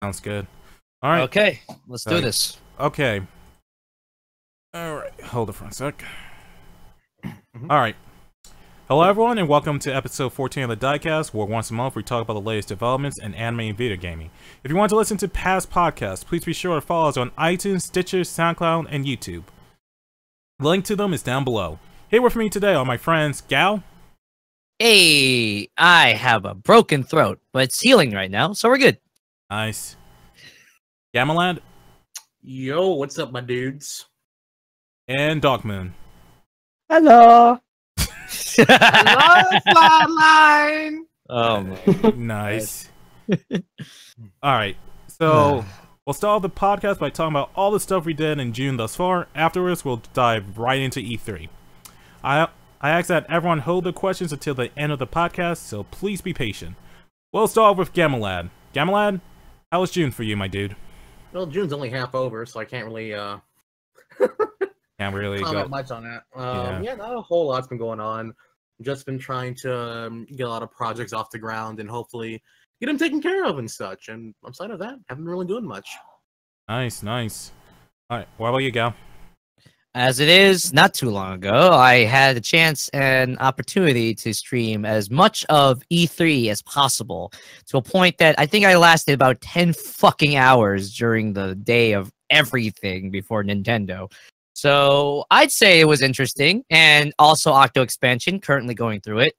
Sounds good. All right. Okay, let's do this. Okay. All right. Hold it for a sec. All right. Hello, everyone, and welcome to episode 14 of the DaiCast, where once a month we talk about the latest developments in anime and video gaming. If you want to listen to past podcasts, please be sure to follow us on iTunes, Stitcher, SoundCloud, and YouTube. The link to them is down below. Here with me today are my friends Gao. Hey, I have a broken throat, but it's healing right now, so we're good. Nice. Gammalad. Yo, what's up, my dudes? And Dogmoon. Hello. Hello, Flatline! Oh my. Nice. Alright, so we'll start the podcast by talking about all the stuff we did in June thus far. Afterwards, we'll dive right into E3. I ask that everyone hold their questions until the end of the podcast, so please be patient. We'll start with Gammalad. Gammalad, how was June for you, my dude? Well, June's only half over, so I can't really Can't really comment go. much on that. Yeah. Yeah, not a whole lot's been going on. Just been trying to get a lot of projects off the ground and hopefully get them taken care of and such. And outside of that, haven't been really doing much. Nice, nice. Alright, what about you, Gal? As it is, not too long ago, I had a chance and opportunity to stream as much of E3 as possible, to a point that I think I lasted about 10 fucking hours during the day of everything before Nintendo. So I'd say it was interesting, and also Octo Expansion, currently going through it.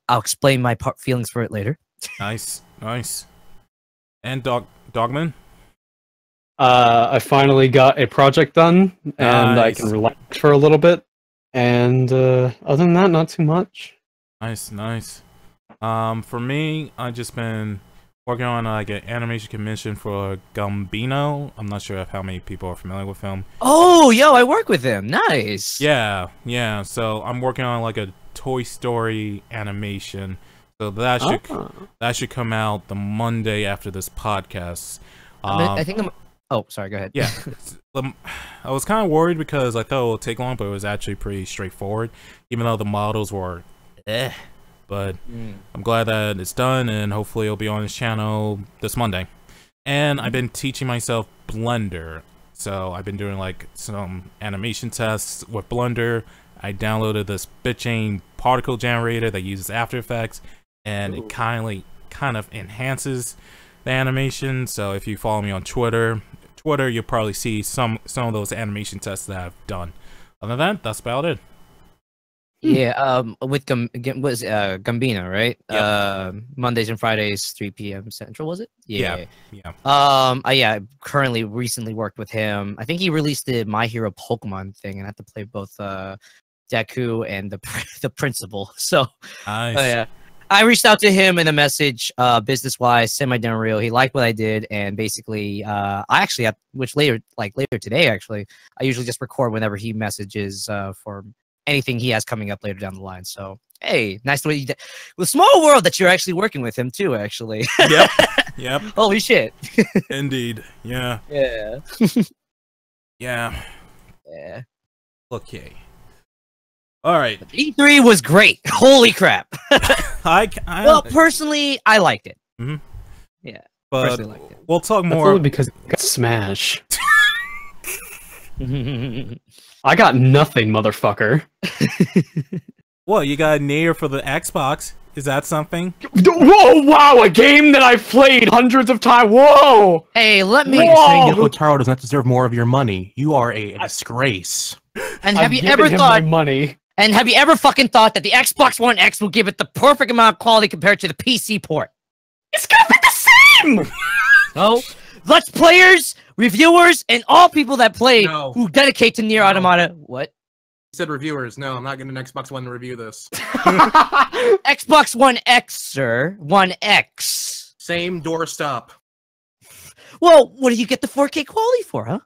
I'll explain my feelings for it later. Nice, nice. And Dogman? I finally got a project done, and I Nice. can relax for a little bit. And other than that, not too much. Nice, nice. For me, I've just been working on like an animation commission for Gambino. I'm not sure if how many people are familiar with him. Oh, yo, I work with him. Nice. Yeah, yeah. So I'm working on like a Toy Story animation. So that should come out the Monday after this podcast. I think I'm. Oh, sorry. Go ahead. Yeah, I was kind of worried because I thought it would take long, but it was actually pretty straightforward, even though the models were But I'm glad that it's done, and hopefully it'll be on his channel this Monday. And I've been teaching myself Blender, so I've been doing like some animation tests with Blender. I downloaded this bitchain particle generator that uses After Effects, and it kind of enhances the animation. So if you follow me on Twitter, you'll probably see some of those animation tests that I've done. Other than that, that's about it. Yeah, with Gambino, right? Mondays and Fridays, 3 p.m. Central, was it? Yeah. I currently recently worked with him. I think he released the My Hero Pokemon thing, and I had to play both Deku and the principal. So, Nice. yeah. I reached out to him in a message, business-wise, semi-done real. He liked what I did, and basically, I actually, later today, actually, I usually just record whenever he messages for anything he has coming up later down the line. So, hey, nice the way you did. Well, small world that you're actually working with him too, actually. Yep. Yep. Holy shit. Indeed. Yeah. Yeah. Yeah. Yeah. Okay. All right. E3 was great. Holy crap. Well, personally, I liked it. Mhm. Yeah. But personally liked it. we'll talk That's more. only because I got Smash. I got nothing, motherfucker. What, you got Nier for the Xbox? Is that something? Whoa, wow, a game that I've played hundreds of times. Whoa! Hey, let me. Whoa! Taro does not deserve more of your money. You are a disgrace. And have I've you given ever him thought? my money? And have you ever fucking thought that the Xbox One X will give it the perfect amount of quality compared to the PC port? It's gonna be the same. No, Let's Players, reviewers, and all people that play No. who dedicate to Nier Automata. What? You said reviewers. No, I'm not getting an Xbox One to review this. Xbox One X, sir. One X. Same doorstop. Well, what do you get the 4K quality for, huh?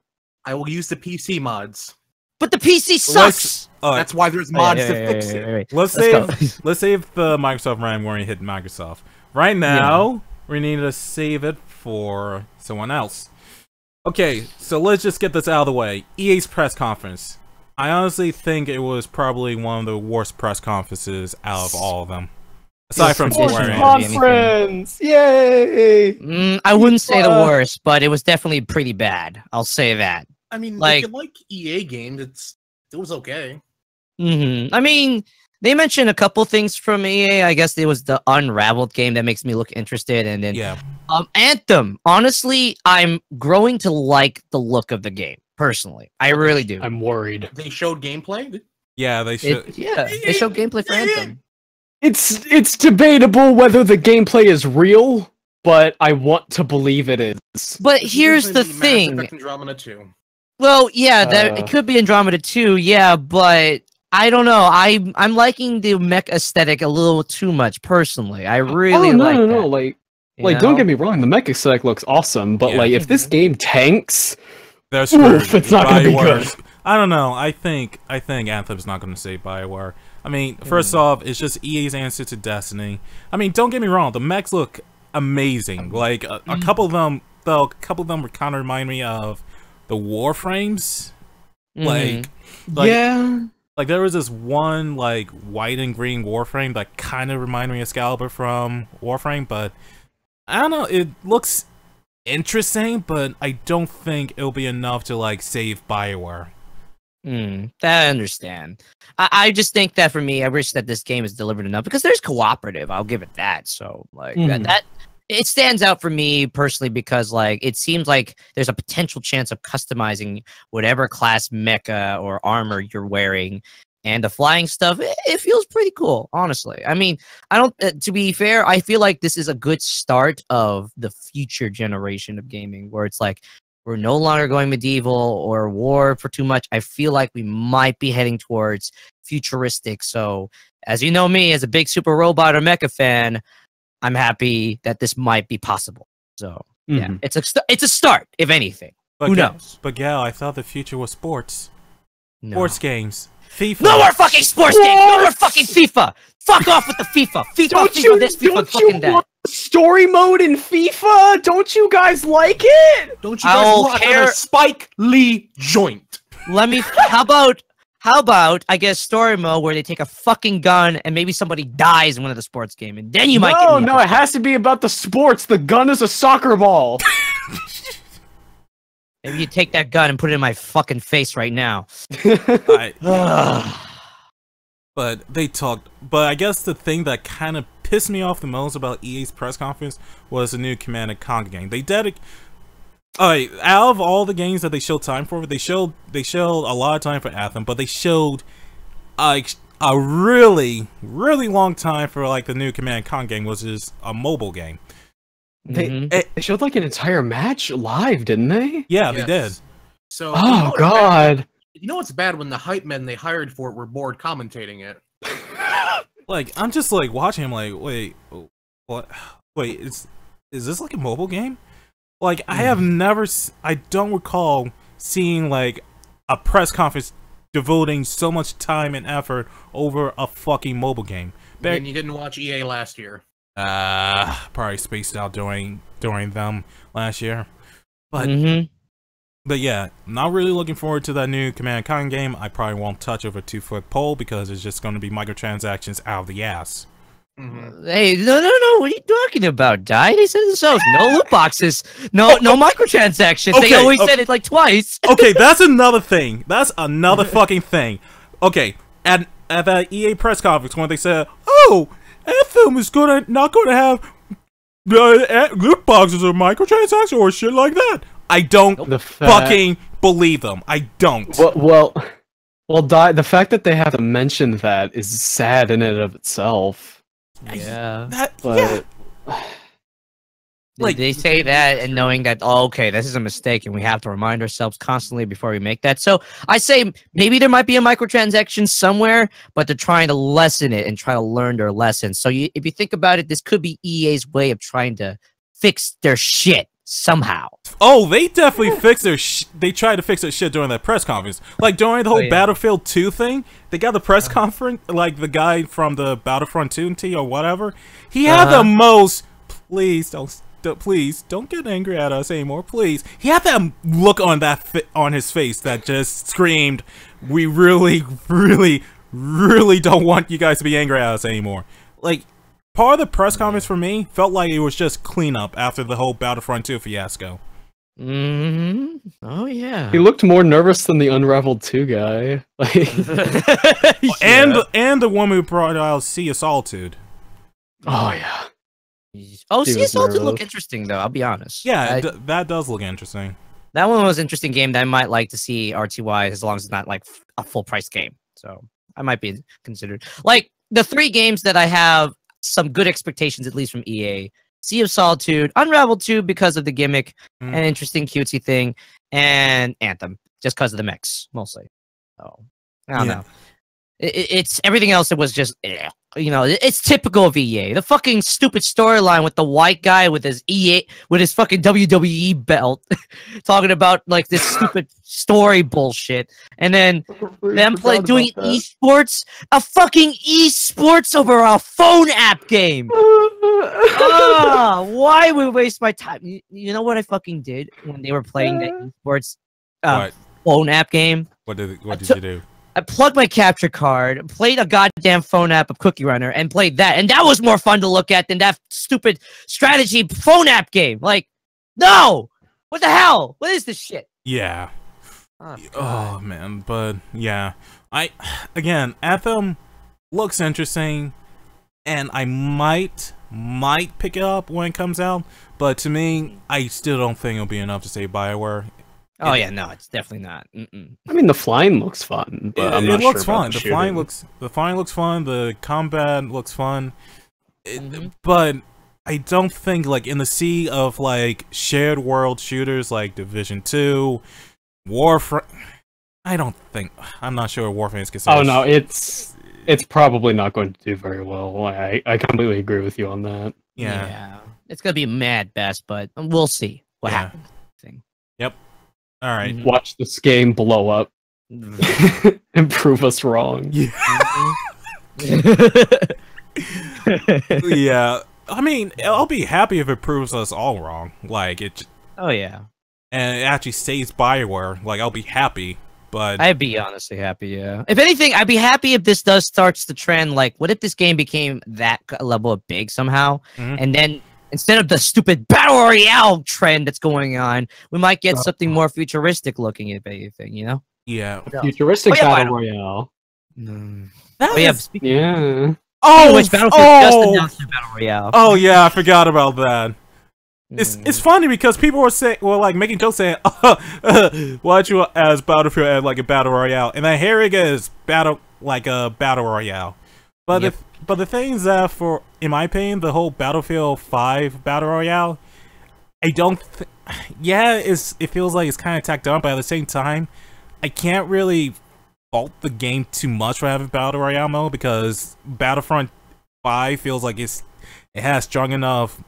I will use the PC mods. But the PC sucks. That's why there's mods to fix it. Let's save the Microsoft RAM when we hit Microsoft. Right now, we need to save it for someone else. Okay, so let's just get this out of the way. EA's press conference. I honestly think it was probably one of the worst press conferences out of all of them. Aside from tradition Square more than Enix. Conference! Yay! I wouldn't say the FIFA. worst, but it was definitely pretty bad. I'll say that. I mean, Like- if you like EA games, it was okay. I mean, they mentioned a couple things from EA. I guess it was the Unraveled game that makes me look interested, and then Yeah. Anthem. Honestly, I'm growing to like the look of the game. Personally, I really do. I'm worried. They showed gameplay. Yeah, they should. They showed gameplay for Anthem. It's debatable whether the gameplay is real, but I want to believe it is. But here's the Mass thing. Effect Andromeda 2. Well, yeah, that it Uh. could be Andromeda 2, yeah, but I don't know. I'm liking the mech aesthetic a little too much personally. I really oh no, like no, that. no! Like, you don't know? get me wrong, the mech aesthetic looks awesome, but Yeah. like, if this game tanks, They're screwed. oof, it's not gonna be good. BioWare's- I don't know. I think Anthem's not going to save BioWare. I mean, first off, it's just EA's answer to Destiny. I mean, don't get me wrong. The mechs look amazing. Like a couple of them, though. A couple of them kind of remind me of the Warframes. Like, yeah. like there was this one like white and green Warframe that kind of reminded me of Excalibur from Warframe, but I don't know. It looks interesting, but I don't think it'll be enough to like save BioWare. That I understand. I just think that for me, I wish that this game is delivered enough because there's cooperative. I'll give it that. So like that it stands out for me personally because like it seems like there's a potential chance of customizing whatever class mecha or armor you're wearing. And the flying stuff, it feels pretty cool, honestly. I mean, I don't. To be fair, I feel like this is a good start of the future generation of gaming, where it's like we're no longer going medieval or war for too much. I feel like we might be heading towards futuristic. So, as you know me, as a big super robot or mecha fan, I'm happy that this might be possible. So, yeah, it's a start, if anything. But Who Gal, knows? But Gal, I thought the future was sports. No. Sports games. FIFA. No more fucking sports games. No more fucking FIFA. Fuck off with the FIFA. FIFA this, FIFA fucking that. want story mode in FIFA? Don't you guys like it? Don't you I guys don't want care. a Spike Lee joint? Let me. How about I get a story mode where they take a fucking gun and maybe somebody dies in one of the sports game, and then you might get me No, it has to be about the sports. The gun is a soccer ball. Maybe you take that gun and put it in my fucking face right now. But they talked. But I guess the thing that kind of pissed me off the most about EA's press conference was the new Command & Conquer game. They out of all the games that they showed time for, they showed a lot of time for Anthem, but they showed like a really long time for like the new Command & Conquer game, which is a mobile game. They showed like an entire match live, didn't they? Yeah, they did. So, Oh God! You know what's bad when the hype men they hired for it were bored commentating it. Like I'm just like watching him like, wait, what? Wait, is this like a mobile game? Like I have never, I don't recall seeing like a press conference devoting so much time and effort over a fucking mobile game. And you didn't watch EA last year. Probably spaced out during them last year. But but yeah, not really looking forward to that new Command & Conquer game. I probably won't touch over a 2-foot pole because it's just going to be microtransactions out of the ass. Hey, no, what are you talking about, Dai? They said themselves, no loot boxes, no microtransactions. They always said it like twice. Okay, that's another thing. That's another fucking thing. Okay, at that EA press conference when they said, "Oh, Anthem is not gonna have loot boxes or microtransactions or shit like that," I don't fucking believe them. I don't. Well, the fact that they have to mention that is sad in and of itself. Yeah. But Like they say that and knowing that, oh, okay, this is a mistake and we have to remind ourselves constantly before we make that. So I say maybe there might be a microtransaction somewhere, but they're trying to lessen it and try to learn their lessons. So if you think about it, this could be EA's way of trying to fix their shit somehow. Oh, they definitely fixed their they tried to fix their shit during that press conference. Like during the whole Battlefield 2 thing, they got the press conference, like the guy from the Battlefront 2 or whatever. He had the most, please don't get angry at us anymore, please. He had that look on his face that just screamed, "We really don't want you guys to be angry at us anymore." Like part of the press conference for me felt like it was just cleanup after the whole Battlefront 2 fiasco. Oh yeah. He looked more nervous than the Unraveled 2 guy. Like, And the woman who brought out Sea of Solitude. oh yeah. Oh, He Sea of was Solitude look nervous. interesting though. I'll be honest. Yeah, that does look interesting. That one was an interesting game that I might like to see RTY as long as it's not like a full price game. So I might be considered. Like the 3 games that I have some good expectations, at least from EA: Sea of Solitude, Unraveled 2 because of the gimmick, an interesting cutesy thing, and Anthem just because of the mix mostly. So I don't know. It's everything else that was just, it's typical of EA. The fucking stupid storyline with the white guy with his fucking WWE belt, talking about like this stupid story bullshit, and then them doing esports, a fucking esports over a phone app game. Why would we waste my time? You know what I fucking did when they were playing that esports phone app game? What did you do? I plugged my capture card, played a goddamn phone app of Cookie Runner, and played that. And that was more fun to look at than that stupid strategy phone app game. Like, no! What the hell? What is this shit? Yeah. Oh, Oh man, but yeah. Again, Anthem looks interesting, and I might pick it up when it comes out, but to me, I still don't think it'll be enough to say BioWare. Oh yeah, no, it's definitely not. I mean, the flying looks fun, but I'm It not looks sure about fun. the The flying shooting. looks fun. The combat looks fun. But I don't think, like, in the sea of like shared world shooters like Division 2, Warframe. I'm not sure Warframe is considered. Oh no, it's probably not going to do very well. I completely agree with you on that. Yeah. It's gonna be mad best, but we'll see what Yeah. happens. Yep. All right. Watch this game blow up and prove us wrong. Yeah. Yeah. I mean, I'll be happy if it proves us all wrong. Like it. Oh yeah. And it actually saves BioWare. Like, I'll be happy. But I'd be honestly happy, yeah. If anything, I'd be happy if this starts the trend. Like, what if this game became that level of big somehow, and then instead of the stupid battle royale trend that's going on, we might get something more futuristic looking, if anything, you know? yeah. Futuristic Oh, yeah, battle royale. That Oh yeah. is- Yeah. Oh, which Battlefield just announced their battle royale. Oh yeah, I forgot about that. It's funny because people were like making jokes saying, "Why don't you as Battlefield add like a battle royale?" And then here it is, a battle royale. But the thing is that in my opinion, the whole Battlefield 5 battle royale, I don't. It feels like it's kind of tacked on, but at the same time, I can't really fault the game too much for having battle royale mode because Battlefront 5 feels like it has strong enough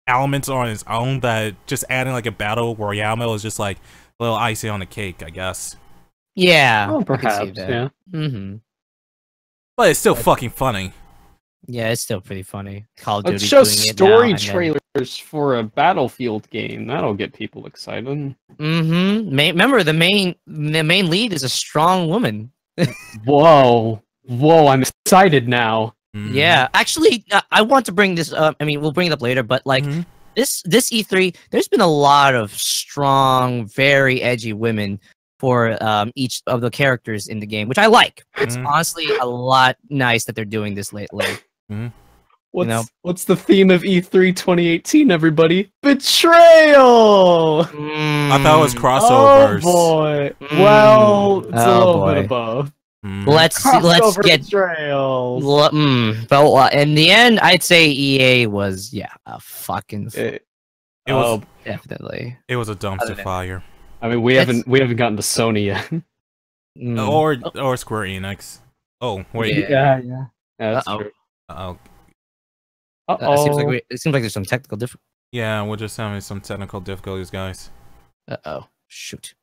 elements on its own that just adding like a battle royale mode is just like a little icing on the cake, I guess. Yeah. Oh, I can see perhaps. that. Yeah. But it's still fucking funny. Yeah, it's still pretty funny. Call of Duty Let's show doing it story now, trailers for a Battlefield game. That'll get people excited. Remember, the main lead is a strong woman. Whoa, I'm excited now. Yeah, actually, I want to bring this up. I mean, we'll bring it up later, but like this E3, there's been a lot of strong, very edgy women for each of the characters in the game, which I like. It's honestly a lot nice that they're doing this lately. What's the theme of E3 2018, everybody? Betrayal! I thought it was crossovers. Oh boy. Well, it's a little bit of both. Let's get betrayal. But in the end, I'd say EA was a fucking It was definitely. It was a dumpster fire. I mean, we haven't gotten to Sony yet. Or Square Enix. Oh wait. Yeah. That's Uh-oh. true. It seems like there's some technical difficulty. Yeah, we're just having some technical difficulties, guys. Shoot.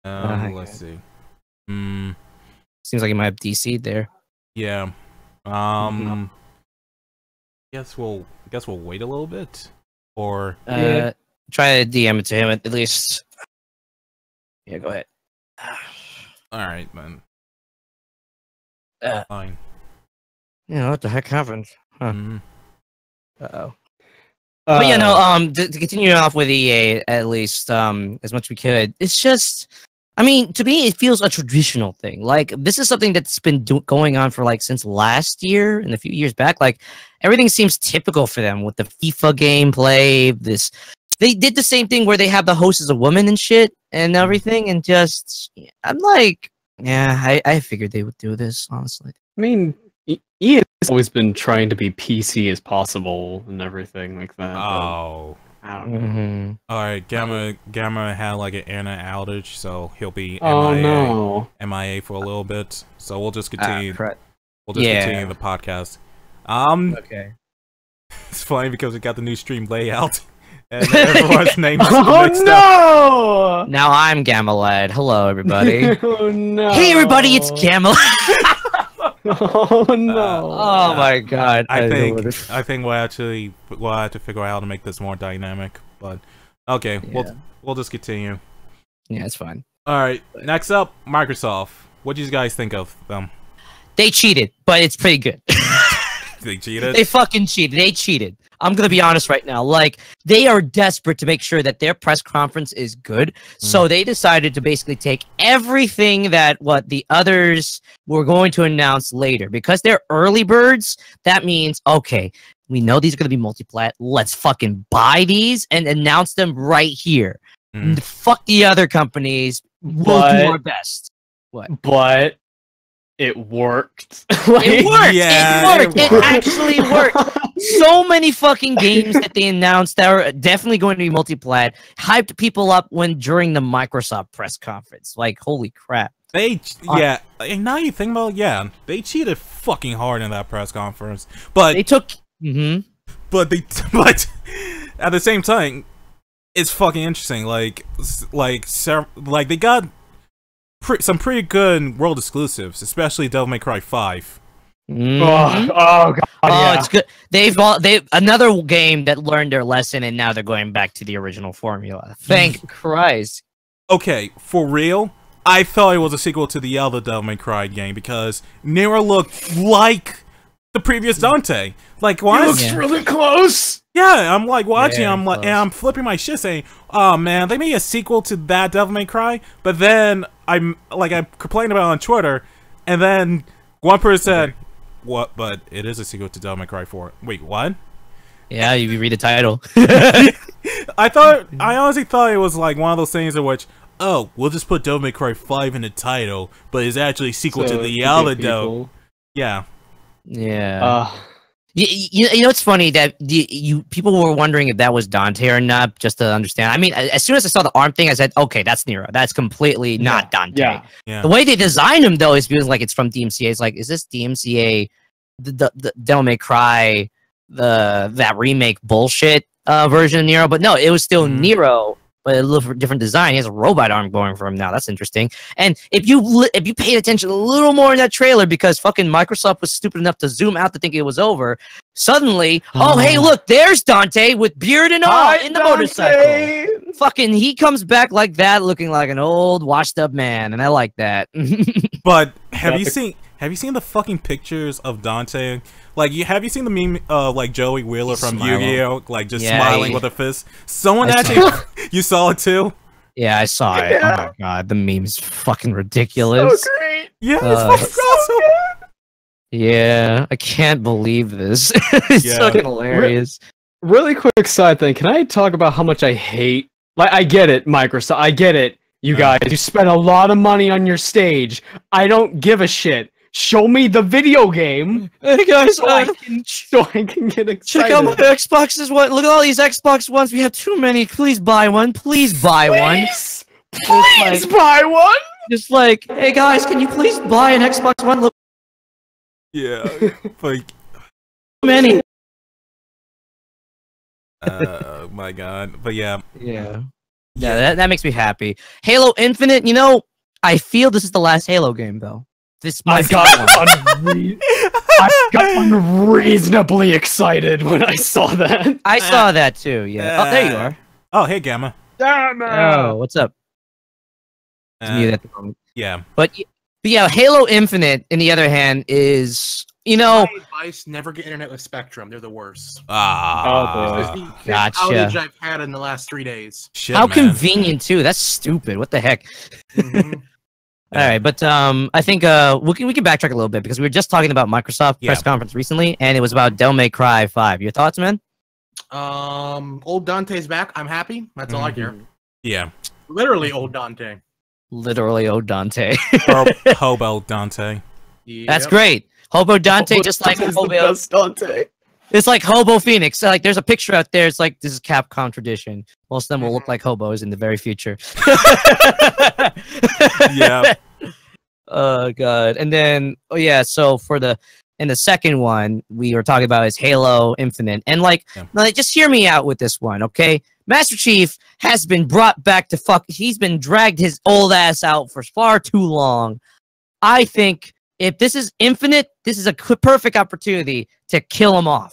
Let's see. Seems like you might have DC'd there. Yeah. Guess we'll wait a little bit, or try to DM it to him at least. Yeah, go ahead. all right, man. Fine. Yeah, what the heck happened? Huh. Uh-oh. But yeah, no. To continue off with EA, at least as much we could. It's just, I mean, to me, it feels a traditional thing. Like this is something that's been going on for like since last year and a few years back. Like everything seems typical for them with the FIFA gameplay. They did the same thing where they have the host as a woman and shit and everything, and just I'm like, yeah, I figured they would do this, honestly. I mean, EA has always been trying to be PC as possible and everything like that. Oh. I don't know. All right, Gamma had like an internet outage, so he'll be MIA for a little bit. So we'll just continue. Continue the podcast. Okay. It's funny because we got the new stream layout, and everyone's names mixed up. Now I'm Gammalad. Hello, everybody. Oh no! Hey, everybody! It's Gammalad. Oh no! Oh my god! I think we'll have to figure out how to make this more dynamic. But okay, we'll just continue. Yeah, it's fine. All right, next up, Microsoft. What do you guys think of them? They cheated, but it's pretty good. They cheated? They fucking cheated. They cheated. I'm gonna be honest right now. Like, they are desperate to make sure that their press conference is good. So they decided to basically take everything that what the others were going to announce later. Because they're early birds, that means, okay, we know these are gonna be multi-plat. Let's fucking buy these and announce them right here. Fuck the other companies. We'll do our best. What? But it worked. It worked. Yeah, it worked. It actually worked. So many fucking games that they announced that are definitely going to be multi-plat hyped people up during the Microsoft press conference. Like, holy crap. And now you think about it, they cheated fucking hard in that press conference. But they took but at the same time, it's fucking interesting. Like they got some pretty good world exclusives, especially Devil May Cry 5. Oh god! Yeah. It's good. They've another game that learned their lesson, and now they're going back to the original formula. Thank Christ. Okay, for real, I thought it was a sequel to the other Devil May Cry game because Nero looked like the previous Dante. Like, why? He looks really close. Yeah, I'm like watching. I'm like, and I'm flipping my shit, saying, "Oh man, they made a sequel to that Devil May Cry." But then I complained about it on Twitter, and then one person said, "What? But it is a sequel to Devil May Cry 4." Wait, what? Yeah, you read the title. I honestly thought it was like one of those things in which, oh, we'll just put Devil May Cry 5 in the title, but it's actually a sequel to the other Devil. Yeah. Yeah. You know, it's funny that people were wondering if that was Dante or not, just to understand. I mean, as soon as I saw the arm thing, I said, okay, that's Nero. That's completely not Dante. Yeah. The way they designed him, though, is feels like it's from DMCA. It's like, is this DMCA, the Devil May Cry, that remake bullshit version of Nero? But no, it was still Nero, but a little different design. He has a robot arm going for him now. That's interesting. And if you paid attention a little more in that trailer, because fucking Microsoft was stupid enough to zoom out to think it was over, suddenly, oh hey, look, there's Dante with beard and all in the motorcycle. Fucking, he comes back like that, looking like an old, washed-up man, and I like that. But have you seen the fucking pictures of Dante? Like, have you seen the meme like Joey Wheeler from Yu-Gi-Oh, like just smiling with a fist? Someone you saw it too? Yeah, I saw it. Oh my god, the meme's fucking ridiculous. So great. Yeah, it's awesome. Yeah, I can't believe this. It's fucking hilarious. Really quick side thing. Can I talk about how much I hate? Like, I get it, Microsoft. I get it. You guys, you spent a lot of money on your stage. I don't give a shit. Show me the video game. Hey guys, so I can get excited. Check out my Xboxes. Look at all these Xbox Ones. We have too many. Please buy one. Please buy one. Please buy one. Just like, hey guys, can you please buy an Xbox One? Look. Yeah, like many. My god, but yeah, that makes me happy. Halo Infinite. You know, I feel this is the last Halo game, though. I got unreasonably excited when I saw that. I saw that too. Yeah. Oh, there you are. Oh, hey, Gamma. Oh, what's up? It's muted at the moment. Yeah. But yeah, Halo Infinite, on the other hand, is you know, My advice: never get internet with Spectrum. They're the worst. Ah, This is the fifth Gotcha. outage I've had in the last 3 days. shit, how man. convenient too. That's stupid. What the heck? Mhm. All right, but I think we can backtrack a little bit because we were just talking about Microsoft press conference recently, and it was about Devil May Cry 5. Your thoughts, man? Old Dante's back. I'm happy. That's all I care. Yeah, Literally, old Dante. Literally, oh Dante. or Hobo Dante. That's Yep. great. Hobo Dante, just like This is the Hobo. best Dante. It's like Hobo Phoenix. Like, there's a picture out there. It's like this is Capcom tradition. Most of them will look like hobos in the very future. Yeah. Oh god. And then so in the second one we were talking about is Halo Infinite. And like just hear me out with this one, okay? Master Chief has been brought back to he's been dragged his old ass out for far too long. I think if this is Infinite, this is a perfect opportunity to kill him off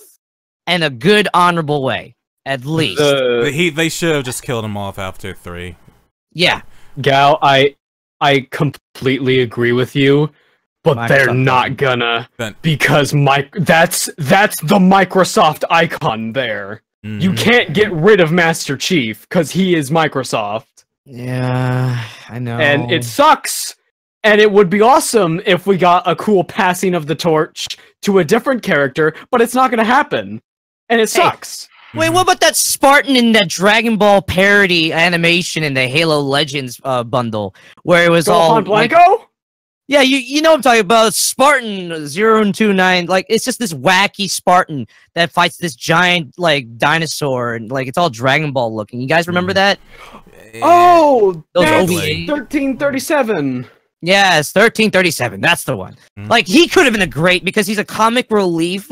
in a good honorable way, at least. They should have just killed him off after 3. Yeah. Gal, I completely agree with you, but they're not gonna because that's the Microsoft icon there. Mm-hmm. You can't get rid of Master Chief because he is Microsoft. Yeah, I know. And it sucks. And it would be awesome if we got a cool passing of the torch to a different character, but it's not gonna happen. And it sucks. Wait, what about that Spartan in that Dragon Ball parody animation in the Halo Legends bundle, where it was all Blanco? Like, yeah, you know what I'm talking about. Spartan 029, like it's just this wacky Spartan that fights this giant like dinosaur, and like it's all Dragon Ball looking. You guys remember that? Oh, Those that's OVAs. 1337. Yes, 1337. That's the one. Like, he could have been a great, because he's a comic relief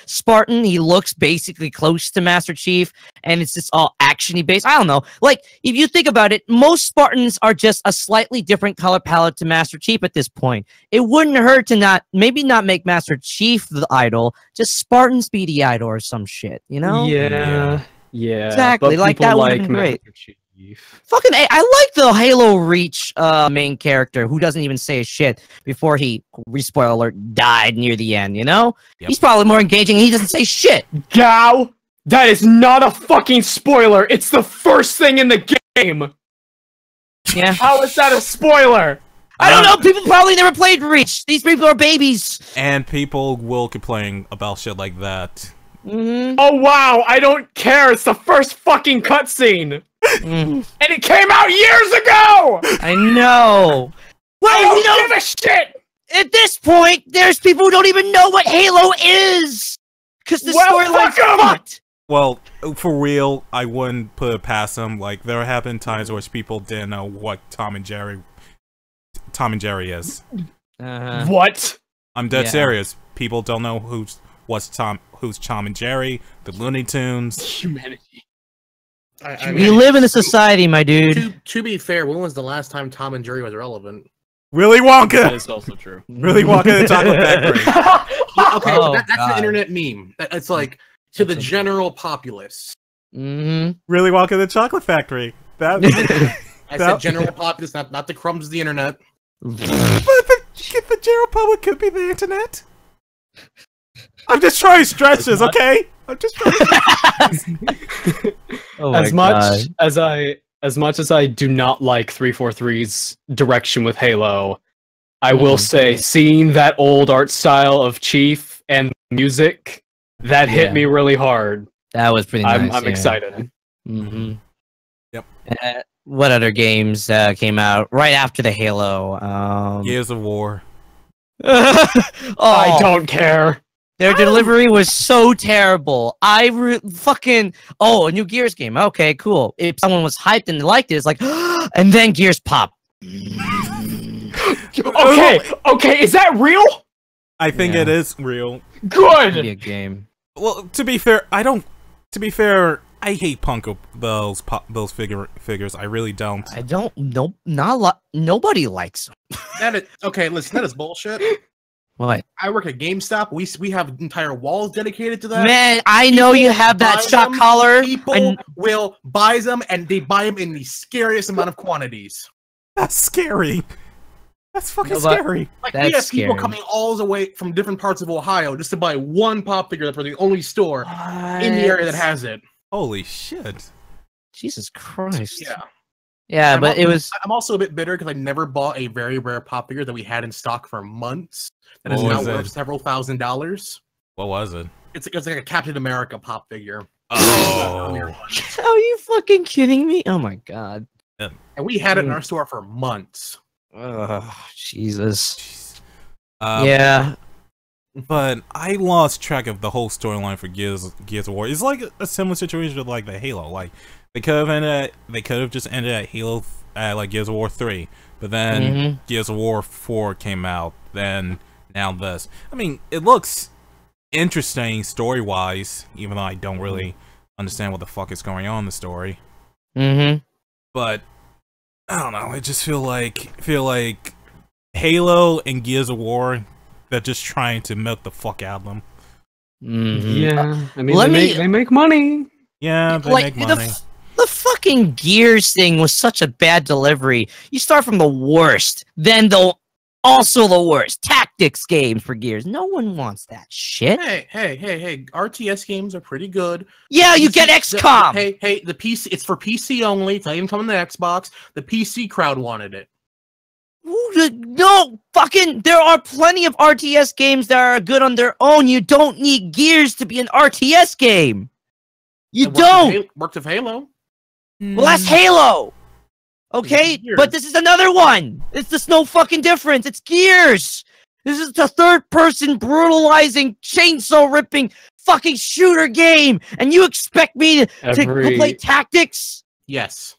Spartan. He looks basically close to Master Chief, and it's just all action-y based. I don't know. Like, if you think about it, most Spartans are just a slightly different color palette to Master Chief at this point. It wouldn't hurt to maybe not make Master Chief the idol, just Spartans be the idol or some shit, you know? Yeah. Exactly. But Like, people that would have been great. Master Chief. Fucking I like the Halo Reach main character who doesn't even say shit before he, spoiler alert, died near the end, you know? Yep. He's probably more engaging and he doesn't say shit. Gao, that is not a fucking spoiler. It's the first thing in the game. Yeah. How is that a spoiler? I don't know. People probably never played Reach. These people are babies. And people will complain about shit like that. Mm-hmm. Oh wow, I don't care. It's the first fucking cutscene. And it came out years ago! I know. Well, I don't give a shit! At this point, there's people who don't even know what Halo is! Because the storyline's fucked! Well, for real, I wouldn't put it past them. Like, there have been times where people didn't know what Tom and Jerry is. What? I'm dead serious. People don't know who's Tom and Jerry, the Looney Tunes. Humanity. We live in a society, my dude. To be fair, when was the last time Tom and Jerry was relevant? Willy Wonka! That is also true. Willy Wonka and the Chocolate Factory. Okay, Oh, that's God. an internet meme. It's like, to the general populace. Mm-hmm. Willy Wonka and the Chocolate Factory. I said general populace, not the crumbs of the internet. But the general public could be the internet. I'm just trying to stretch this, okay? I'm just trying. As much as I do not like 343's direction with Halo, I will say seeing that old art style of Chief and music, that hit me really hard. That was pretty nice. I'm excited. Mm-hmm. Yep. What other games came out right after the Halo? Gears of War. I don't care. Their delivery was so terrible. A new Gears game. Okay, cool. If someone was hyped and liked it, it's like, and then Gears pop. Okay, is that real? I think it is real. Good. Be a game. Well, to be fair, I hate punk those figures. I really don't. I don't. Nobody likes them. Okay, listen, that is bullshit. What? I work at GameStop. We have entire walls dedicated to that. Man, I know you have that buy shock them, collar. People will buy them, and they buy them in the scariest amount of quantities. That's scary. That's fucking No, but- scary. Like That's we have people scary. coming all the way from different parts of Ohio just to buy one pop figure for the only store in the area that has it. Holy shit. Jesus Christ. Yeah. Yeah, I'm but it was. I'm also a bit bitter because I never bought a very rare pop figure that we had in stock for months. That is What now was worth it? several $1,000s. What was it? It's like a Captain America pop figure. Oh. Are you fucking kidding me? Oh my god. And we had it in our store for months. Ugh, Jesus. Yeah. Yeah. But I lost track of the whole storyline for Gears of War. It's like a similar situation with like the Halo. Like they could have just ended at Halo at like Gears of War 3, but then Gears of War 4 came out. Then now this. I mean, it looks interesting story wise, even though I don't really understand what the fuck is going on in the story. But I don't know. I just feel like Halo and Gears of War, they're just trying to milk the fuck out of them. Yeah, I mean, Let they make money. Yeah, they Like, make money. The fucking Gears thing was such a bad delivery. You start from the worst, then also the worst. Tactics games for Gears. No one wants that shit. Hey! RTS games are pretty good. Yeah, you get XCOM. Hey! The PC, it's for PC only. It's not even coming to Xbox. The PC crowd wanted it. No, fucking, there are plenty of RTS games that are good on their own. You don't need Gears to be an RTS game. You don't. Worked with Halo. Well, that's Halo. Okay, Gears. but this is another one. It's just no fucking difference. It's Gears. This is the third-person brutalizing, chainsaw-ripping fucking shooter game, and you expect me to play tactics? Yes.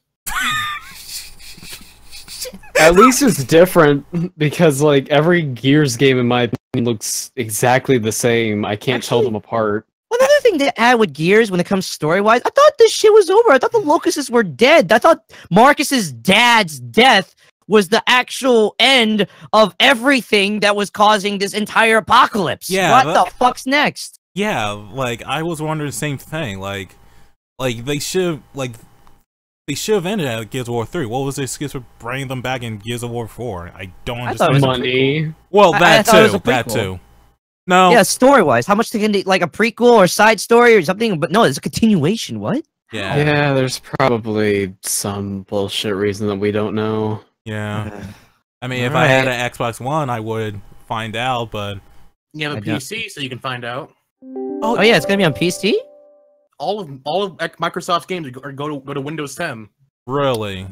At least it's different because like every Gears game in my opinion looks exactly the same. I can't tell them apart. Another thing to add with Gears when it comes story-wise, I thought this shit was over. I thought the Locusts were dead. I thought Marcus's dad's death was the actual end of everything that was causing this entire apocalypse. Yeah, What the fuck's next? Yeah, like I was wondering the same thing. Like they should have ended at Gears of War 3. What was the excuse for bringing them back in Gears of War 4? I don't understand. Money. Well, I that thought it was too. a That prequel. too. No. Yeah, story-wise, how much they can do, like a prequel or side story or something? But no, it's a continuation. What? Yeah. Yeah, there's probably some bullshit reason that we don't know. Yeah. I mean, if I had an Xbox One, I would find out. But You have a I don't- PC, so you can find out. Oh yeah, it's gonna be on PC. All of Microsoft's games are go to Windows 10, really,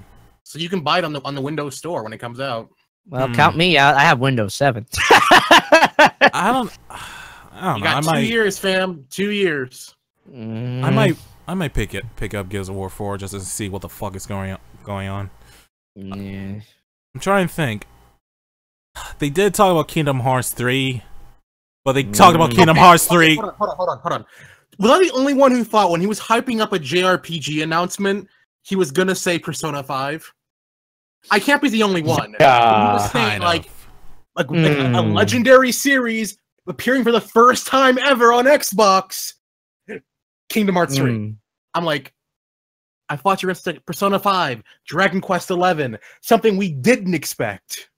so you can buy it on the Windows Store when it comes out. Well, count me out. I have Windows 7. I don't You know. got 2 years, fam. 2 years. I might pick up Gears of War 4 just to see what the fuck is going on. Yeah. I'm trying to think. They did talk about Kingdom Hearts 3, but they talked about Kingdom Hearts 3. Hold on. Was I the only one who thought when he was hyping up a JRPG announcement, he was gonna say Persona 5? I can't be the only one. Yeah, he was saying kind like of. a legendary series appearing for the first time ever on Xbox. Kingdom Hearts 3. I'm like, I thought you were going to say Persona 5, Dragon Quest 11, something we didn't expect.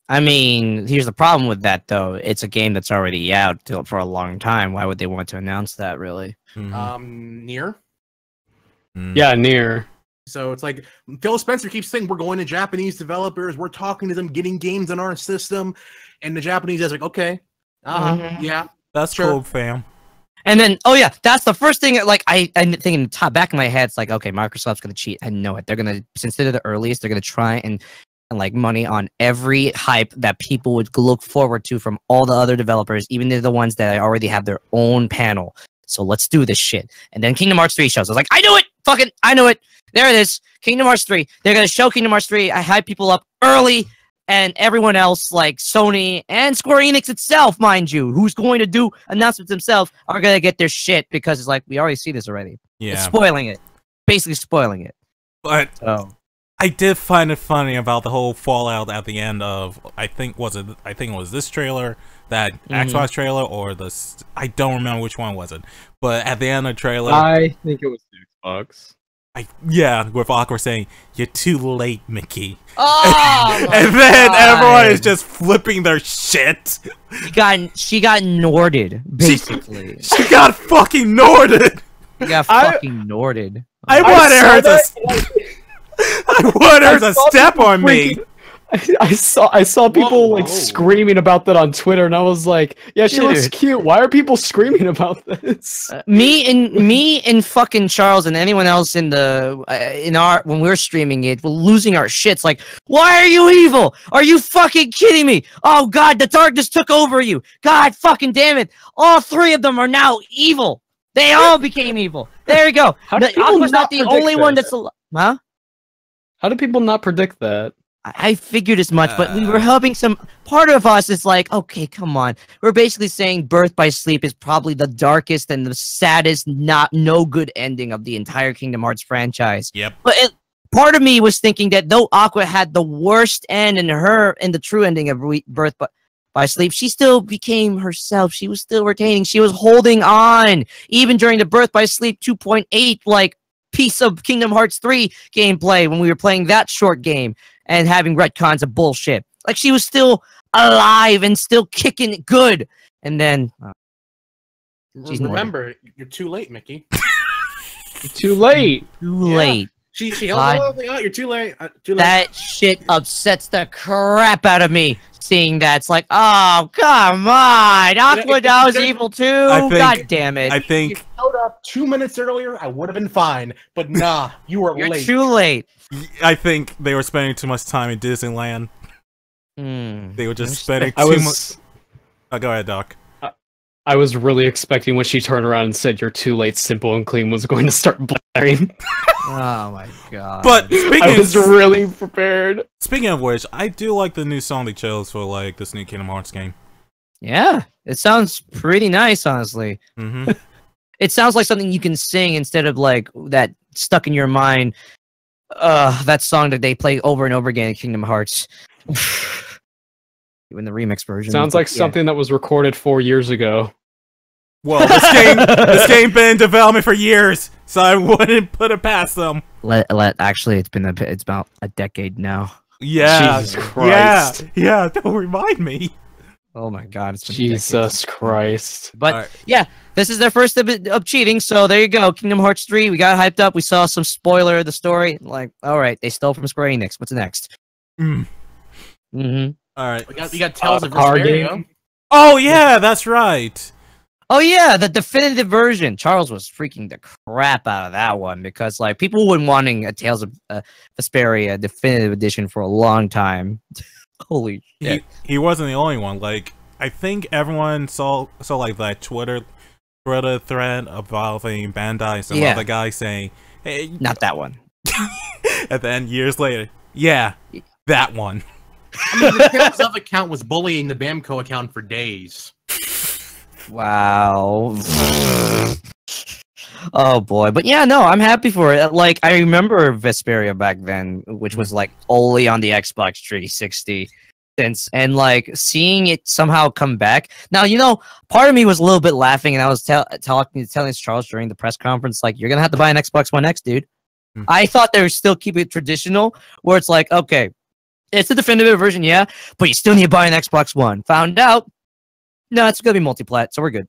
I mean, here's the problem with that, though. It's a game that's already out for a long time. Why would they want to announce that, really? Near. Yeah, near. So it's like Phil Spencer keeps saying we're going to Japanese developers, we're talking to them, getting games on our system, and the Japanese is like, okay, yeah, That's sure. cool, fam. And then, oh yeah, that's the first thing. Like I think in the top back of my head, it's like, okay, Microsoft's gonna cheat. I know it. They're gonna, since they're the earliest, they're gonna try and like money on every hype that people would look forward to from all the other developers, even they're the ones that already have their own panel. So let's do this shit. And then Kingdom Hearts 3 shows. I was like, I knew it. Fucking, I knew it. There it is. Kingdom Hearts 3. They're gonna show Kingdom Hearts 3. I hype people up early. And everyone else, like Sony and Square Enix itself, mind you, who's going to do announcements themselves, are going to get their shit because it's like, we already see this already. Yeah. It's spoiling it. Basically spoiling it. But So. I did find it funny about the whole fallout at the end of, I think it was this trailer, that Xbox trailer, or I don't remember which one was it. But at the end of the trailer, I think it was Xbox. Yeah, with Aqua saying, "You're too late, Mickey." Oh, and then everyone is just flipping their shit. She got Norded, basically. She got fucking Norded. She got fucking Norded. I wanted her to step on me. I saw people like screaming about that on Twitter, and I was like, "Yeah, she looks cute. Why are people screaming about this?" Me and fucking Charles and anyone else in when we're streaming it, we're losing our shits. Like, why are you evil? Are you fucking kidding me? Oh God, the darkness took over you. God fucking damn it! All three of them are now evil. They all became evil. There you go. Aqua's not the only one that's huh? How do people not predict that? I figured as much, but we were helping some. Part of us is like, okay, come on. We're basically saying Birth by Sleep is probably the darkest and the saddest, no good ending of the entire Kingdom Hearts franchise. Yep. But part of me was thinking that though Aqua had the worst end in the true ending of Birth by Sleep, she still became herself. She was still retaining. She was holding on, even during the Birth by Sleep 2.8 like piece of Kingdom Hearts 3 gameplay when we were playing that short game and having retcons of bullshit. Like, she was still alive and still kicking good. And then... remember, you're too late, Mickey. You're too late. Too late. She held the out. You're too late. Too late. That shit upsets the crap out of me. Seeing that, it's like, oh, come on. Aqua now is evil too. God damn it. I think... If you held up 2 minutes earlier, I would have been fine. But nah, you were You're late. too late. I think they were spending too much time in Disneyland. They were just spending too much... Oh, go ahead, Doc. I was really expecting when she turned around and said, "You're too late, Simple and Clean" was going to start blaring. Oh my god. But I was really prepared. Speaking of which, I do like the new song they chose for like this new Kingdom Hearts game. Yeah, it sounds pretty nice, honestly. It sounds like something you can sing instead of like that stuck in your mind. That song that they play over and over again in Kingdom Hearts. In the remix version. Sounds like something that was recorded 4 years ago. Well, this game been in development for years, so I wouldn't put it past them. Actually, it's about a decade now. Yeah, Jesus Christ. Yeah. Don't remind me. Oh my God, it's been Jesus Christ. But yeah, this is their first of cheating, so there you go. Kingdom Hearts 3, we got hyped up. We saw some spoiler of the story. Like, all right, they stole from Square Enix. What's next? All right, we got Tales of Vesperia. Oh yeah, that's right. Oh yeah, the definitive version. Charles was freaking the crap out of that one because like people have been wanting a Tales of Vesperia definitive edition for a long time. Holy shit! He wasn't the only one. Like I think everyone saw like that Twitter thread involving Bandai and some other guy saying, "Hey, not that one." And then years later, yeah, that one. I mean, the Tales of account was bullying the Bamco account for days. Wow. Oh boy, but yeah, no, I'm happy for it. Like I remember Vesperia back then, which was like only on the Xbox 360 and like seeing it somehow come back. Now, you know, part of me was a little bit laughing, and I was telling Charles during the press conference, like, you're gonna have to buy an Xbox One X, dude. I thought they would still keep it traditional, where it's like, okay, it's the definitive version, yeah, but you still need to buy an Xbox One. Found out, no, it's gonna be multi-plat, so we're good.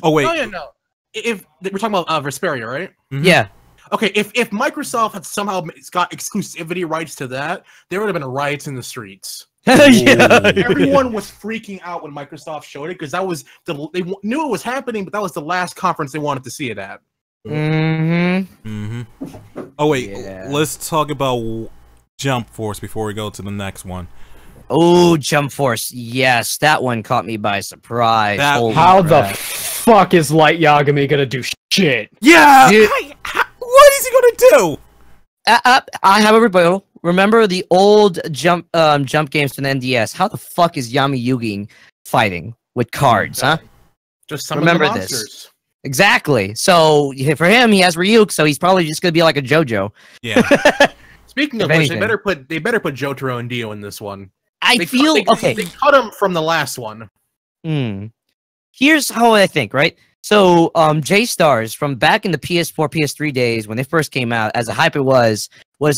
Oh wait, oh yeah, no. If we're talking about Vesperia, right? Yeah. Okay, if Microsoft had somehow got exclusivity rights to that, there would have been riots in the streets. Yeah. Everyone was freaking out when Microsoft showed it because that was they knew it was happening, but that was the last conference they wanted to see it at. Oh wait, let's talk about Jump Force before we go to the next one. Oh, Jump Force. Yes, that one caught me by surprise. How the fuck is Light Yagami gonna do shit? Yeah! What is he gonna do? I have a rebuttal. Remember the old jump games from the NDS? How the fuck is Yami Yugi fighting with cards, huh? Just some remember of the monsters. This. Exactly. So for him, he has Ryuk, so he's probably just gonna be like a JoJo. Yeah. Speaking of which, they better put Jotaro and Dio in this one. They cut him from the last one. Here's how I think, right? So, J-Stars from back in the PS4, PS3 days when they first came out, as a hype it was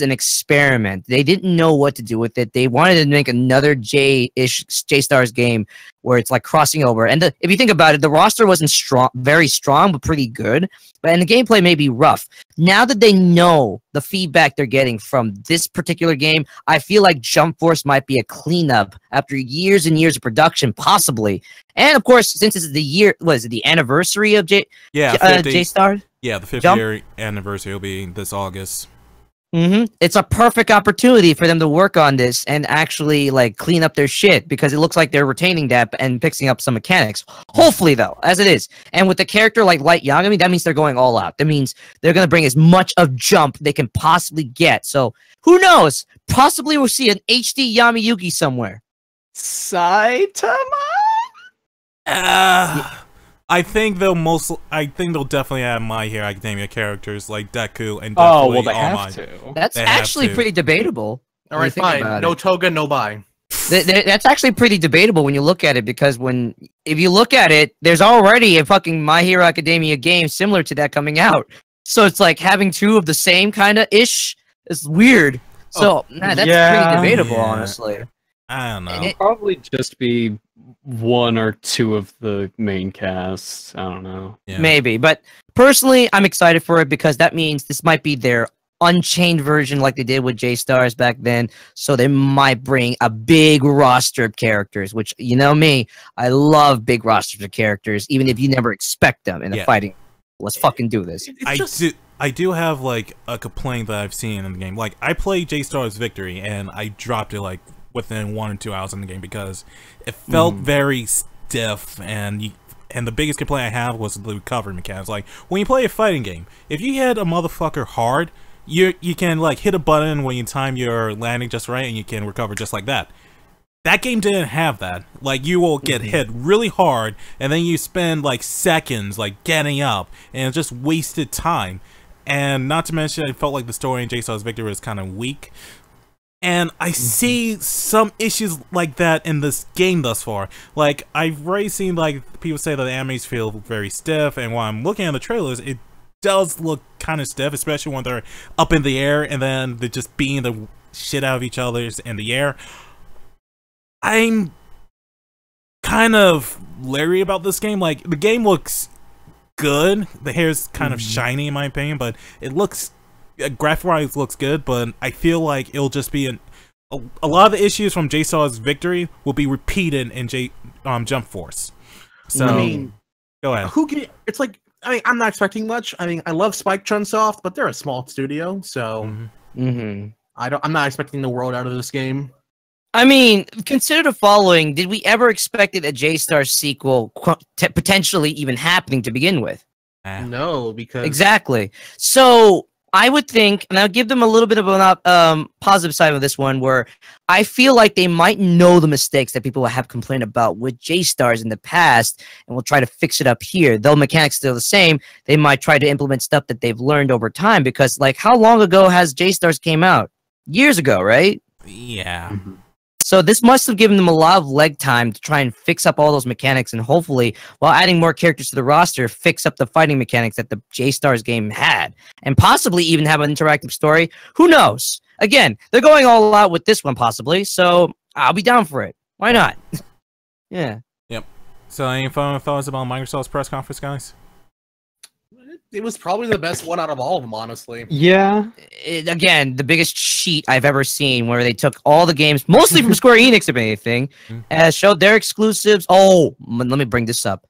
an experiment. They didn't know what to do with it. They wanted to make another J-Stars game where it's like crossing over. And if you think about it, the roster wasn't very strong, but pretty good. And the gameplay may be rough. Now that they know the feedback they're getting from this particular game, I feel like Jump Force might be a cleanup after years and years of production, possibly. And of course, since it's the anniversary of J-Star? Yeah, the 50th-year anniversary will be this August. It's a perfect opportunity for them to work on this and actually like clean up their shit, because it looks like they're retaining that and fixing up some mechanics. Hopefully, though, as it is. And with the character like Light Yagami, that means they're going all out. That means they're going to bring as much of Jump they can possibly get. So who knows? Possibly we'll see an HD Yami-Yugi somewhere. Saitama? I think they'll definitely have My Hero Academia characters like Deku and definitely they All have Might. to. That's actually pretty debatable. All right, fine. No toga, no buy. That's actually pretty debatable when you look at it, because if you look at it, there's already a fucking My Hero Academia game similar to that coming out. So it's like having two of the same kind of ish is weird. So that's pretty debatable, honestly. I don't know. It'll probably just be one or two of the main casts. I don't know. Yeah. Maybe, but personally, I'm excited for it because that means this might be their Unchained version like they did with J-Stars back then. So they might bring a big roster of characters, which, you know me, I love big rosters of characters, even if you never expect them in a fighting. Let's fucking do this. I do have like a complaint that I've seen in the game. Like, I played J-Stars Victory and I dropped it like within 1 or 2 hours in the game because it felt very stiff, and the biggest complaint I have was the recovery mechanics. Like, when you play a fighting game, if you hit a motherfucker hard, you can like hit a button when you time your landing just right and you can recover just like that. That game didn't have that. Like, you will get hit really hard and then you spend like seconds like getting up, and it's just wasted time. And not to mention, I felt like the story in J-Stars Victory was kind of weak. And I see some issues like that in this game thus far. Like, I've already seen like people say that the animes feel very stiff, and while I'm looking at the trailers, it does look kind of stiff, especially when they're up in the air and then they're just beating the shit out of each other in the air. I'm kind of leery about this game. Like, the game looks good. The hair's kind of shiny in my opinion, but it looks graphic-wise looks good, but I feel like it'll just be a lot of the issues from J-Stars Victory will be repeated in Jump Force. So, I mean, go ahead. It's like, I mean, I'm not expecting much. I mean, I love Spike Chunsoft, but they're a small studio, so I'm not expecting the world out of this game. I mean, consider the following: did we ever expect a J-Star sequel potentially even happening to begin with? No, because exactly. So I would think, and I'll give them a little bit of a positive side of this one, where I feel like they might know the mistakes that people have complained about with J-Stars in the past, and will try to fix it up here. Though mechanics still the same, they might try to implement stuff that they've learned over time, because, like, how long ago has J-Stars came out? Years ago, right? Yeah. So this must have given them a lot of leg time to try and fix up all those mechanics, and hopefully, while adding more characters to the roster, fix up the fighting mechanics that the J-Stars game had, and possibly even have an interactive story. Who knows? Again, they're going all out with this one, possibly, so I'll be down for it. Why not? Yeah. Yep. So, any final thoughts about Microsoft's press conference, guys? It was probably the best one out of all of them, honestly. Yeah. Again, the biggest cheat I've ever seen, where they took all the games, mostly from Square Enix, if anything, showed their exclusives. Oh, let me bring this up.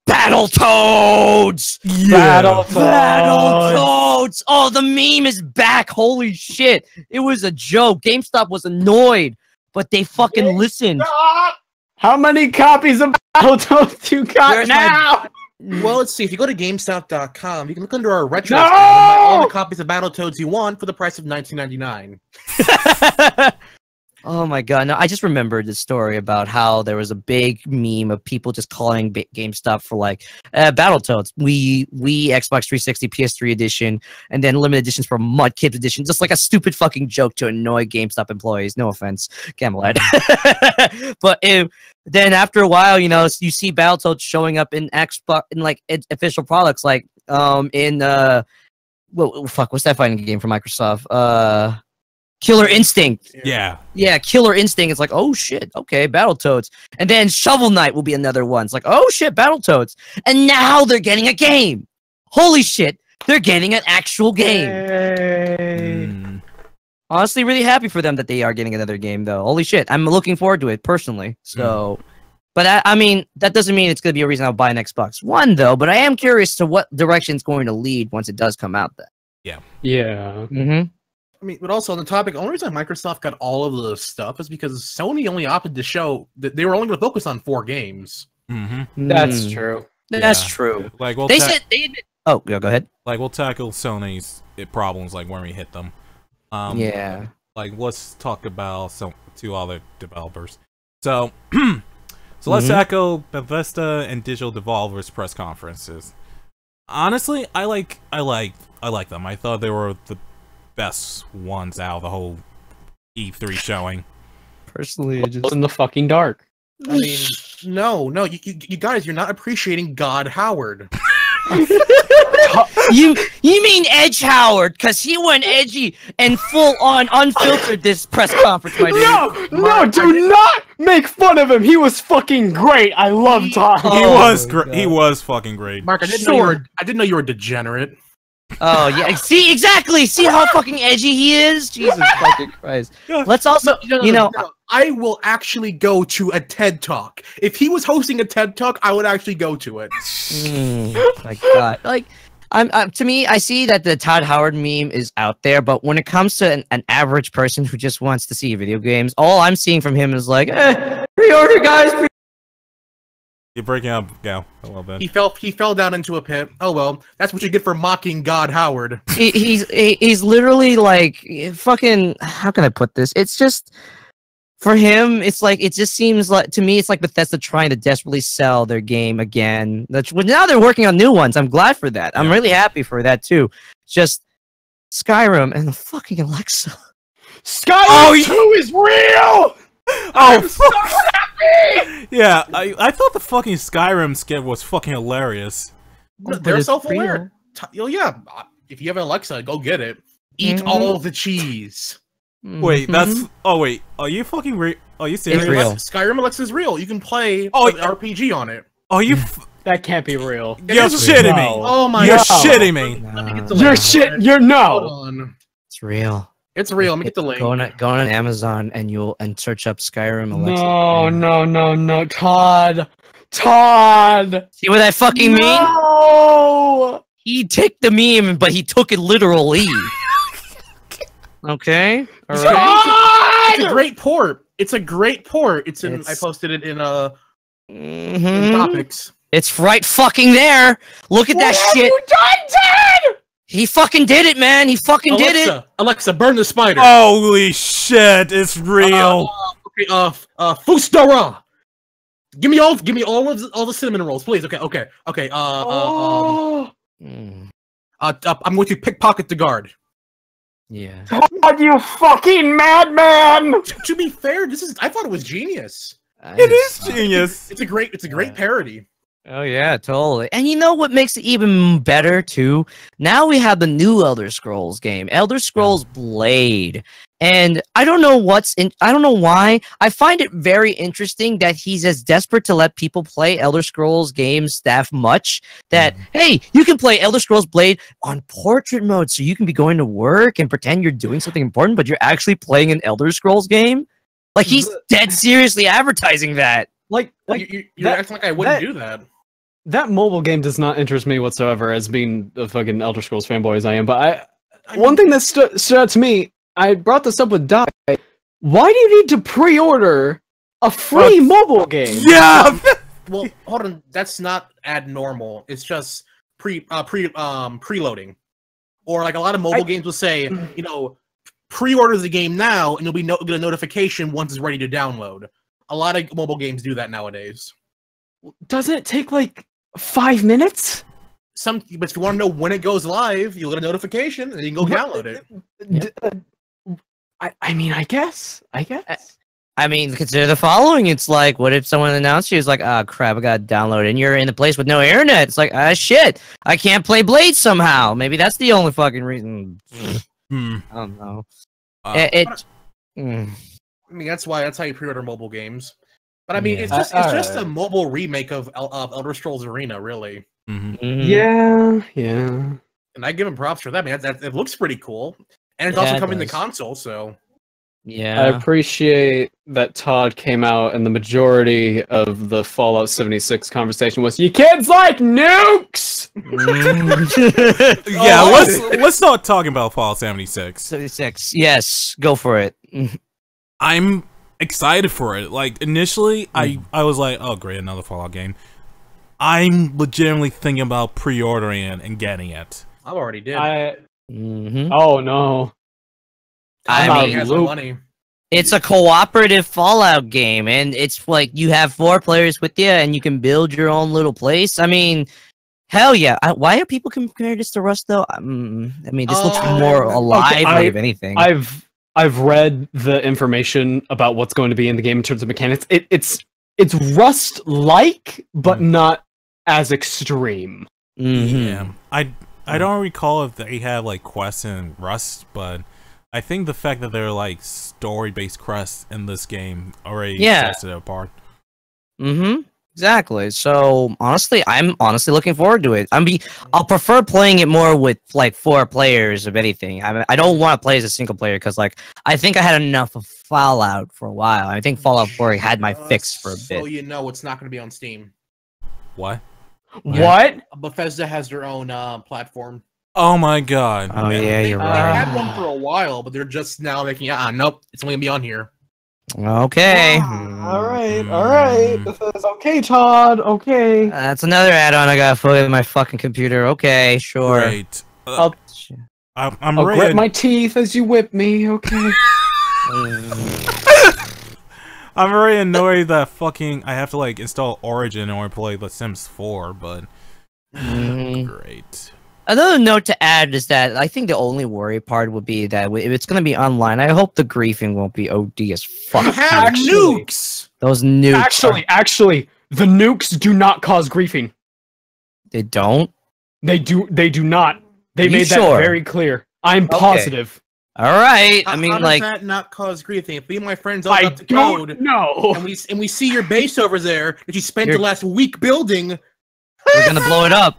Battletoads! Yeah. Battletoads! Oh, the meme is back. Holy shit. It was a joke. GameStop was annoyed, but they fucking listened. How many copies of Battletoads do you got now? Well, let's see. If you go to GameStop.com, you can look under our retro tab and buy all the copies of Battletoads you want for the price of $19.99. Oh my god! No, I just remembered the story about how there was a big meme of people just calling GameStop for like Battletoads, Wii, Xbox 360, PS3 edition, and then limited editions for Mudkips edition. Just like a stupid fucking joke to annoy GameStop employees. No offense, Gammalad. But then after a while, you know, you see Battletoads showing up in Xbox in like official products, like in what's that fighting game from Microsoft? Killer Instinct. Yeah, Killer Instinct. It's like, oh shit, okay, Battletoads. And then Shovel Knight will be another one. It's like, oh shit, Battletoads. And now they're getting a game. Holy shit, they're getting an actual game. Honestly, really happy for them that they are getting another game, though. Holy shit, I'm looking forward to it personally. So, but I mean, that doesn't mean it's going to be a reason I'll buy an Xbox One, though. But I am curious to what direction it's going to lead once it does come out. Then. Yeah. I mean, but also on the topic, the only reason Microsoft got all of the stuff is because Sony only opted to show that they were only going to focus on 4 games. That's true. That's true. Like they said they. Oh, go ahead. Like we'll tackle Sony's problems like when we hit them. Yeah. Like let's talk about two other developers. So, let's tackle Bethesda and Digital Devolver's press conferences. Honestly, I like them. I thought they were the best ones out of the whole E3 showing. Personally, I just in the fucking dark. I mean, no, you guys, you're not appreciating God Howard. you mean Edge Howard? Because he went edgy and full on unfiltered this press conference, my dude. No, do not make fun of him. He was fucking great. I love Todd. He was great. He was fucking great. Mark, I didn't know you were a degenerate. Oh yeah, see exactly. See how fucking edgy he is. Jesus fucking Christ. Let's also, I will actually go to a TED Talk. If he was hosting a TED Talk, I would actually go to it. My God, like, to me, I see that the Todd Howard meme is out there, but when it comes to an average person who just wants to see video games, all I'm seeing from him is like, pre-order, guys. You're breaking up, Gal, a little bit. He fell down into a pit. Oh well, that's what you get for mocking God Howard. He's literally like fucking. How can I put this? It's just for him. It's like it just seems like to me. It's like Bethesda trying to desperately sell their game again. Now they're working on new ones. I'm glad for that. I'm really happy for that too. Just Skyrim and the fucking Alexa. Skyrim 2 is real. I'm so happy! Yeah, I thought the fucking Skyrim skit was fucking hilarious. They're self-aware. Yeah, if you have an Alexa, go get it. Eat all the cheese. Wait, that's... Oh, wait. Are you fucking Are you serious? It's real. Skyrim Alexa is real. You can play an RPG on it. Oh, you... That can't be real. You're shitting me. Oh my God. You're shitting me. It's real. It's real. Let me get the link. Go on Amazon and search up Skyrim Alexa. No, Todd. See what I fucking mean? No. He took the meme, but he took it literally. Okay. All right. It's a great port. It's a great port. I posted it in in topics. It's right fucking there. Look at that shit. You done, Ted? He fucking did it, man. He fucking did it. Alexa, burn the spider. Holy shit, it's real. Fustara. Give me all the cinnamon rolls, please. Okay. I'm going to pickpocket the guard. Yeah. God, you fucking madman! To be fair, I thought it was genius. It is genius. It's a great parody. Oh yeah, totally. And you know what makes it even better too? Now we have the new Elder Scrolls game, Elder Scrolls Blade. And I don't know I don't know why. I find it very interesting that he's as desperate to let people play Elder Scrolls games that much that, hey, you can play Elder Scrolls Blade on portrait mode so you can be going to work and pretend you're doing something important, but you're actually playing an Elder Scrolls game. Like, he's dead seriously advertising that. You're acting like I wouldn't do that. That mobile game does not interest me whatsoever as being a fucking Elder Scrolls fanboy as I am, but one thing that stood out to me, I brought this up with Dai. Why do you need to pre-order a free mobile game? Yeah! Well, hold on, that's not abnormal. It's just preloading. Or like a lot of mobile games will say, pre-order the game now, and you'll be get a notification once it's ready to download. A lot of mobile games do that nowadays. Doesn't it take like 5 minutes? But if you want to know when it goes live, you'll get a notification, and you can go download it. I mean, I guess. I mean, consider the following. It's like, what if someone announced you, it's like, ah, crap, I gotta download it, and you're in a place with no internet. It's like, ah, shit, I can't play Blade somehow. Maybe that's the only fucking reason. I don't know. I mean, that's how you pre-order mobile games. But I mean, it's just a mobile remake of Elder Scrolls Arena, really. Yeah. And I give him props for that, man. It looks pretty cool, and it's also coming to console, so. Yeah, I appreciate that Todd came out, and the majority of the Fallout 76 conversation was, "You kids like nukes." Yeah, let's not talk about Fallout 76. 76. Yes, go for it. I'm excited for it. Like initially, I was like, "Oh, great, another Fallout game." I'm legitimately thinking about pre-ordering it and getting it. I already did. Oh no. I mean, money. It's a cooperative Fallout game, and it's like you have 4 players with you, and you can build your own little place. I mean, hell yeah! Why are people comparing this to Rust though? I mean, this looks more alive, if anything. I've read the information about what's going to be in the game in terms of mechanics. It's Rust-like, but not as extreme. Yeah, I don't recall if they have like quests in Rust, but I think the fact that they're like story-based quests in this game already sets it apart. Exactly. So honestly, I'm looking forward to it. I'll prefer playing it more with like 4 players, if anything. I don't want to play as a single player because like I think I had enough of Fallout for a while. I think Fallout 4 had my fix for a bit. So you know, it's not going to be on Steam. What? What? Bethesda has their own platform. Oh my god. Oh yeah, you're They right. had one for a while, but they're just now making nope, it's only gonna be on here. Okay. All right. This is okay, Todd. Okay. That's another add-on I gotta put in my fucking computer. Okay, sure. Great. I'll I'll grit my teeth as you whip me. Okay. I'm very annoyed that I have to like install Origin or play The Sims 4, but great. Another note to add is that I think the only worry part would be that if it's going to be online, I hope the griefing won't be OD as fuck. Have nukes! Those nukes. Actually, the nukes do not cause griefing. They don't? They do not. They made that very clear. I'm positive. Alright. How like... does that not cause griefing? If me and my friends all got the code, no. and we see your base over there that you spent the last week building, we're gonna blow it up.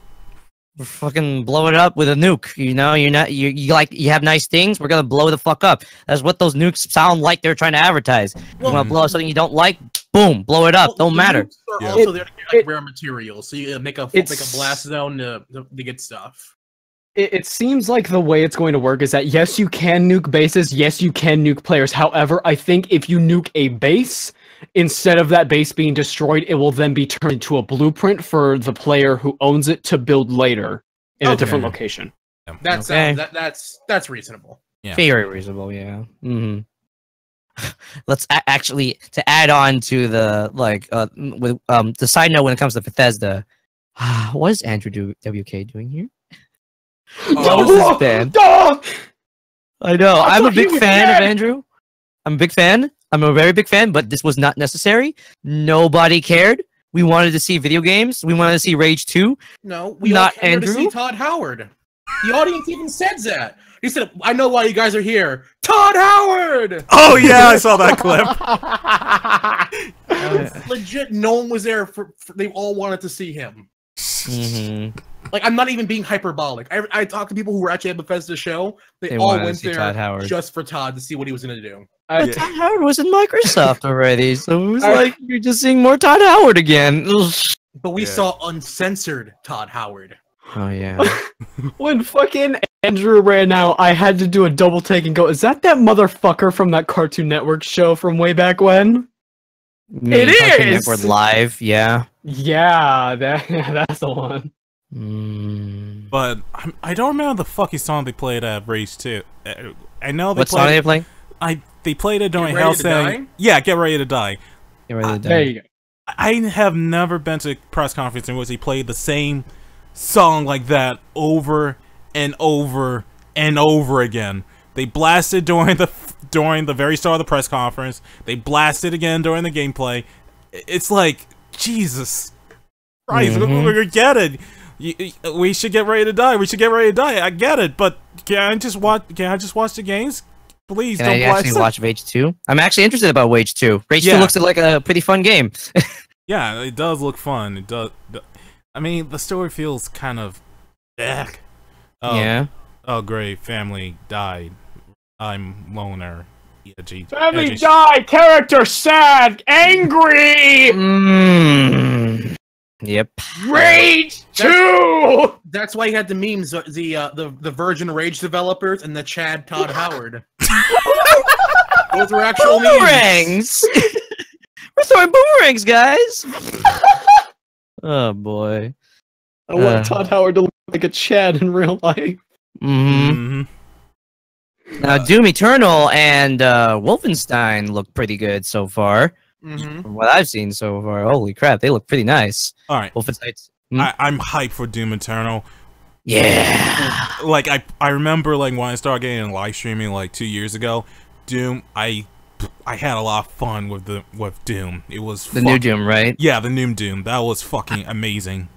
We're fucking blow it up with a nuke. You know, you have nice things. We're gonna blow the fuck up. That's what those nukes sound like. They're trying to advertise. You want to blow up something you don't like? Boom, blow it up. Don't matter. Nukes are also there to get like, rare materials, so you make a blast zone to get stuff. It seems like the way it's going to work is that yes, you can nuke bases. Yes, you can nuke players. However, I think if you nuke a base, instead of that base being destroyed, it will then be turned into a blueprint for the player who owns it to build later in a different location. That's reasonable. Yeah. Very reasonable, yeah. Let's actually to add on to the the side note when it comes to Bethesda. What is Andrew WK doing here? What was this band? I know. I'm a big fan of Andrew. I'm a big fan. I'm a very big fan, but this was not necessary. Nobody cared. We wanted to see video games. We wanted to see Rage 2. No, we not all came to see Todd Howard. The audience even said that. He said, "I know why you guys are here." Todd Howard. Oh yeah, I saw that clip. Legit, no one was there they all wanted to see him. Like, I'm not even being hyperbolic. I talked to people who were actually at Bethesda's show. They all went there just for Todd to see what he was going to do. But Todd Howard was in Microsoft already, so it was like you're just seeing more Todd Howard again. But we saw uncensored Todd Howard. Oh yeah. When fucking Andrew ran out, I had to do a double take and go, "Is that motherfucker from that Cartoon Network show from way back when?" It is. Network Live, yeah. Yeah, that's the one. But I don't remember the fucking song they played at Rage 2. I know they What song are they playing? They played it during Get Ready to Hellsing. Yeah, Get Ready to Die. Get ready to die. There you go. I have never been to a press conference in which he played the same song like that over and over and over again. They blasted during the very start of the press conference. They blasted again during the gameplay. It's like, Jesus Christ, we get it. We should get ready to die. We should get ready to die. I get it, but can I just watch the games? Please Can don't I blast actually it. watch Rage 2? I'm actually interested about Rage 2. Rage 2 looks like a pretty fun game. Yeah, it does look fun. It does. I mean, the story feels kind of. Oh, Yeah. Oh, great. Family died. I'm loner. Edgy. Family die. Character sad, angry. Yep. Rage 2. That's why you had the memes, the Virgin Rage developers and the Chad Todd Howard. Those were actual memes. Boomerangs! We're throwing boomerangs, guys! Oh, boy. I want Todd Howard to look like a Chad in real life. Now, Doom Eternal and Wolfenstein look pretty good so far. From what I've seen so far. Holy crap, they look pretty nice. All right. Wolfenstein. I'm hyped for Doom Eternal. Yeah. Like I remember like when I started getting live streaming like 2 years ago, Doom. I had a lot of fun with Doom. It was The new Doom, right? Yeah, the new Doom. That was fucking amazing.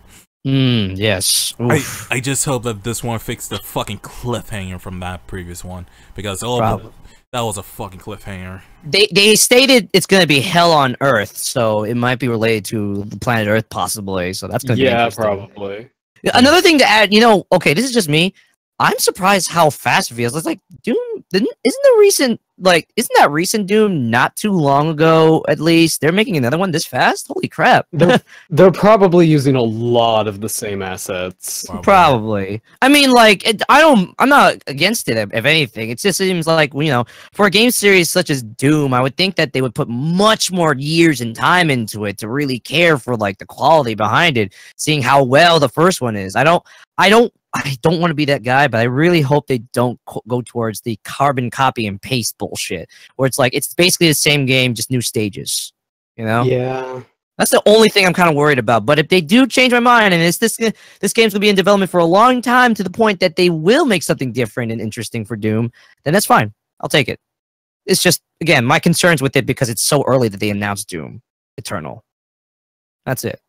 Yes. I just hope that this one fixed the fucking cliffhanger from that previous one, because that was a fucking cliffhanger. They stated it's gonna be hell on Earth, so it might be related to the planet Earth possibly. So that's gonna be interesting. probably. Another thing to add, okay, this is just me. I'm surprised how fast it feels. It's like Doom isn't that recent Doom not too long ago, at least? They're making another one this fast? Holy crap. They're probably using a lot of the same assets. Probably. I mean, like, I'm not against it, if anything. It just seems like, for a game series such as Doom, I would think that they would put much more years and time into it to really care for, like, the quality behind it, seeing how well the first one is. I don't want to be that guy, but I really hope they don't go towards the carbon copy and paste bullshit, where it's like, it's basically the same game, just new stages, Yeah. That's the only thing I'm kind of worried about. But if they do change my mind, and this game's going to be in development for a long time to the point that they will make something different and interesting for Doom, then that's fine. I'll take it. It's just, again, my concerns with it because it's so early that they announced Doom Eternal. That's it.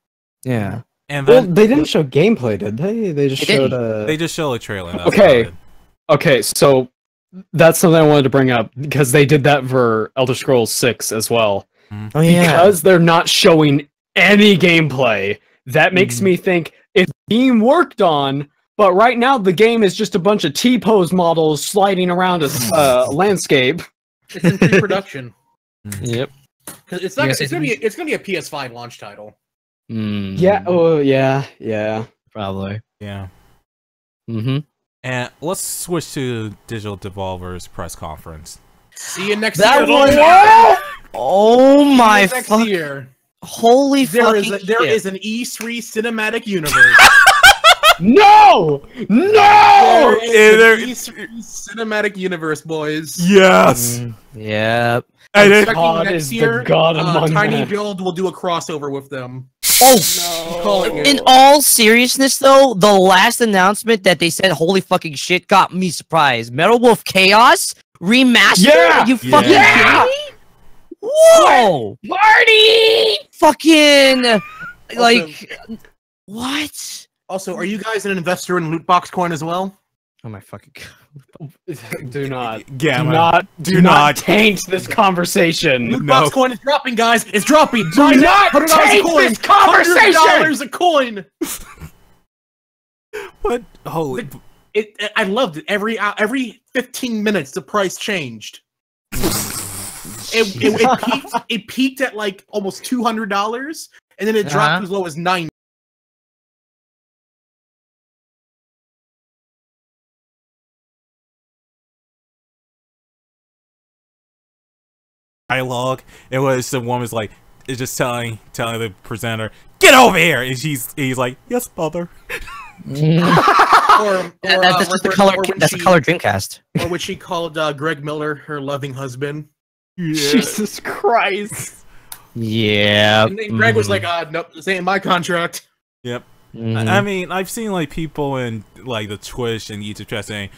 Yeah. And then, They didn't show gameplay, did they? They just showed They just show a trailer. That's Okay. Okay, so that's something I wanted to bring up, because they did that for Elder Scrolls 6 as well. Oh, yeah. Because they're not showing any gameplay, that makes me think it's being worked on, but right now the game is just a bunch of T-pose models sliding around a landscape. It's in pre-production. Yep. Because it's gonna be a PS5 launch title. Yeah. Oh, yeah. Probably. Yeah. And let's switch to Digital Devolver's press conference. See you next that year. one. Oh my next fuck! year. Holy There fucking is an E3 cinematic universe. No! There is an E3 cinematic universe, boys. Yes. Yep. And God is the god among Tiny men. Build will do a crossover with them. Oh, in all seriousness, though, the last announcement that they said, "Holy fucking shit," got me surprised. Metal Wolf Chaos remastered? Yeah! Are you fucking kidding me? Whoa! Party! Fucking like what? Also, are you guys an investor in Lootbox Coin as well? Oh my fucking god! Do not taint this conversation. Lootbox Coin is dropping, guys. It's dropping. Do not taint this conversation. $100 a coin. What? Holy! I loved it. Every 15 minutes, the price changed. It peaked at like almost $200, and then it dropped as low as $90. Dialogue. It was the woman's like, it's just telling the presenter, "Get over here," and he's like, "Yes, mother." That's just the color. That's the color Dreamcast. Or what she called Greg Miller her loving husband. Yeah. Jesus Christ. Yeah. And then Greg was like, nope, this ain't my contract. Yep. I mean, I've seen like people in like the Twitch and YouTube chat saying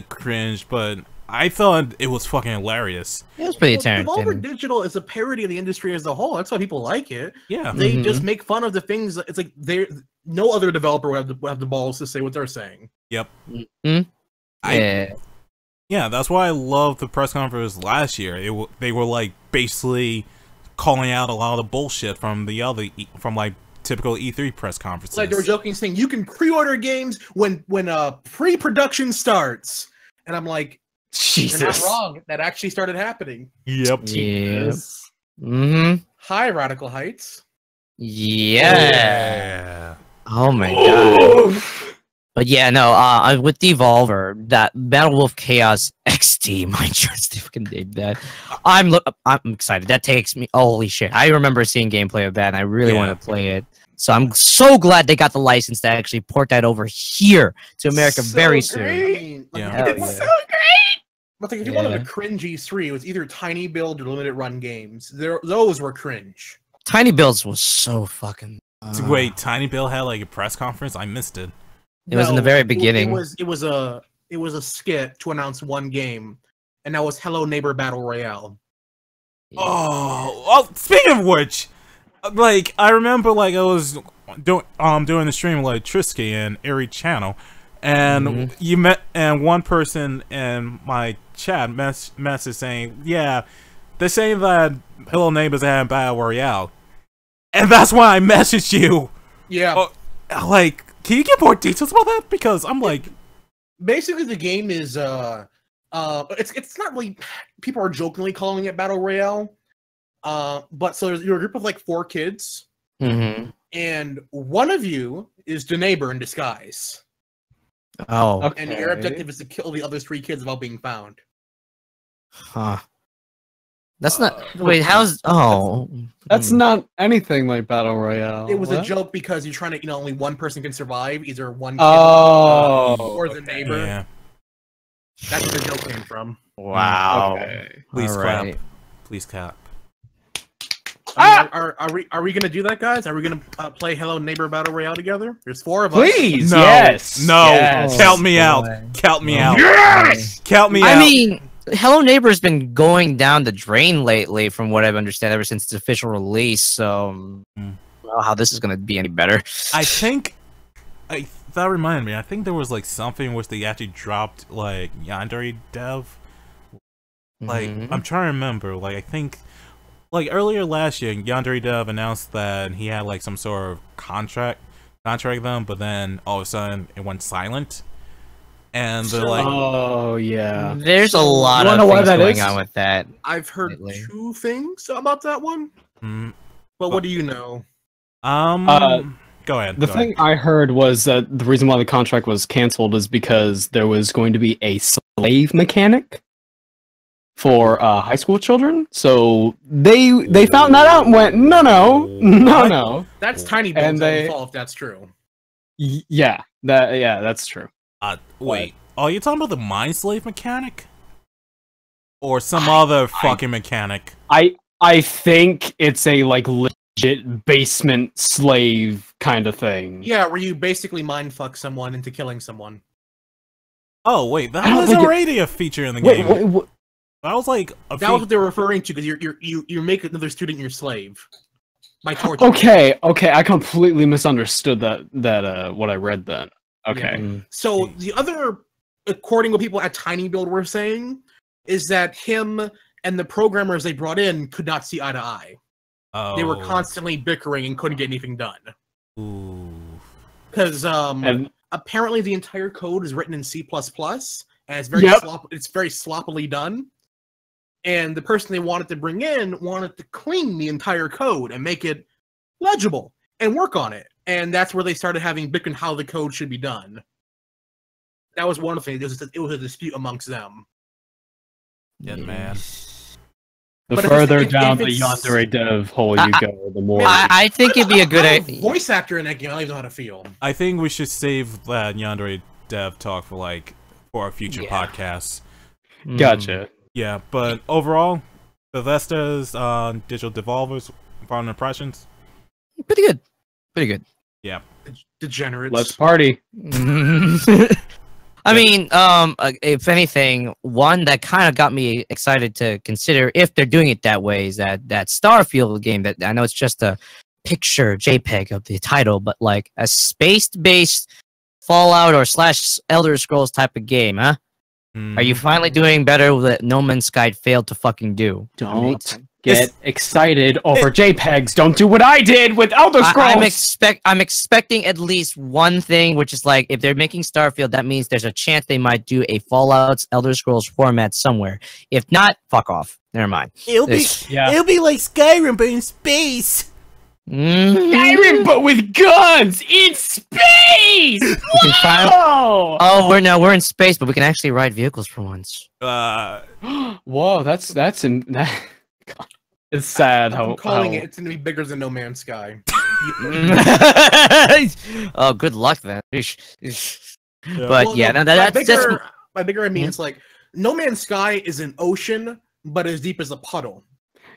cringe, but I thought it was fucking hilarious. It was pretty entertaining. Devolver Digital is a parody of the industry as a whole. That's why people like it. Yeah. They just make fun of the things. It's like no other developer would have the balls to say what they're saying. Yep. Yeah. Yeah, that's why I loved the press conference last year. They were like basically calling out a lot of the bullshit from the other like typical E3 press conferences. Like they were joking, saying you can pre-order games when pre-production starts, and I'm like, Jesus, you're not wrong. That actually started happening. Yep. Yeah. Hi, Radical Heights. Yeah. Oh my god. But yeah, no. With Devolver, that Battle Wolf Chaos XD, my trust, they fucking did that. I'm excited. That takes me. Holy shit! I remember seeing gameplay of that, and I really want to play it. So I'm so glad they got the license to actually port that over here to America very soon. It's so great. But like, if you wanted a cringe E3, it was either tiny build or limited run games. Those were cringe. Tiny Builds was so fucking. Wait, Tiny Bill had like a press conference? I missed it. It was in the very beginning. It was a skit to announce one game, and that was Hello Neighbor Battle Royale. Oh, speaking of which, like I remember, like I was doing the stream with like Trisky and Airy Channel, and you met, and one person in my chat message saying, "Yeah, they're saying that Hello Neighbor's had Battle Royale," and that's why I messaged you. Yeah, like. Can you get more details about that? Because I'm like, basically the game is it's not really, people are jokingly calling it Battle Royale, but so you're a group of like 4 kids, and one of you is the neighbor in disguise. Oh, okay. And your objective is to kill the other 3 kids without being found. Huh. That's not. Wait, how's? Oh, that's not anything like Battle Royale. It was a joke because you're trying to, only one person can survive, either one kid or the neighbor. Yeah. That's where the joke came from. Wow. Okay. Please clap. Please clap. Are we gonna do that, guys? Are we gonna play Hello Neighbor Battle Royale together? There's 4 of us. Please. No. Yes. No. Yes. Count me out. Count me out. Yes. Count me out. I mean. Hello Neighbor's been going down the drain lately, from what I've understood, ever since its official release. So, well, how this is going to be any better? I think that reminded me. I think there was like something which they actually dropped, like Yandere Dev. Like I'm trying to remember. Like I think, like earlier last year, Yandere Dev announced that he had like some sort of contract with them, but then all of a sudden it went silent. And they're like, oh yeah, there's a lot of things going on with that. I've heard 2 things about that one. But what do you know? Go ahead. The thing I heard was that the reason why the contract was canceled is because there was going to be a slave mechanic for high school children. So they found that out and went, no. That's Tiny Build's fault if that's true. Yeah, that's true. Wait, are you talking about the Mind Slave mechanic? Or some other fucking mechanic? I think it's a like legit basement slave kind of thing. Yeah, where you basically mind fuck someone into killing someone. Oh wait, that was already a feature in the game. Wait. That was like that was what they were referring to, because you make another student your slave by torture. Okay, I completely misunderstood that what I read then. Okay. Yeah. So the other, according to what people at Tiny Build were saying, is that him and the programmers they brought in could not see eye to eye. They were constantly bickering and couldn't get anything done. Ooh. Because apparently the entire code is written in C++, and it's very sloppily done. And the person they wanted to bring in wanted to clean the entire code and make it legible and work on it. And that's where they started having bickering how the code should be done. That was one of the things. It was a dispute amongst them. Yeah, man. The further down the Yandere Dev hole you go, the more... I think it'd be a good voice actor in that game. I don't even know how to feel. I think we should save that Yandere dev talk for a future podcast. Gotcha. Yeah, but overall, Bethesda's digital devolvers, final impressions. Pretty good. Pretty good. Yeah. Degenerates. Let's party. I mean, if anything, one that kind of got me excited to consider if they're doing it that way is that Starfield game that I know it's just a picture JPEG of the title, but like a space-based Fallout or / Elder Scrolls type of game, huh? Are you finally doing better that No Man's Sky failed to fucking do? Don't get excited over JPEGs. Don't do what I did with Elder Scrolls. I'm expecting at least one thing, which is like if they're making Starfield, that means there's a chance they might do a Fallout's Elder Scrolls format somewhere. If not, fuck off. Never mind. It'll be like Skyrim, but in space. Skyrim, but with guns in space. Wow! Oh, we're in space, but we can actually ride vehicles for once. Whoa, that's it's sad how I'm calling it. It's gonna be bigger than No Man's Sky. Oh, good luck then. But Well, yeah, no, that's by bigger I mean it's like No Man's Sky is an ocean, but as deep as a puddle.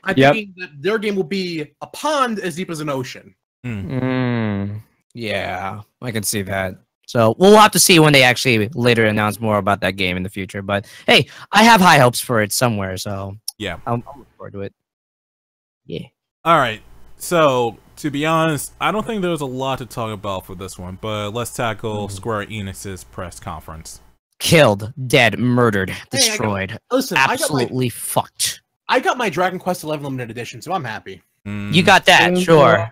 I'm thinking that their game will be a pond as deep as an ocean. Yeah, I can see that. So we'll have to see when they actually later announce more about that game in the future. But hey, I have high hopes for it somewhere, so yeah, I'll look forward to it. Yeah. All right. So to be honest, I don't think there's a lot to talk about for this one, but let's tackle Square Enix's press conference. Killed, dead, murdered, destroyed. Listen, absolutely fucked. I got my Dragon Quest XI Limited Edition, so I'm happy. You got that, sure.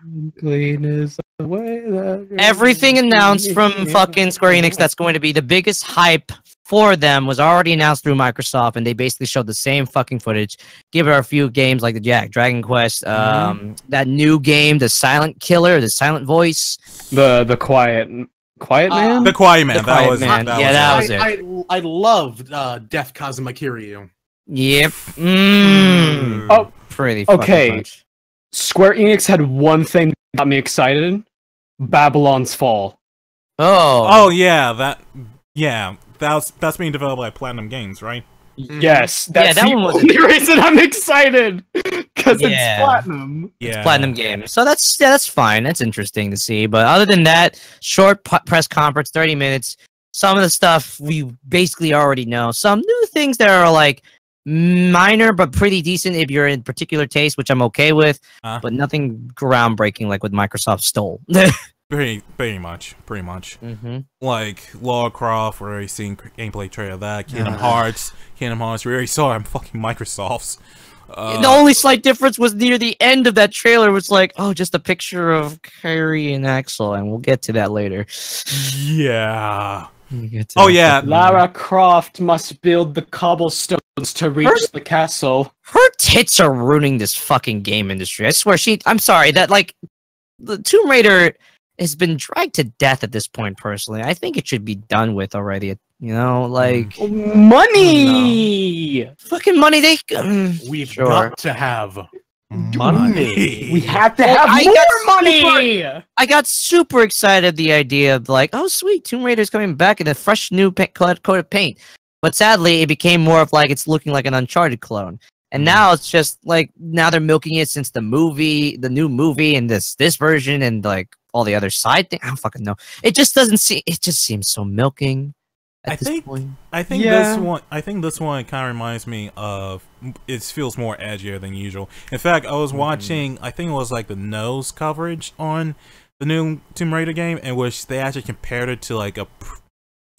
Everything announced from fucking Square Enix that's going to be the biggest hype for them was already announced through Microsoft, and they basically showed the same fucking footage. Give it a few games like the Dragon Quest, that new game, the Silent Killer, the Silent Voice, the Quiet Man. The Quiet Man. That was it. I loved Death Kazuma Kiryu. Yep. Oh, pretty. Okay. Much. Square Enix had one thing that got me excited: Babylon's Fall. Oh yeah, that's being developed by Platinum Games, right? Yes, that's that the one was only reason I'm excited because it's Platinum. Yeah, it's Platinum Games, so that's fine. That's interesting to see. But other than that, short press conference, 30 minutes. Some of the stuff we basically already know. Some new things that are like minor but pretty decent if you're in particular taste, which I'm okay with. But nothing groundbreaking like what Microsoft stole. pretty much. Like Lara Croft, we're already seeing gameplay trailer of that. Kingdom Hearts, we already saw it. Fucking Microsoft's. The only slight difference was near the end of that trailer was like, oh, just a picture of Kyrie and Axel, and we'll get to that later. Yeah. Yeah. Lara Croft must build the cobblestones to reach the castle. Her tits are ruining this fucking game industry. I swear, I'm sorry that like the Tomb Raider has been dragged to death at this point. Personally, I think it should be done with already. You know, like money, fucking money. We've got to have money. We have to have more money. I got super excited the idea of like, oh sweet, Tomb Raider's coming back in a fresh new coat of paint. But sadly, it became more of like it's looking like an Uncharted clone. And now it's just like now they're milking it since the new movie, and this version, and like all the other side thing. I don't fucking know. It just doesn't seem. It just seems so milking. I think this one kind of reminds me of. It feels more edgier than usual. In fact, I was watching. I think it was like the nose coverage on the new Tomb Raider game, in which they actually compared it to like a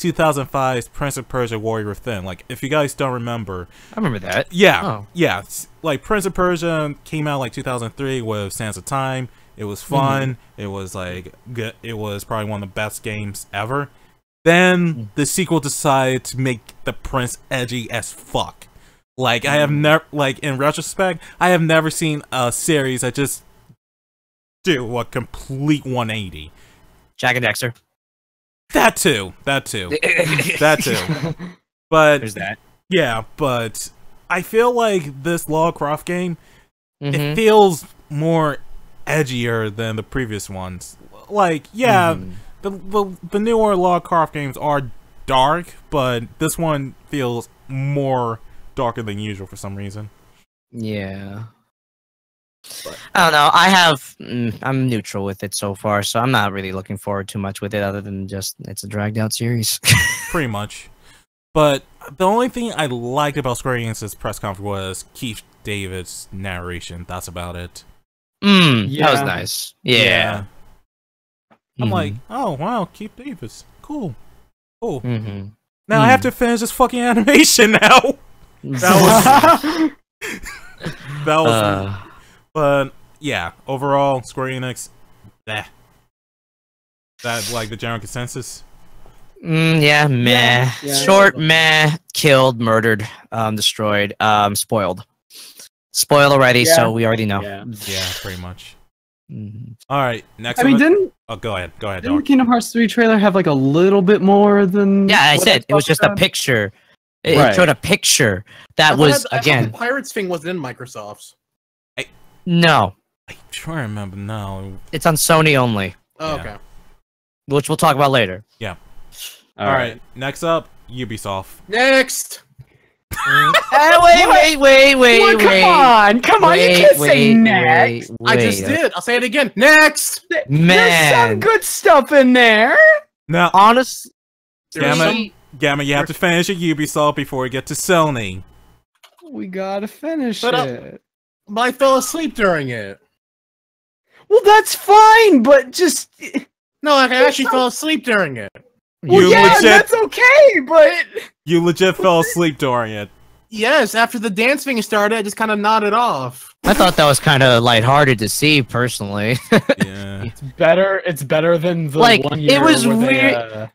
2005's Prince of Persia: Warrior Within. Like, if you guys don't remember, I remember that. Yeah, yeah. Like Prince of Persia came out like 2003 with Sands of Time. It was fun. It was like good. It was probably one of the best games ever. Then the sequel decided to make the prince edgy as fuck. Like I have never, like in retrospect, I have never seen a series that just do a complete 180. Jack and Dexter. That too. But there's that. Yeah, but I feel like this Lara Croft game, it feels more edgier than the previous ones. Like, yeah, the newer Lara Croft games are dark, but this one feels more darker than usual for some reason. Yeah. I don't know. I'm neutral with it so far, so I'm not really looking forward too much with it, other than just it's a dragged out series. Pretty much. But the only thing I liked about Square Enix's press conference was Keith David's narration. That's about it. That was nice. Yeah. I'm like, oh wow, Keith Davis, cool. Mm-hmm. Now I have to finish this fucking animation now. That was. But yeah, overall, Square Enix, that like the general consensus. Yeah, meh. Yeah. Short, meh. Killed, murdered, destroyed, spoiled. Spoiled already, so we already know. Yeah, pretty much. Mhm. All right, next. I mean, didn't go ahead. the Dog. Kingdom Hearts 3 trailer have like a little bit more than? Yeah, I what said it was just a had? picture. It Right. showed a picture that I was thought again. the Pirates thing wasn't in Microsoft's. No, I'm trying to remember now. it's on Sony only, Oh, Yeah. okay. which we'll talk about later. All right, next up, Ubisoft. Next. Wait. Well, come on! You can't say next. I just did. I'll say it again. Next. There's Man, some good stuff in there. Now, honest. Gamma, you have to finish at Ubisoft before we get to Sony. We gotta finish But, it. But I fell asleep during it. Well, that's fine, but just No, like, I actually fell asleep during it. well, You yeah, legit- that's okay. But You legit fell asleep during it. Yes, after the dance thing started, I just kind of nodded off. I thought that was kind of lighthearted to see, personally. Yeah. it's better than the Like, one it year. was where weird.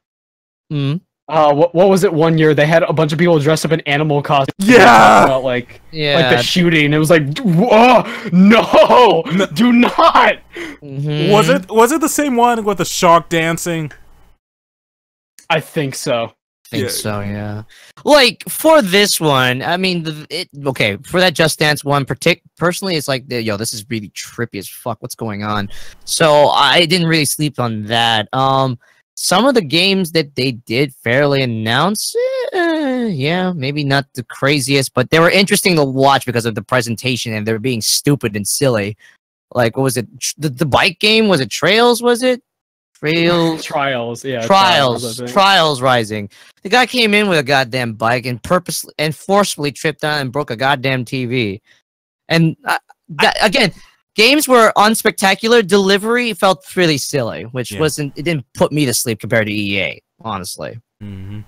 They, what was it? One year they had a bunch of people dressed up in animal costumes. Yeah! About, like Yeah. the shooting. It was like, oh, no, do not. Mhm. Was it the same one with the shark dancing? I think so. Think Yeah. so, yeah. Like for this one, I mean, okay, for that Just Dance one, personally, it's like, yo, this is really trippy as fuck. What's going on? So I didn't really sleep on that. Some of the games that they did fairly announce, yeah, maybe not the craziest, but they were interesting to watch because of the presentation and they're being stupid and silly. Like, what was it? The bike game? Was it Trails? Was it? Trials, yeah. Trials Rising. The guy came in with a goddamn bike and purposely and forcefully tripped on and broke a goddamn TV. And again, games were unspectacular. Delivery felt really silly, which it didn't put me to sleep compared to EA, honestly. Mm-hmm.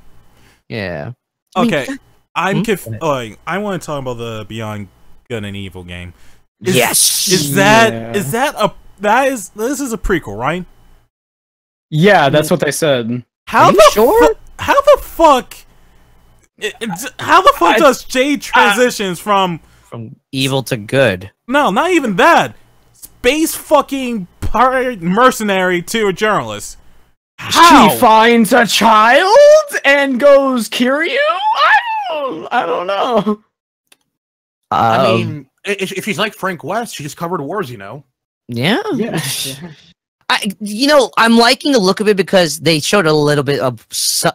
Yeah. Okay, I want to talk about the Beyond Good and Evil game. Yes. This is a prequel, right? Yeah, that's what they said. How Are you the sure? How the fuck does Jade transitions from evil to good? no, not even that, space fucking pirate mercenary to a journalist? How? She finds a child and goes Kiryu? I don't know. I mean, if she's like Frank West, she just covered wars, you know. Yeah. Yeah. I'm liking the look of it because they showed a little bit of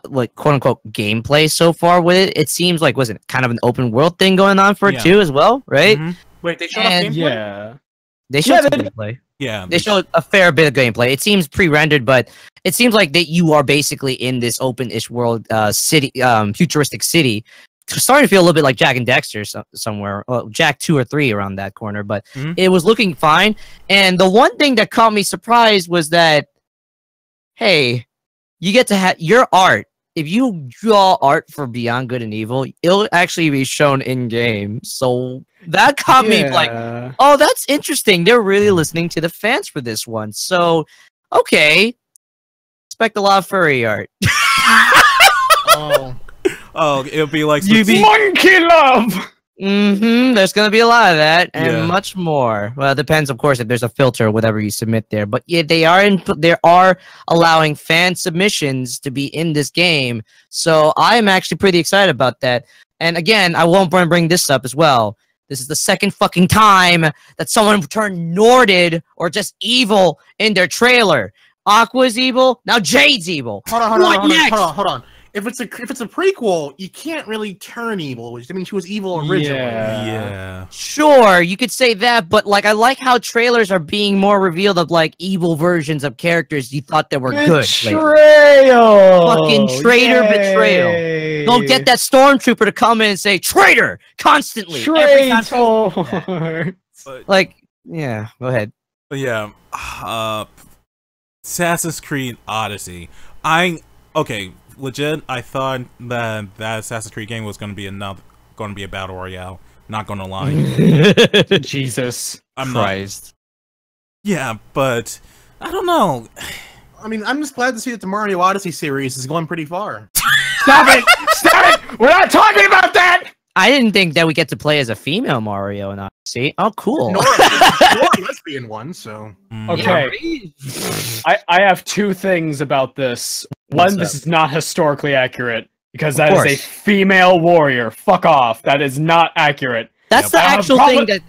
like quote unquote gameplay so far with it. It seems like was it kind of an open world thing going on for it too as well, right? Mhm. Wait, they showed off And- gameplay? Yeah. They showed some gameplay. Yeah, They showed a fair bit of gameplay. It seems pre-rendered, but it seems like that you are basically in this open-ish world city, futuristic city. Starting to feel a little bit like Jack and Dexter somewhere. Well, Jack 2 or 3 around that corner, but it was looking fine. And the one thing that caught me surprised was that, hey, you get to have your art. If you draw art for Beyond Good and Evil, it'll actually be shown in game. So that caught me like, oh, that's interesting. They're really listening to the fans for this one. So, okay, expect a lot of furry art. Oh, it'll be like Monkey Love! There's gonna be a lot of that and Yeah. much more. Well, it depends, of course, if there's a filter or whatever you submit there. But yeah, they are allowing fan submissions to be in this game. So I am actually pretty excited about that. And again, I won't bring this up as well. This is the second fucking time that someone turned Norded or just evil in their trailer. Aqua's evil, now Jade's evil. Hold on. if it's a prequel, you can't really turn evil, which I mean she was evil originally. Yeah. Sure, you could say that, but like I like how trailers are being more revealed of like evil versions of characters you thought that were good. Betrayal! Fucking traitor betrayal. Don't get that stormtrooper to come in and say traitor constantly. Every time. Like, yeah, go ahead. But yeah, Assassin's Creed Odyssey. Okay, legit. I thought that Assassin's Creed game was going to be a battle royale. Not gonna lie. Jesus Christ. Yeah, but I don't know. I mean, I'm just glad to see that the Mario Odyssey series is going pretty far. Stop it! Stop it! We're not talking about that! I didn't think that we get to play as a female Mario in Odyssey. Oh, cool. Nor a lesbian one, so. Okay. I have two things about this. One, this is not historically accurate, because that is a female warrior. Fuck off. That is not accurate. That's the actual thing that...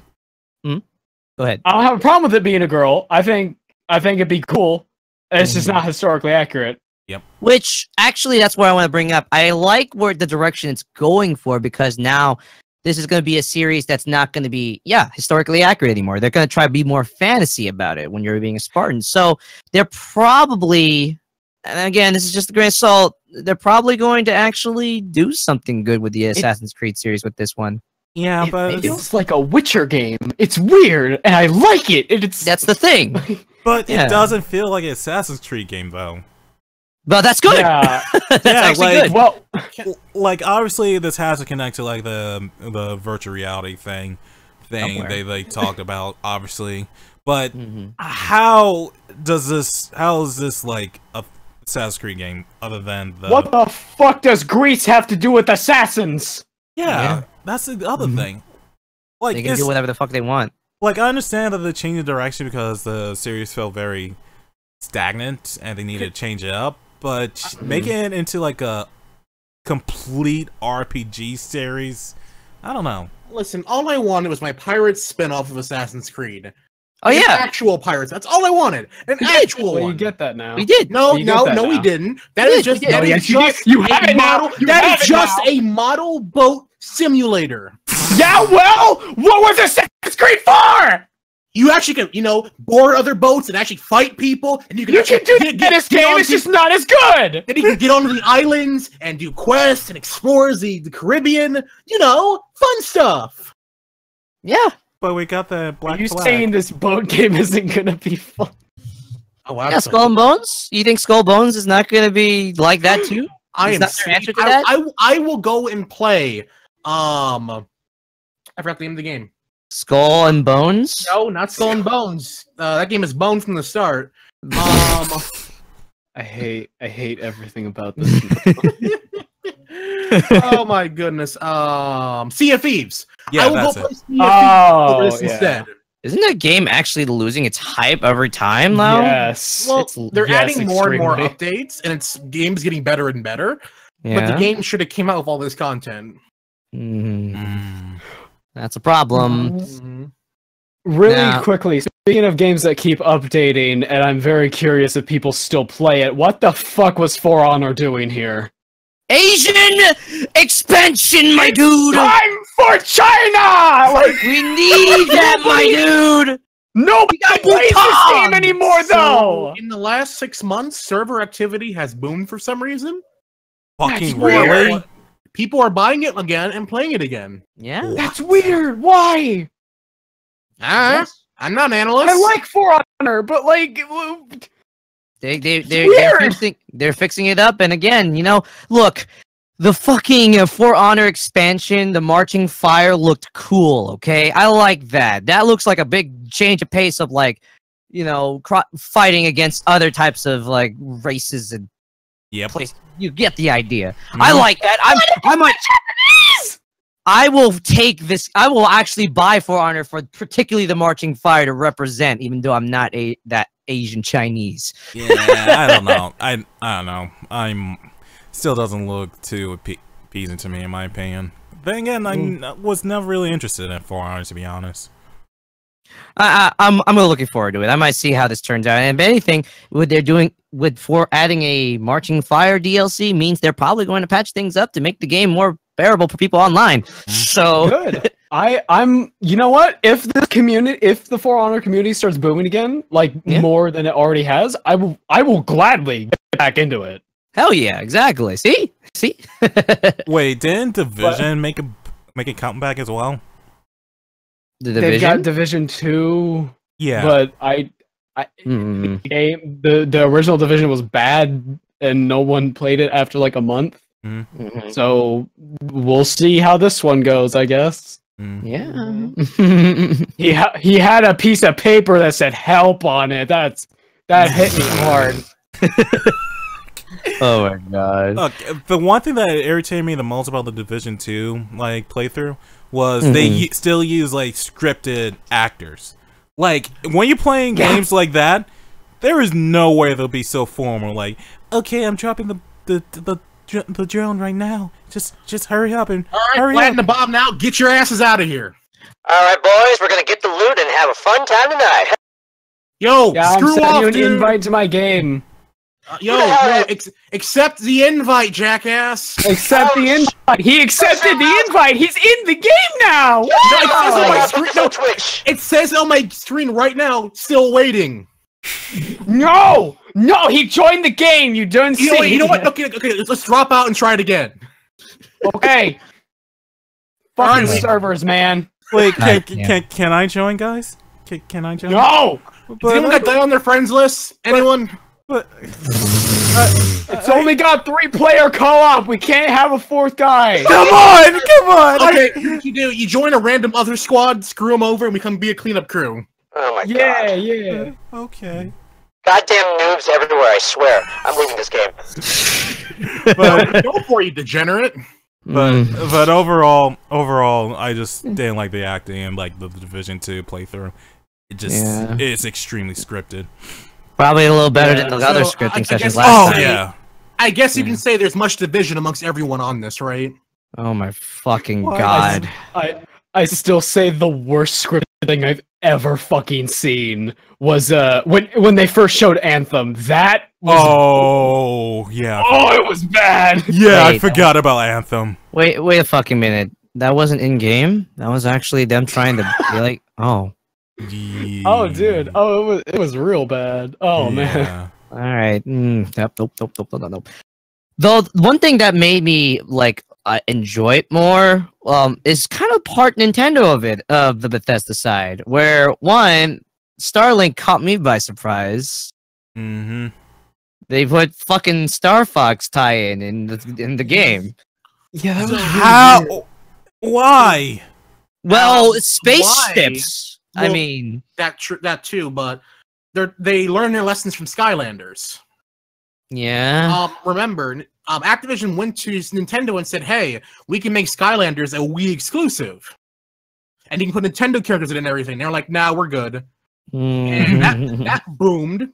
Go ahead. I don't have a problem with it being a girl. I think it'd be cool. It's just not historically accurate. Yep. Which, actually, that's what I want to bring up. I like where the direction it's going for, because now this is going to be a series that's not going to be, historically accurate anymore. They're going to try to be more fantasy about it when you're being a Spartan. So they're probably, and again, this is just a grain of salt, they're probably going to actually do something good with the Assassin's Creed series with this one. Yeah, but it feels like a Witcher game. It's weird, and I like it. That's the thing. But it doesn't feel like an Assassin's Creed game, though. Well, that's good. Yeah, that's actually good. Well, like obviously this has to connect to like the virtual reality thing they talked about, obviously. But how is this like a Assassin's Creed game other than the? What the fuck does Greece have to do with assassins? Yeah, that's the other thing. Like they can do whatever the fuck they want. Like I understand that they changed the direction because the series felt very stagnant and they needed to change it up. But making it into like a complete RPG series, I don't know. Listen, all I wanted was my Pirates spin-off of Assassin's Creed. Oh yeah, actual Pirates. That's all I wanted. An actual one. You get that now. We did. No, we didn't. That is just a model boat simulator. Yeah, well, what was Assassin's Creed for? You actually can, board other boats and actually fight people, and you can do that in this game. It's just not as good. And you can get onto the islands and do quests and explore the Caribbean. Fun stuff. Yeah, but we got the Black Flag. Flag. Saying this boat game isn't gonna be fun? Oh, yeah, Skull and Bones. You think Skull and Bones is not gonna be like that too? I will go and play. I forgot the name of the game. Skull and Bones? No, not Skull and Bones. That game is Bone from the start. I hate everything about this. Oh my goodness. Sea of Thieves. Yeah, I will that's go play it. Sea of Thieves instead. Isn't that game actually losing its hype every time now? Yes. Well, they're adding more and more extremely. updates, and its game's getting better and better. But the game should have came out with all this content. That's a problem. Really quickly, speaking of games that keep updating, and I'm very curious if people still play it, what the fuck was For Honor doing here? Asian expansion, my dude! Time for China! Like, we need that, my dude! Nobody plays this game anymore, though! In the last 6 months, server activity has boomed for some reason. Fucking really? People are buying it again and playing it again. Yeah. That's weird. Why? I'm not an analyst. I like For Honor, but like they're fixing it up, and again, look, the fucking For Honor expansion, the Marching Fire looked cool. Okay, I like that. That looks like a big change of pace of like, fighting against other types of like races and places. You get the idea. I like that. I might. I will take this. I will actually buy For Honor for particularly the Marching Fire to represent, even though I'm not that Asian Chinese. Yeah, I don't know. I don't know. Still doesn't look too appeasing to me, in my opinion. Then again, I was never really interested in For Honor, to be honest. I'm really looking forward to it. I might see how this turns out. And if anything, what they're doing for adding a Marching Fire DLC means they're probably going to patch things up to make the game more bearable for people online. So good. I'm you know what? If the For Honor community starts booming again, like more than it already has, I will gladly get back into it. Hell yeah, exactly. See? Wait, didn't Division make a comeback as well? They've got Division 2. Yeah. But the original Division was bad and no one played it after like a month. Mm-hmm. So we'll see how this one goes, I guess. Yeah. he had a piece of paper that said help on it. That hit me hard. Oh my god. Look, the one thing that irritated me the most about the Division 2 like playthrough was they still use like scripted actors. Like when you're playing games like that, there is no way they'll be so formal. Like, okay, I'm dropping the drone right now. Just hurry up and hurry Platinum up. Bob, now get your asses out of here. All right, boys, we're gonna get the loot and have a fun time tonight. Yo, Yeah, screw I'm off, sending you an dude. invite to my game. Accept the invite, jackass. Accept the invite. He accepted the invite. He's in the game now. It says on my screen right now, still waiting. No, he joined the game. You don't see. You know what? Okay, let's drop out and try it again. Okay. Fucking servers, man. Wait, can I join, guys? Can I join? No. Does anyone got that on their friends list? Anyone? But it's only got 3-player co-op. We can't have a 4th guy. Come on! Okay, what you do? You join a random other squad, screw them over, and we come be a cleanup crew. Oh my god. Yeah. Okay. Goddamn noobs everywhere, I swear. I'm leaving this game. But Go for you, degenerate. but overall, I just didn't like the acting and like the Division 2 playthrough. It's extremely scripted. Probably a little better than the other scripting sessions last time. Oh yeah. I guess you can say there's much division amongst everyone on this, right? Oh my fucking god. I still say the worst scripted thing I've ever fucking seen was when they first showed Anthem. That was it was bad. Yeah, I forgot about Anthem. Wait a fucking minute. That wasn't in game? That was actually them trying to be like, oh. Yeah. Oh dude. Oh, it was real bad. Oh man. All right. Nope. Though one thing that made me like enjoy it more is kind of part Nintendo of the Bethesda side, where one Starlink caught me by surprise. They put fucking Star Fox tie-in in the game. Yeah, that was how? Why? Well, spaceships. Well, I mean, that too, but they learn their lessons from Skylanders. Yeah. Remember, Activision went to Nintendo and said, "Hey, we can make Skylanders a Wii exclusive, and you can put Nintendo characters in and everything." They're like, "Nah, we're good," and that boomed.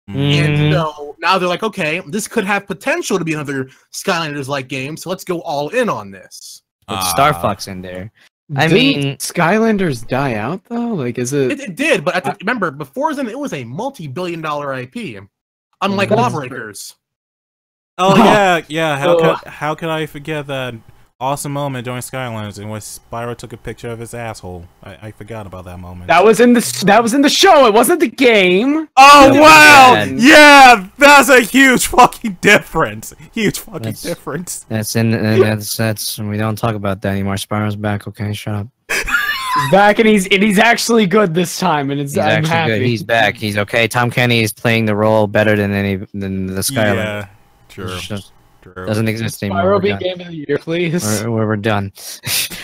And so now they're like, "Okay, this could have potential to be another Skylanders-like game, so let's go all in on this." Put Star Fox in there. I Didn't mean, Skylanders die out though? Like, is it? It did, but remember, before then, it was a multi-billion-dollar IP, unlike Lawbreakers. Oh yeah. How could I forget that awesome moment during Skylanders in which Spyro took a picture of his asshole? I forgot about that moment. That was in the show. It wasn't the game. Oh wow! Yeah, that's a huge fucking difference. Difference. that's we don't talk about that anymore. Spyro's back. Okay, shut up. He's back and he's actually good this time, and He's I'm actually happy. good. He's back. He's okay. Tom Kenny is playing the role better than the Skylanders. Yeah, true. Doesn't exist anymore. Spyro be Game of the Year, please. We're done.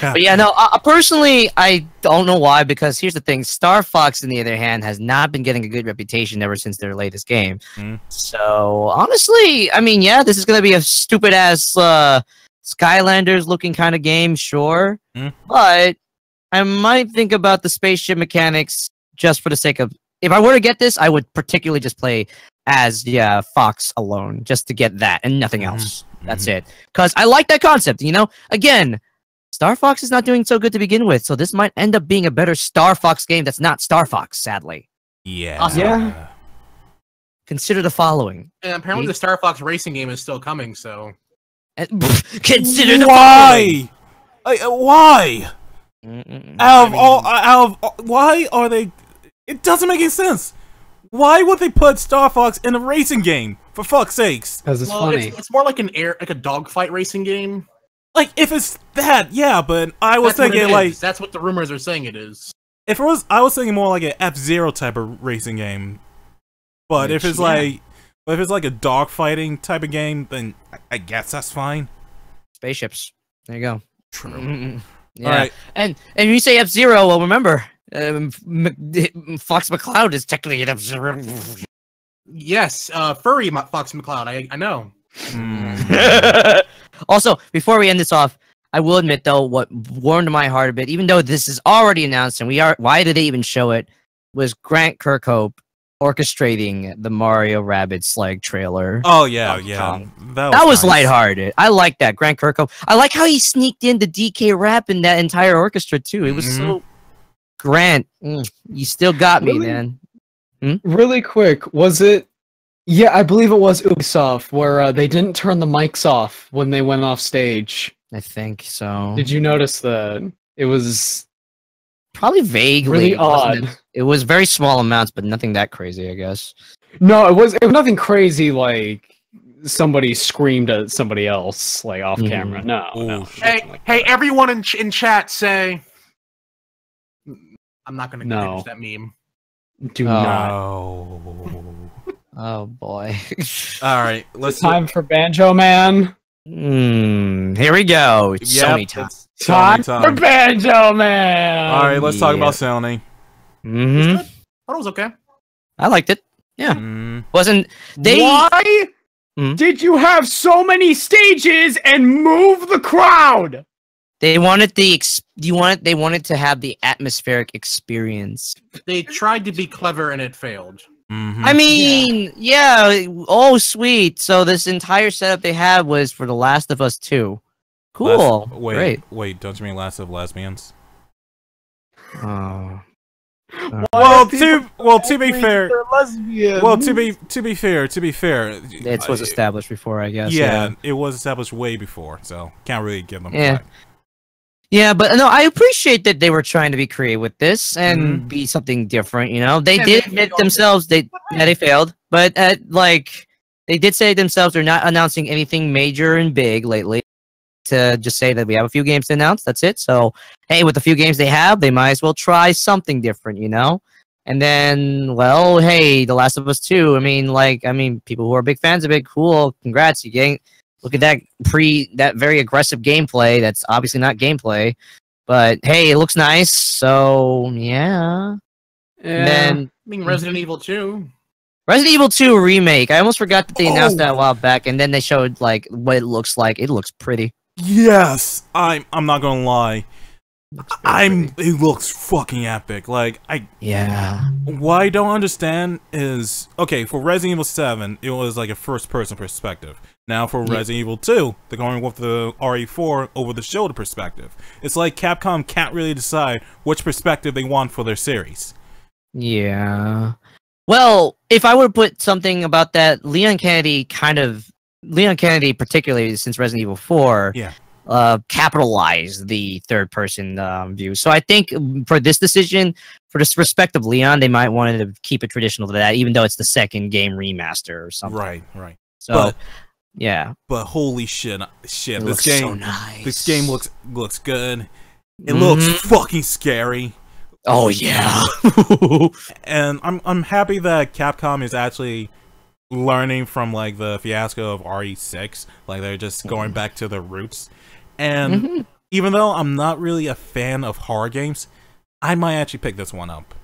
But yeah, no. Personally, I don't know why. Because here's the thing: Star Fox, on the other hand, has not been getting a good reputation ever since their latest game. So honestly, I mean, yeah, this is gonna be a stupid ass Skylanders looking kind of game, sure. But I might think about the spaceship mechanics just for the sake of. If I were to get this, I would particularly just play as Fox alone, just to get that and nothing else. That's it. Because I like that concept, you know? Again, Star Fox is not doing so good to begin with, so this might end up being a better Star Fox game that's not Star Fox, sadly. Yeah. Awesome. Yeah. Consider the following. And apparently the Star Fox racing game is still coming, so... Consider the Why? Why? following. Why are they? It doesn't make any sense. Why would they put Star Fox in a racing game? For fuck's sakes! Because it's funny. It's more like a dogfight racing game. Like if it's that, yeah. But I was That's what thinking it like is. That's what the rumors are saying it is. if it was, I was thinking more like an F-Zero type of racing game. But if it's like a dogfighting type of game, then I guess that's fine. Spaceships. There you go. True. Yeah. All right. And you say F-Zero, well, remember, Fox McCloud is technically an F-Zero. Yes, furry Fox McCloud. I know. Also, before we end this off, I will admit though, what warmed my heart a bit, even though this is already announced and why did they even show it, was Grant Kirkhope orchestrating the Mario Rabbids like trailer. Oh yeah, yeah. That was nice. lighthearted. I like that, Grant Kirkhope. I like how he sneaked in the DK rap in that entire orchestra too. It was so Grant. You still got me, man. Really quick, was it? Yeah, I believe it was Ubisoft where they didn't turn the mics off when they went off stage. I think so. Did you notice that? It was Probably vaguely. really wasn't odd. It was very small amounts, but nothing that crazy, I guess. No, it was nothing crazy like somebody screamed at somebody else like off camera. No, no. Hey, everyone in chat say. I'm not gonna finish that meme. Do not. No. Oh boy. All right, let's Time for Banjo Man. Here we go. It's Yep, Sony time. it's Time Sony for Banjo Man. All right, let's talk Yeah. about Sony. I thought it was okay. I liked it. Yeah. Mm. Wasn't they? Why did you have so many stages and move the crowd? They wanted they wanted to have the atmospheric experience. They tried to be clever and it failed. Mhm. I mean, yeah. Oh, sweet. So this entire setup they had was for The Last of Us 2. Cool. Great. Wait, don't you mean Last of Lesbians? Oh. Well, to be fair, Lesbian. well, to be fair, It was established before, I guess. yeah, it was established way before, so can't really give them Yeah. credit. Yeah, but no, I appreciate that they were trying to be creative with this and be something different. You know, they Yeah, did they admit failed. themselves they failed, but like they did say themselves they're not announcing anything major and big lately. To just say that we have a few games to announce, that's it. So hey, with the few games they have, they might as well try something different, you know. And then, well, hey, The Last of Us 2. I mean, people who are big fans of it, cool, congrats, you getting. Look at that very aggressive gameplay. That's obviously not gameplay, but hey, it looks nice. So yeah. And then I mean, Resident Evil 2. Resident Evil 2 remake. I almost forgot that they announced that a while back, and then they showed like what it looks like. It looks pretty. Yes, I'm not gonna lie. Looks very pretty. It looks fucking epic. Like Yeah. what I don't understand is okay for Resident Evil 7, it was like a first-person perspective. Now for Resident Evil 2, they're going with the RE4 over-the-shoulder perspective. It's like Capcom can't really decide which perspective they want for their series. Yeah. Well, if I were to put something about that, Leon Kennedy, particularly since Resident Evil 4, capitalized the third-person view. So I think for this decision, for the respect of Leon, they might want to keep it traditional to that, even though it's the second game remaster or something. Right. So, yeah. But holy shit, It this looks game, so nice. this game looks good. It looks fucking scary. Oh yeah. And I'm happy that Capcom is actually learning from like the fiasco of RE6. Like they're just going back to their roots. And even though I'm not really a fan of horror games, I might actually pick this one up.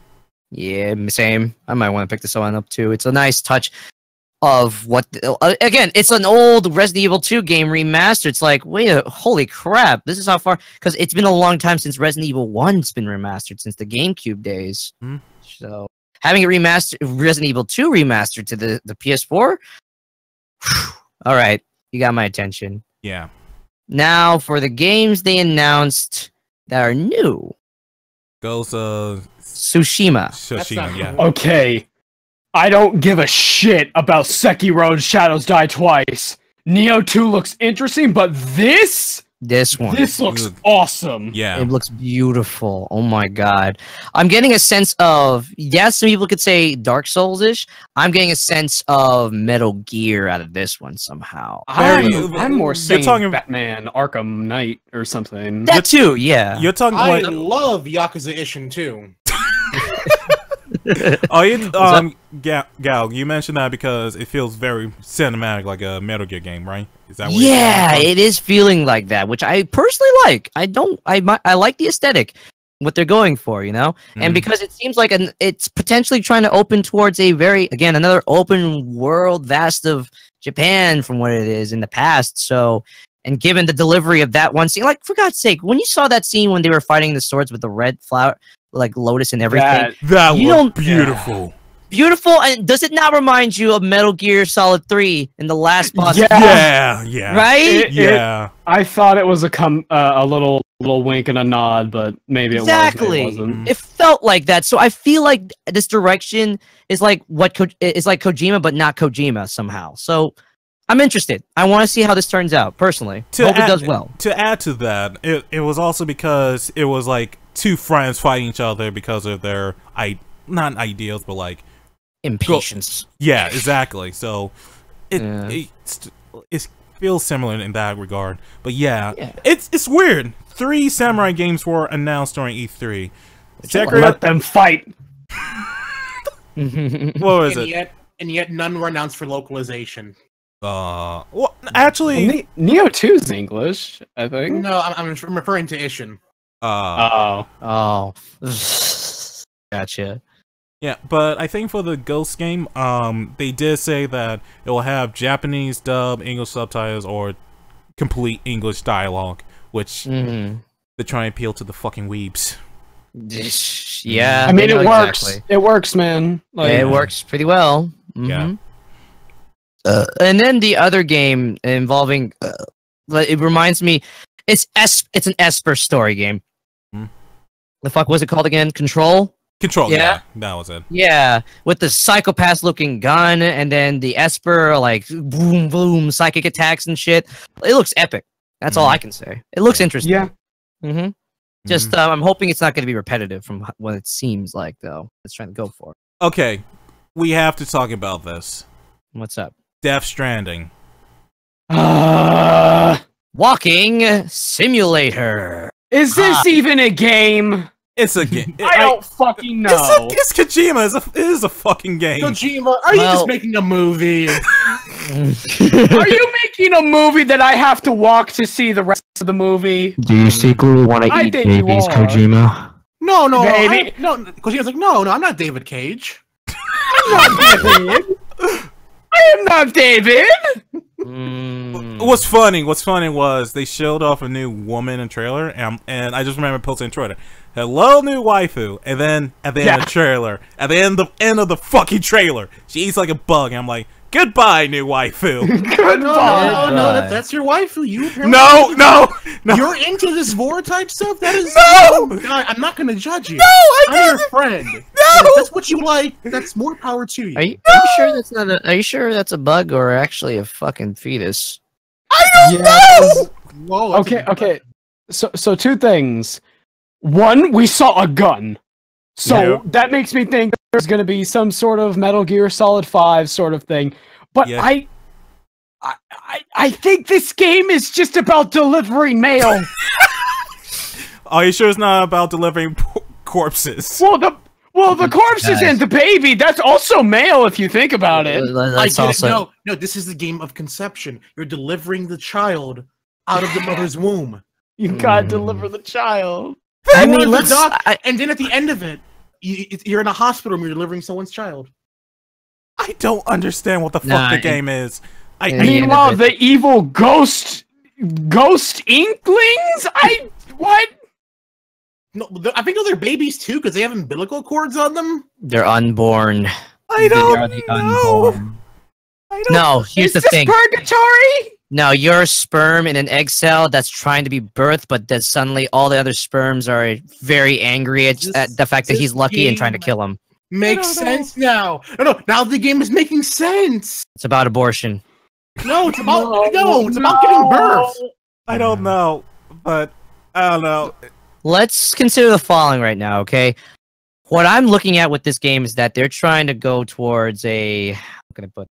Yeah, same. I might want to pick this one up too. It's a nice touch of what again, it's an old Resident Evil 2 game remastered. It's like, wait, holy crap, this is how far, because it's been a long time since Resident Evil 1's been remastered, since the GameCube days. So having it remastered, Resident Evil 2 remastered to the PS4, all right, you got my attention. Yeah. Now for the games they announced that are new. Goes Tsushima. Tsushima, yeah. Okay. I don't give a shit about Sekiro and Shadows Die Twice. Neo 2 looks interesting, but this looks awesome. Yeah. It looks beautiful. Oh my god. I'm getting a sense of, yes, some people could say Dark Souls-ish. I'm getting a sense of Metal Gear out of this one somehow. I'm more saying talking Batman Arkham Knight or something. That too, yeah. You're talking I like love Yakuza Ishin too. oh, you Gal, you mentioned that because it feels very cinematic, like a Metal Gear game, right? Is that what yeah, it is feeling like that, which I personally like. I like the aesthetic, what they're going for, you know? And because it seems like it's potentially trying to open towards another open world vast of Japan from what it is in the past. So, and given the delivery of that one scene, like, for God's sake, when you saw that scene when they were fighting the swords with the red flower, like lotus and everything, that was beautiful. Beautiful, and does it not remind you of Metal Gear Solid 3 in the last boss? Yeah. Right? I thought it was a little wink and a nod, but maybe it wasn't. It felt like that. So I feel like this direction is like it's like Kojima, but not Kojima somehow. So I'm interested. I want to see how this turns out. Personally, hope it does well. To add to that, it was also because it was like two friends fighting each other because of their not ideals, but like impatience. Yeah, exactly. So it feels similar in that regard. But yeah. It's weird. 3 samurai games were announced during E3. Let them fight. What was it? And yet none were announced for localization. Well, actually, Neo 2's English, I think. No, I'm referring to Ishin. Oh. Gotcha. Yeah, but I think for the Ghost game, they did say that it will have Japanese dub, English subtitles, or complete English dialogue, which they're trying to appeal to the fucking weebs. Yeah, I mean, it works. Exactly. It works, man. Like, it works pretty well. Yeah. And then the other game involving, it reminds me, it's an Esper story game. The fuck was it called again? Control, yeah, that was it. Yeah, with the psychopath-looking gun, and then the Esper, like, boom, boom, psychic attacks and shit. It looks epic. That's all I can say. It looks interesting. Yeah. Just, I'm hoping it's not going to be repetitive from what it seems like, though. It's trying to go for. Okay, we have to talk about this. What's up? Death Stranding. Walking simulator. Is this even a game? It's a game. I don't fucking know. It's Kojima. It is a fucking game. Kojima, are you just making a movie? Are you making a movie that I have to walk to see the rest of the movie? Do you secretly want to eat babies, Kojima? No. Kojima's like, no, I'm not David Cage. I'm not David. I am not David. What's funny was they showed off a new woman in trailer, and I just remember posting in Twitter, "Hello, new waifu," and then at the end of the trailer, at the end of the fucking trailer, she eats like a bug, and I'm like, "Goodbye, new waifu." Goodbye. No, that's your waifu. No. You're into this vor type stuff. That is I'm not gonna judge you. I'm your friend. No, if that's what you like. That's more power to you. Are you sure that's not a? Are you sure that's a bug or actually a fucking fetus? I don't know. Whoa, okay. So 2 things. 1, we saw a gun. So that makes me think there's going to be some sort of Metal Gear Solid 5 sort of thing. But I think this game is just about delivering mail. Are you sure it's not about delivering corpses? Well, the corpses and the baby, that's also mail if you think about it. No, this is the game of conception. You're delivering the child out of the mother's womb. You gotta deliver the child. I mean, and then at the end of it, you're in a hospital room, you're delivering someone's child. I don't understand what the fuck the game is. Meanwhile, the evil ghost inklings? What? No, I think they're babies too, because they have umbilical cords on them. They're unborn. I don't know. No, here's the thing. Is this purgatory? No, you're a sperm in an egg cell that's trying to be birthed, but then suddenly all the other sperms are very angry at the fact that he's lucky and trying to kill him. Makes sense now. No, now the game is making sense. It's about abortion. No, it's about it's about giving birth. I don't know, but I don't know. Let's consider the following right now, okay? What I'm looking at with this game is that they're trying to go towards a... I'm gonna put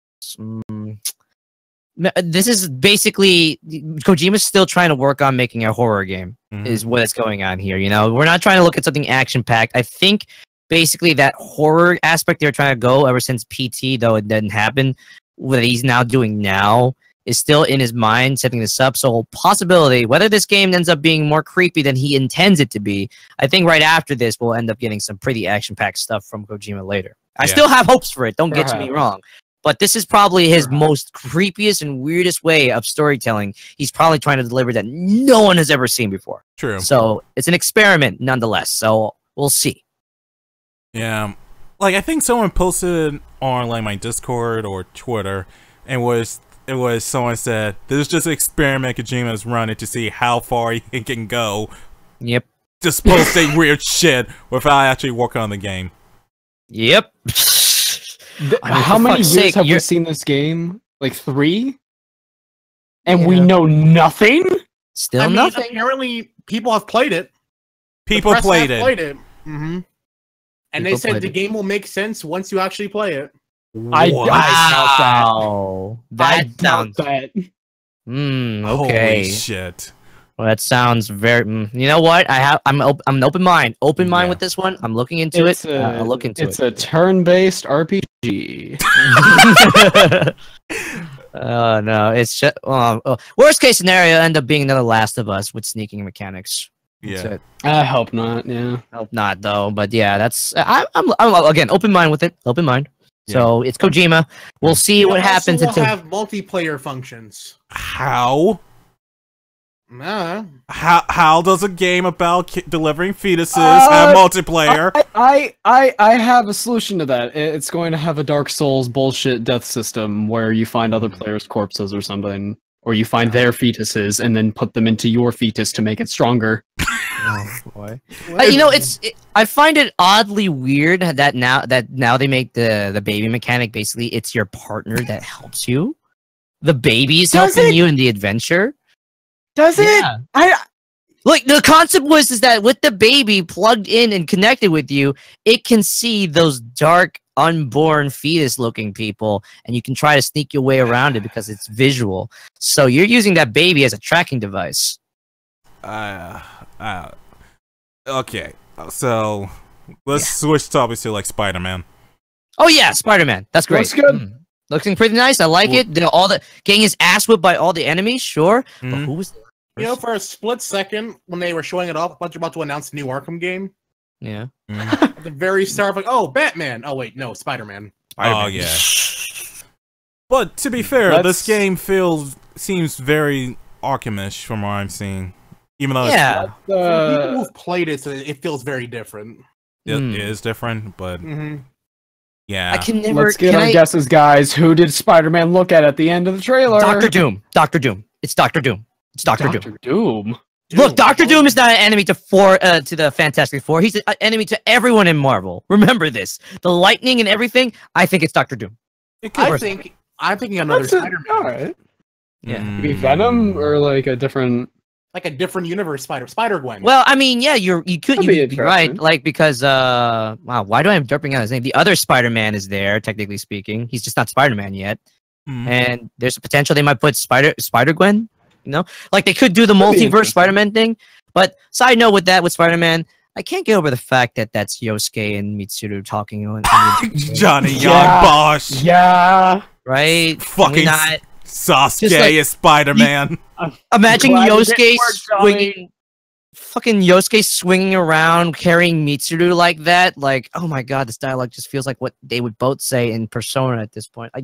this is basically Kojima's still trying to work on making a horror game. Is what's going on here. You know, we're not trying to look at something action packed. I think basically that horror aspect they're trying to go ever since PT, though it didn't happen. What he's now doing now is still in his mind, setting this up. So possibility whether this game ends up being more creepy than he intends it to be. I think right after this we'll end up getting some pretty action packed stuff from Kojima later. I still have hopes for it. Don't get me wrong. But this is probably his most creepiest and weirdest way of storytelling. He's probably trying to deliver that no one has ever seen before. True. So it's an experiment nonetheless. So we'll see. Yeah. Like, I think someone posted on like my Discord or Twitter, and it was someone said, "This is just an experiment Kojima's running to see how far he can go." Yep. Just posting weird shit without actually working on the game. Yep. How many years have we seen this game? Like 3? And we know nothing? Still nothing. Apparently, people have played it. People played it. Mm-hmm. And they said the game will make sense once you actually play it. I doubt that. That sounds... that. Okay. Holy shit. Well, that sounds very... you know what? I'm an open mind. Open mind with this one. I'm looking into it. I'll look into it. It's a turn-based RPG. Oh, no. It's just... worst case scenario, end up being another Last of Us with sneaking mechanics. Yeah. I hope not, yeah. Hope not, though. But yeah, that's... I'm again, open mind with it. Open mind. So it's Kojima. We'll see what happens. We'll have multiplayer functions. How? Nah. How does a game about delivering fetuses have multiplayer? I have a solution to that. It's going to have a Dark Souls bullshit death system where you find other players' corpses or something, or you find their fetuses and then put them into your fetus to make it stronger. Oh boy! You know, I find it oddly weird that now they make the baby mechanic basically it's your partner that helps you. The baby's helping you in the adventure. Does it? Like the concept is that with the baby plugged in and connected with you, it can see those dark, unborn fetus-looking people, and you can try to sneak your way around it because it's visual. So you're using that baby as a tracking device. Okay, so let's switch topics to like Spider-Man. Oh yeah, Spider-Man. That's great. Looks good. Looking pretty nice. I like it. Getting his ass whipped by all the enemies, sure. But who was the You know, for a split second, when they were showing it off, but you're about to announce the new Arkham game. Yeah. At the very start, like, oh, Batman. Oh, wait, no, Spider-Man. Oh, yeah. But to be fair, this game seems very Arkham-ish from what I'm seeing. Even though it's people who've played it, so it feels very different. It is different, but yeah. I can never. Let's get our guesses, guys. Who did Spider-Man look at the end of the trailer? Doctor Doom. Doctor Doom. It's Doctor Doom. It's Doctor Doom. Look, Doctor Doom is not an enemy to the Fantastic Four. He's an enemy to everyone in Marvel. Remember this. The lightning and everything. I think it's Doctor Doom. I'm thinking another Spider-Man. All right. Yeah. Maybe Venom or like a different. Like a different universe Spider-Gwen. Well, I mean, yeah, you could be right, like because wow, why do I am derping on his name? The other Spider-Man is there, technically speaking. He's just not Spider-Man yet, and there's a potential they might put Spider-Gwen. You know, like they could do the multiverse Spider-Man thing. But side note with Spider-Man, I can't get over the fact that that's Yosuke and Mitsuru talking on Johnny Young Bosch. Yeah, right. Fucking Sasuke is Spider-Man. Imagine Yosuke swinging around carrying Mitsuru like that. Like, oh my god, this dialogue just feels like what they would both say in Persona at this point. I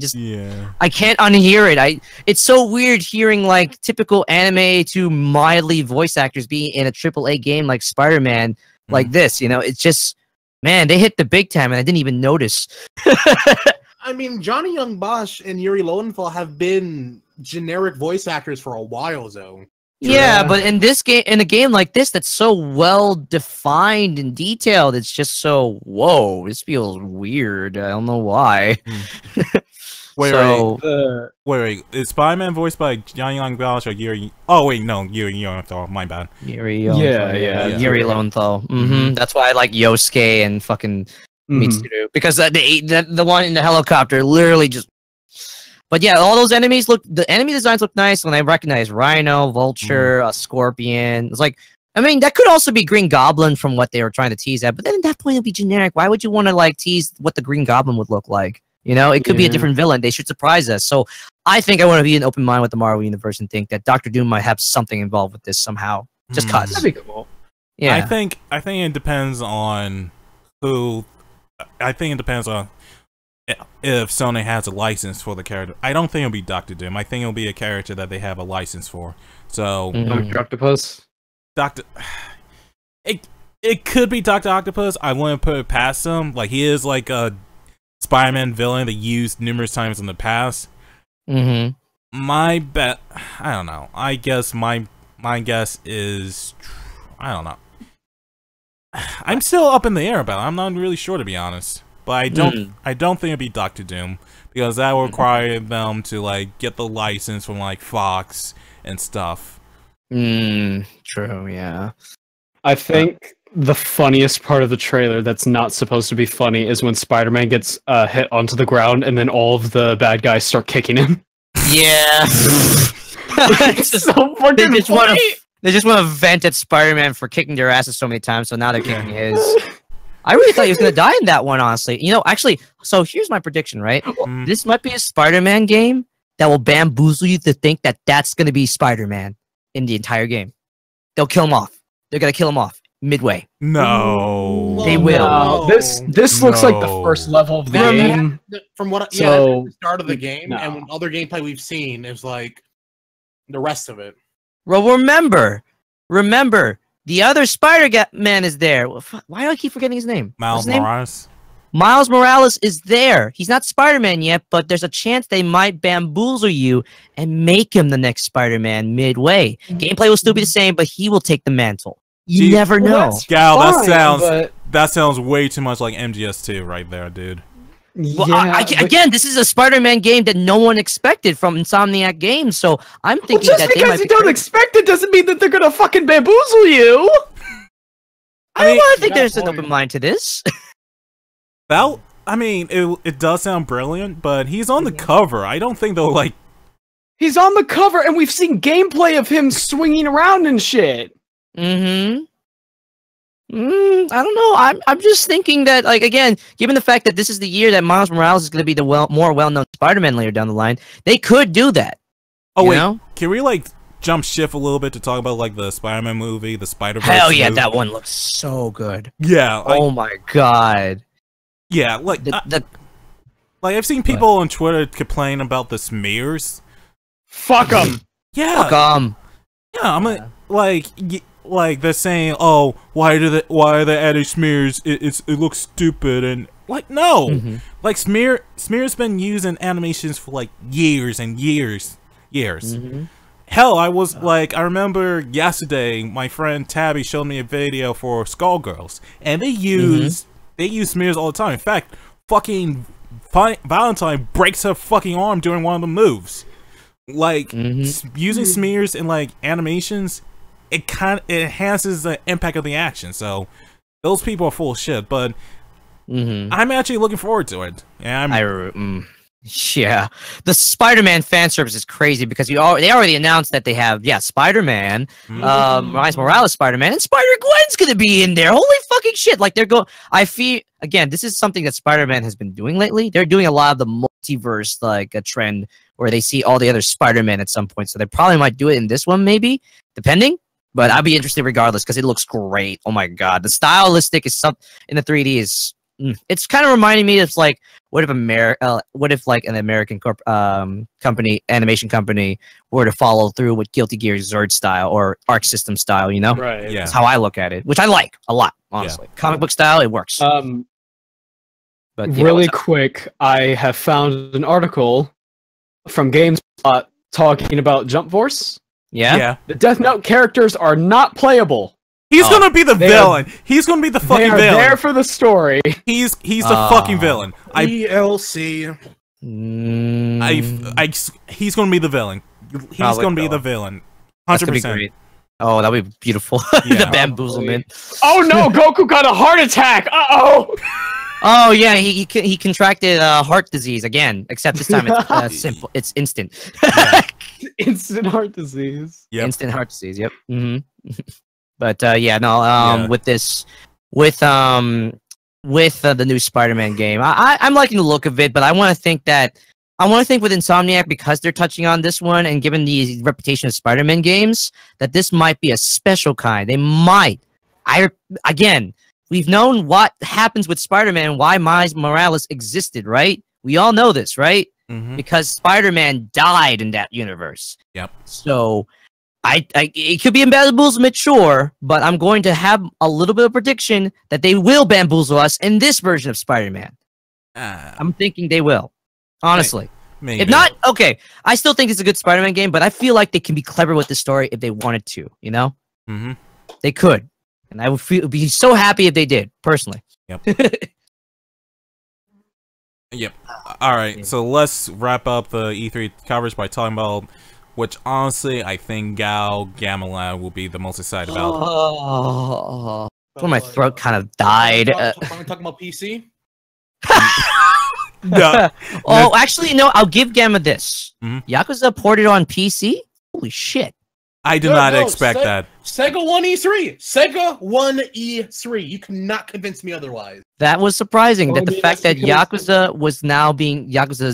can't unhear it. It's so weird hearing like typical anime to mildly voice actors be in a AAA game like Spider-Man like this. You know, it's just, man, they hit the big time and I didn't even notice. I mean, Johnny Young Bosch and Yuri Lowenthal have been generic voice actors for a while, though. Yeah, but in this game, in a game like this, that's so well defined and detailed, it's just so whoa. This feels weird. I don't know why. Wait. Is Spider-Man voiced by Yang Gauch or Yuri? Oh wait, no, Yuri Lowenthal. My bad. Yuri Lowenthal. Lowenthal. That's why I like Yosuke and fucking Mitsuru, because the one in the helicopter literally just. But yeah, all those enemies the enemy designs look nice when I recognize Rhino, Vulture, a Scorpion. It's like, I mean, that could also be Green Goblin from what they were trying to tease at, but then at that point it'll be generic. Why would you want to like tease what the Green Goblin would look like? You know, it could be a different villain. They should surprise us. So I think I want to be an open mind with the Marvel Universe and think that Doctor Doom might have something involved with this somehow. Just cause. That'd be cool. Yeah. I think it depends on who. I think it depends on if Sony has a license for the character. I don't think it'll be Doctor Doom. I think it'll be a character that they have a license for. So Dr. Octopus? It could be Dr. Octopus. I wouldn't put it past him. Like, he is like a Spider-Man villain that used numerous times in the past. My bet, I don't know. I guess my guess is, I don't know. I'm still up in the air about it. I'm not really sure, to be honest. But I don't think it'd be Doctor Doom, because that would require them to like get the license from like Fox and stuff. True, yeah. I think the funniest part of the trailer that's not supposed to be funny is when Spider-Man gets hit onto the ground and then all of the bad guys start kicking him. Yeah. It's just so fucking funny. They just want to vent at Spider-Man for kicking their asses so many times, so now they're kicking his. I really thought he was going to die in that one, honestly. You know, actually, so here's my prediction, right? This might be a Spider-Man game that will bamboozle you to think that that's going to be Spider-Man in the entire game. They'll kill him off. They're going to kill him off midway. No. They will. No. This looks like the first level of the game. From what So, the start of the game, and other gameplay we've seen is like the rest of it. Well, remember, the other Spider-Man is there. Why do I keep forgetting his name? Miles Morales. Miles Morales is there. He's not Spider-Man yet, but there's a chance they might bamboozle you and make him the next Spider-Man midway. Gameplay will still be the same, but he will take the mantle. You never know. Gal, that sounds way too much like MGS2 right there, dude. Well, again, this is a Spider-Man game that no one expected from Insomniac Games, so I'm thinking just that because you don't expect it doesn't mean that they're gonna fucking bamboozle you. I think there's an open mind to this. Well, I mean, it does sound brilliant, but he's on the cover. I don't think they'll like. He's on the cover, and we've seen gameplay of him swinging around and shit. I don't know. I'm just thinking that, like, again, given the fact that this is the year that Miles Morales is going to be the more well-known Spider-Man later down the line, they could do that. Oh wait, can we like jump shift a little bit to talk about like the Spider-Man movie, the Spider-Verse? Hell yeah, movie? that one looks so good. Yeah. Like, oh my god. Yeah, like like I've seen people on Twitter complain about the smears. Fuck them. Yeah. Fuck them. Yeah, like they're saying, oh, why are they adding smears? It looks stupid, and like no, like smears been used in animations for like years and years. Hell, I remember yesterday my friend Tabby showed me a video for Skullgirls, and they use smears all the time. In fact, fucking Valentine breaks her fucking arm during one of the moves. Like using smears in like animations. It enhances the impact of the action. So those people are full of shit, but I'm actually looking forward to it. Yeah, the Spider-Man fan service is crazy because they already announced that they have Spider-Man, Miles Morales Spider-Man, and Spider-Gwen's gonna be in there. Holy fucking shit! Like I feel again, this is something that Spider-Man has been doing lately. They're doing a lot of the multiverse, like a trend where they see all the other Spider-Man at some point. So they probably might do it in this one, maybe depending. But I'll be interested regardless because it looks great. Oh my god, the stylistic is in the 3D is. It's kind of reminding me of like what if like an American animation company were to follow through with Guilty Gear Zord style or Arc System style, you know? Right. Yeah. That's how I look at it, which I like a lot, honestly. Yeah. Comic book style, it works. But really quick, I have found an article from GameSpot talking about Jump Force. Yeah. The Death Note characters are not playable. He's gonna be the villain. He's gonna be the fucking villain. They are there for the story. He's the fucking villain. DLC. He's gonna be the villain. He's gonna be the villain. 100%. Oh, that'd be beautiful. Yeah. The bamboozlement. Oh no, Goku got a heart attack. Uh-oh. Oh yeah, he contracted heart disease again. Except this time it's simple. It's instant. Instant heart disease. Yep. Instant heart disease. Yep. But yeah, no. With this, with the new Spider-Man game, I'm liking the look of it, but I want to think with Insomniac, because they're touching on this one and given the reputation of Spider-Man games, that this might be a special kind. They might. Again, we've known what happens with Spider-Man, why Miles Morales existed, right? We all know this, right? Because Spider-Man died in that universe. Yep. So, it could be bamboozlement, sure, but I'm going to have a little bit of prediction that they will bamboozle us in this version of Spider-Man. I'm thinking they will. Honestly. Maybe. If not, okay. I still think it's a good Spider-Man game, but I feel like they can be clever with the story if they wanted to, you know? They could. And I would be so happy if they did, personally. Yep. Yep. Alright, so let's wrap up the E3 coverage by talking about which, honestly, I think Gammalad will be the most excited about. Oh, my throat kind of died. Are we talking about PC? No. Oh, actually, no. I'll give Gamma this. Yakuza ported on PC. Holy shit! I did not expect that. Sega won E3. Sega won E3. You cannot convince me otherwise. That was surprising. Well, that the fact that Yakuza was now being Yakuza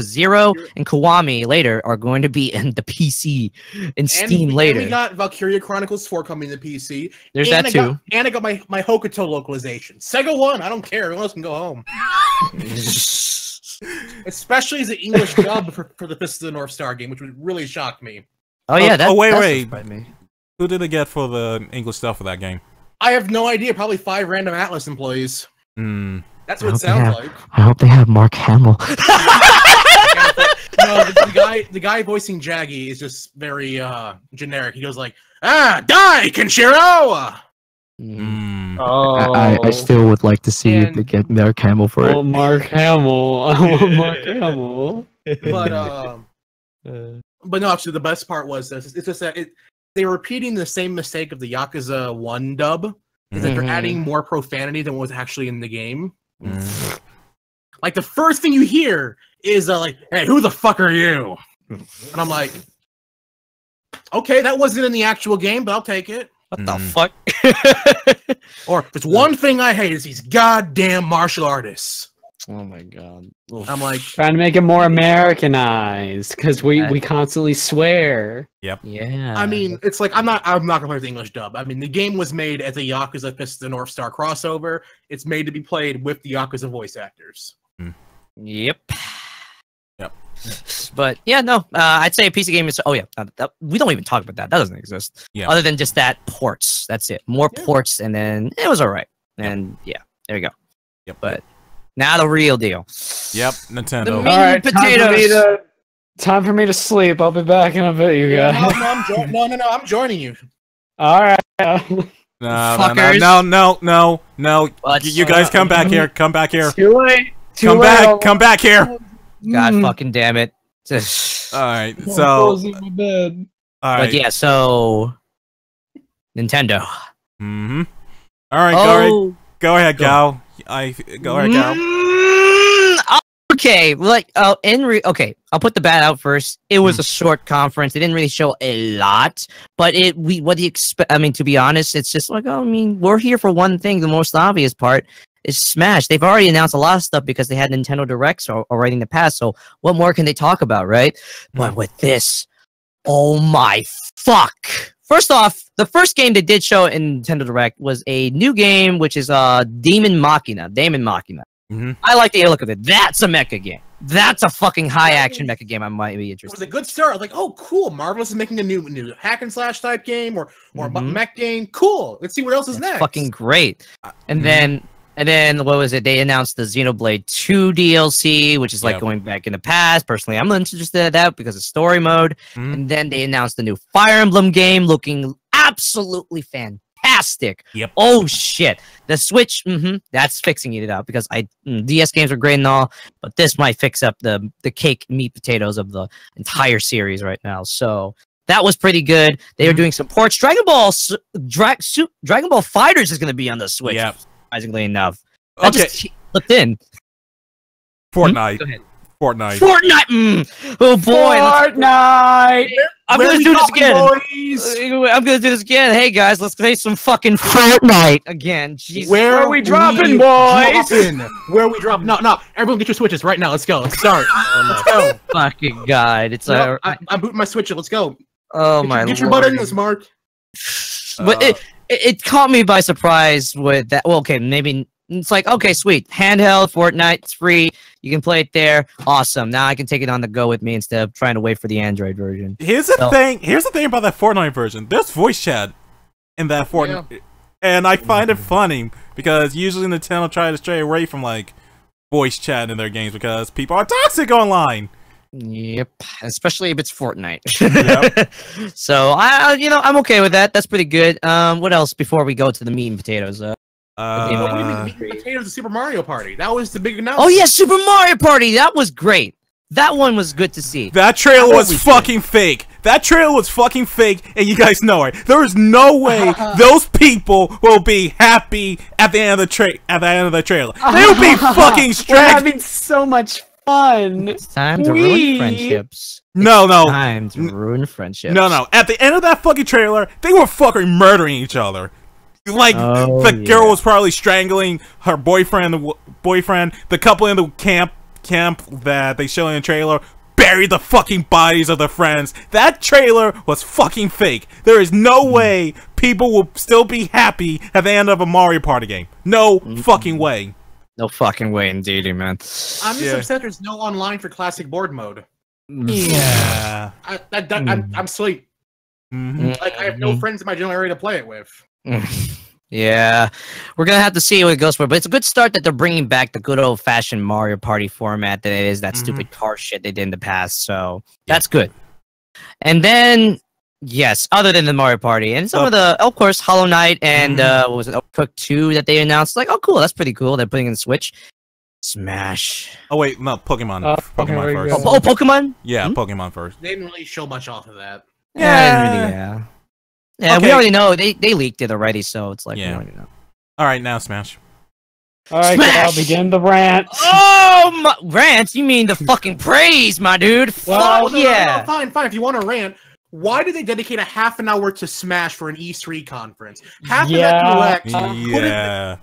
0 and Kiwami later are going to be in the PC in Steam later. And we got Valkyria Chronicles 4 coming to PC. There's that too. And I got my Hokuto localization. Sega won. I don't care. Everyone else can go home. Especially as an English dub for the Fist of the North Star game, which would really shock me. Oh yeah, wait. Who did they get for the English stuff for that game? I have no idea. Probably 5 random Atlas employees. That's what it sounds like. I hope they have Mark Hamill. No, the guy voicing Jaggy is just very generic. He goes like, die, Kenshiro! I still would like to see if they get Mark Hamill for it. Oh, Mark Hamill. I want Mark Hamill. But no, actually, the best part was this. It's just that they were repeating the same mistake of the Yakuza 1 dub, is that they're adding more profanity than was actually in the game. Like, the first thing you hear is, like, hey, who the fuck are you? And I'm like, okay, that wasn't in the actual game, but I'll take it. What the fuck? Or, if it's one thing I hate, is these goddamn martial artists. Oh my god. I'm like, trying to make it more Americanized because we constantly swear. Yep. Yeah. I mean, it's like I'm not gonna play the English dub. I mean, the game was made as a Yakuza Fist of the North Star crossover. It's made to be played with the Yakuza voice actors. Yep. But yeah, no. I'd say a PC game is. Oh yeah. We don't even talk about that. That doesn't exist. Yeah. Other than just that ports. That's it. More ports, and then it was alright. And yeah, there you go. Yep. But. Now the real deal. Yep, Nintendo. The meat and potatoes. Time for me to sleep. I'll be back in a bit, you guys. No, I'm joining you. All right. No. You guys come back here. Come back here. Too late. Come back here. God fucking damn it. All right, so. In my bed. All right. But yeah, so. Nintendo. All right, go ahead, Gao. Go ahead, Gao. Okay, like okay, I'll put the bat out first. It was a short conference. It didn't really show a lot, but what do you expect? I mean, to be honest, it's just like, we're here for one thing. The most obvious part is Smash. They've already announced a lot of stuff because they had Nintendo Directs already in the past. So what more can they talk about, right? But with this, oh my fuck. First off, the first game they did show in Nintendo Direct was a new game, which is Daemon Machina. I like the look of it. That's a mecha game. That's a fucking high-action mecha game I might be interested in. It was a good start. I was like, oh, cool. Marvelous is making a new hack-and-slash type game or mech game. Cool. Let's see what else is next. Fucking great. And then And then what was it? They announced the Xenoblade 2 DLC, which is like going back in the past. Personally, I'm interested in that because of story mode. And then they announced the new Fire Emblem game, looking absolutely fantastic. Yep. Oh shit, the Switch, that's fixing it up because DS games are great and all, but this might fix up the cake meat potatoes of the entire series right now. So that was pretty good. They are doing some ports. Dragon Ball Fighters is going to be on the Switch. Yep. Surprisingly enough. That just slipped in. Fortnite. Go ahead. Fortnite. Oh boy. Fortnite. I'm gonna do this again. I'm gonna do this again. Hey guys, let's play some fucking Fortnite again. Jesus. Where are we dropping, boys? Where are we dropping? No, everyone get your Switches right now. Let's go. Let's start. Let's go. Fucking God. It's I'm booting my Switch. Let's go. Oh my Get your butt in this, Mark. But it caught me by surprise with that. Well, okay, maybe it's like, okay, sweet. Handheld, Fortnite, it's free. You can play it there. Awesome. Now I can take it on the go with me instead of trying to wait for the Android version. Here's the thing. Here's the thing about that Fortnite version. There's voice chat in that Fortnite, and I find it funny because usually Nintendo try to stray away from like voice chat in their games because people are toxic online. Yep, especially if it's Fortnite. Yep. So I'm okay with that. That's pretty good. What else before we go to the meat and potatoes? What do you mean, meat and potatoes? The Super Mario Party. That was the big announcement. Oh yeah, Super Mario Party. That was great. That one was good to see. That trailer was fucking fake. That trailer was fucking fake, and you guys know it. There is no way those people will be happy at the end of the trailer. They will be fucking stressed. We're having so much fun. It's time to ruin friendships. No. Time to ruin friendships. No. At the end of that fucking trailer, they were fucking murdering each other. Like, the girl was probably strangling her boyfriend. The couple in the camp that they show in the trailer buried the fucking bodies of their friends. That trailer was fucking fake. There is no way people will still be happy at the end of a Mario Party game. No fucking way. No fucking way, indeed, man. I'm just upset there's no online for classic board mode. Yeah. I'm sleep. Like, I have no friends in my general area to play it with. Yeah, we're gonna have to see what it goes for, but it's a good start that they're bringing back the good old-fashioned Mario Party format that it is that stupid car shit they did in the past, so that's good. And then, yes, other than the Mario Party, and some of the, of course, Hollow Knight and, what was it, Overcooked 2 that they announced, like, oh cool, that's pretty cool, they're putting in the Switch. Smash. Oh wait, no, Pokemon. Pokemon first. Oh, Pokemon? Yeah, Pokemon first. They didn't really show much off of that. Yeah, we already know. They leaked it already, so it's like, we already know. Alright, now Smash. Alright, I'll begin the rant. Oh, my rant? You mean the fucking praise, my dude? Well, no, fine. If you want to rant, why did they dedicate a half an hour to Smash for an E3 conference? Half of that direct.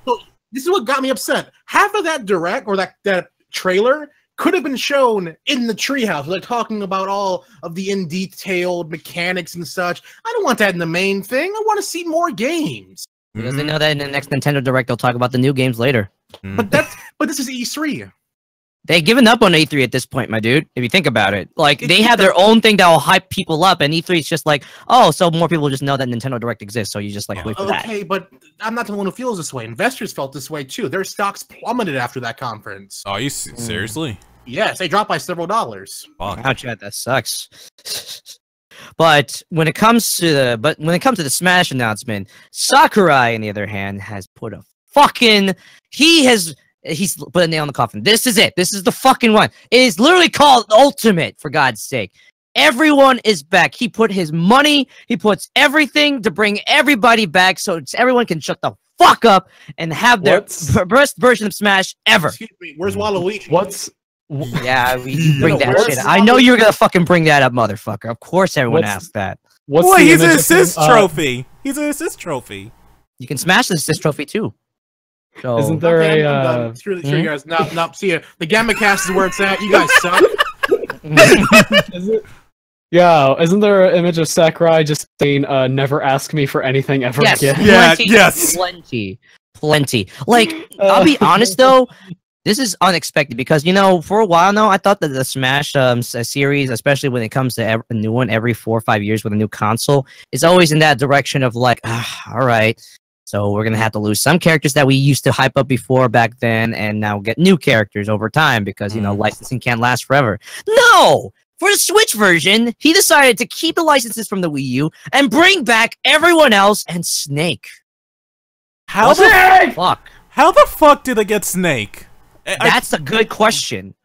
So this is what got me upset. Half of that direct, or that trailer, could have been shown in the treehouse. They're talking about all of the in-detailed mechanics and such. I don't want that in the main thing. I want to see more games. Because they know that in the next Nintendo Direct, they'll talk about the new games later. But this is E3. They've given up on E3 at this point, my dude. If you think about it, like they have their own thing that will hype people up, and E3 is just like, oh, so more people just know that Nintendo Direct exists. So you just like wait for that. Okay, but I'm not the one who feels this way. Investors felt this way too. Their stocks plummeted after that conference. Oh, you seriously? Yes, they dropped by several dollars. Ouch, that sucks. But when it comes to the Smash announcement, Sakurai, on the other hand, has put a fucking he's put a nail in the coffin. This is it. This is the fucking one. It is literally called Ultimate, for God's sake. Everyone is back. He put his money, he puts everything to bring everybody back so everyone can shut the fuck up and have their best version of Smash ever. Excuse me, where's Waluigi? Yeah, we bring that shit. I know you're gonna fucking bring that up, motherfucker. Of course everyone asked that. He's an assist trophy. He's an assist trophy. You can smash the assist trophy too. So, isn't there a screw you guys? No, see ya. The GammaCast is where it's at. You guys suck. Isn't there an image of Sakurai just saying, never ask me for anything ever again? Plenty. Like, I'll be honest though, this is unexpected because, for a while now, I thought that the Smash series, especially when it comes to a new one every 4 or 5 years with a new console, is always in that direction of like, all right, So we're gonna have to lose some characters that we used to hype up before back then, and now get new characters over time because you know licensing can't last forever. No, for the Switch version, he decided to keep the licenses from the Wii U and bring back everyone else and Snake. How the fuck? How the fuck did they get Snake? That's a good question.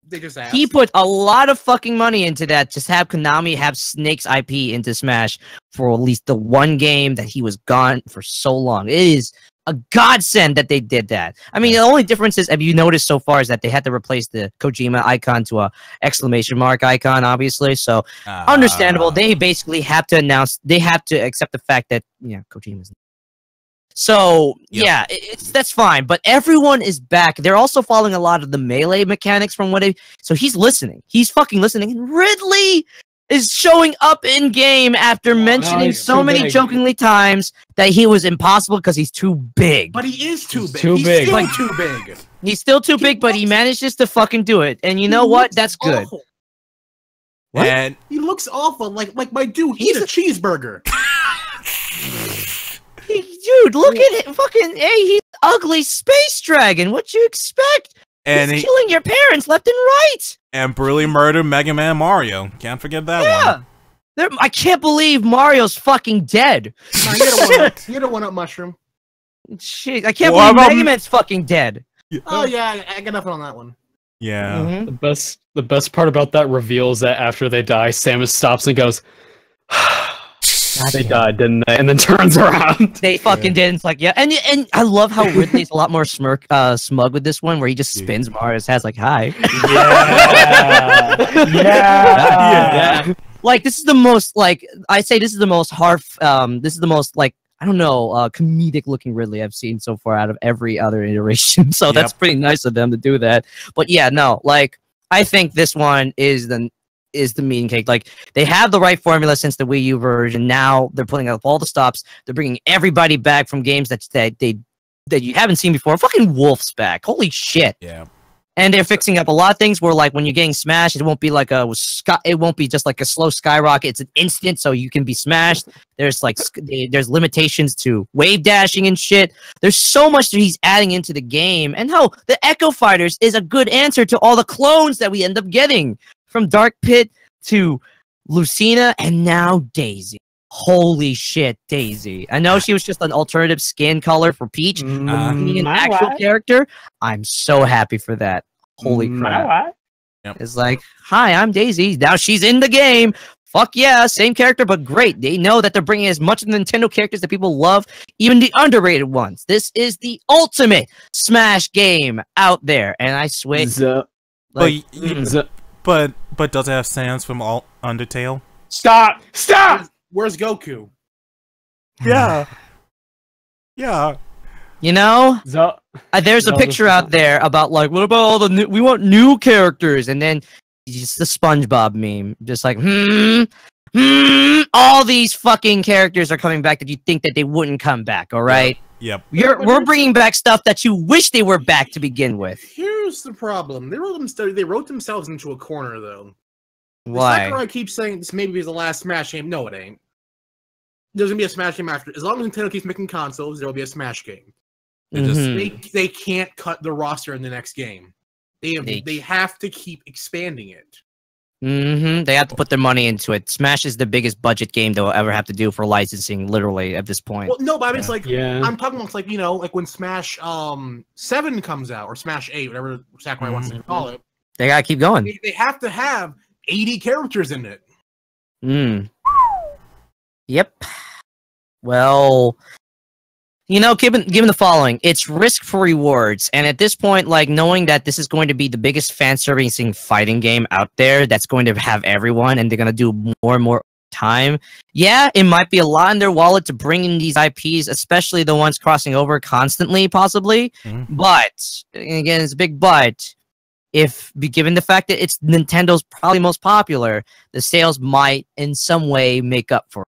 They just asked. He put a lot of fucking money into that. Just have Konami have Snake's IP into Smash for at least the one game that he was gone for so long. It is a godsend that they did that. I mean, the only difference is, have you noticed so far, is that they had to replace the Kojima icon to a exclamation mark icon, obviously. So understandable. They basically have to announce. They have to accept the fact that Kojima's. So yeah, that's fine. But everyone is back. They're also following a lot of the melee mechanics from what so he's listening. He's fucking listening. And Ridley is showing up in game after mentioning so many jokingly times that he was impossible because he's too big. But he is too big. He's still too big. He's still too big, but he manages to fucking do it. And you know what? That's good. Awful. What? And he looks awful. Like my dude, he's a cheeseburger. Dude, look at it. Fucking, hey, he's ugly space dragon. What you expect? And he's killing your parents left and right. And brutally murdered Mega Man Mario. Can't forget that one. I can't believe Mario's fucking dead. Nah, you had a one-up mushroom. Shit, I can't believe Mega Man's fucking dead. Oh yeah, I got nothing on that one. Yeah. The best part about that reveal is that after they die, Samus stops and goes, they died, didn't they? And then turns around. They fucking did. It's like, yeah. And I love how Ridley's a lot more smug with this one, where he just spins Mario's head like, hi. Yeah. Like, this is the most, like, I say this is the most this is the most, like, I don't know, comedic looking Ridley I've seen so far out of every other iteration. So that's pretty nice of them to do that. But yeah, no, like, I think this one is the meat and cake. Like, they have the right formula since the Wii U version. Now they're putting up all the stops. They're bringing everybody back from games that you haven't seen before. Fucking Wolf's back. Holy shit. Yeah. And they're fixing up a lot of things where, like, when you're getting smashed, it won't be like it won't be just like a slow skyrocket. It's an instant, so you can be smashed. There's like there's limitations to wave dashing and shit. There's so much that he's adding into the game, and how the Echo Fighters is a good answer to all the clones that we end up getting, from Dark Pit to Lucina and now Daisy. Holy shit, Daisy. I know she was just an alternative skin color for Peach. Being an actual character, I'm so happy for that. Holy crap. It's like, hi, I'm Daisy. Now she's in the game. Fuck yeah, same character, but great. They know that they're bringing as much of the Nintendo characters that people love, even the underrated ones. This is the ultimate Smash game out there. And I swear... But does it have Sans from Undertale? Stop! Where's Goku? Yeah. Yeah. You know, there's a picture out there about, like, what about all the we want new characters, and then just the SpongeBob meme, just like, all these fucking characters are coming back that you think that they wouldn't come back. All right. Yep. We're bringing back stuff that you wish they were back to begin with. Here's the problem: they wrote themselves into a corner, though. Why? Sakurai keeps saying this maybe is the last Smash game. No, it ain't. There's gonna be a Smash game after. As long as Nintendo keeps making consoles, there will be a Smash game. They can't cut the roster in the next game. They have to keep expanding it. They have to put their money into it. Smash is the biggest budget game they'll ever have to do for licensing, literally, at this point. Well, no, but I mean, it's like, I'm talking about, like, you know, like when Smash 7 comes out, or Smash 8, whatever Sakurai wants to call it. They gotta keep going. They have to have 80 characters in it. Yep. Well, you know, given the following, it's risk for rewards, and at this point, like, knowing that this is going to be the biggest fan-servicing fighting game out there, that's going to have everyone, and they're gonna do more and more time. Yeah, it might be a lot in their wallet to bring in these IPs, especially the ones crossing over constantly, possibly. But again, it's a big but. If given the fact that it's Nintendo's probably most popular, the sales might in some way make up for it,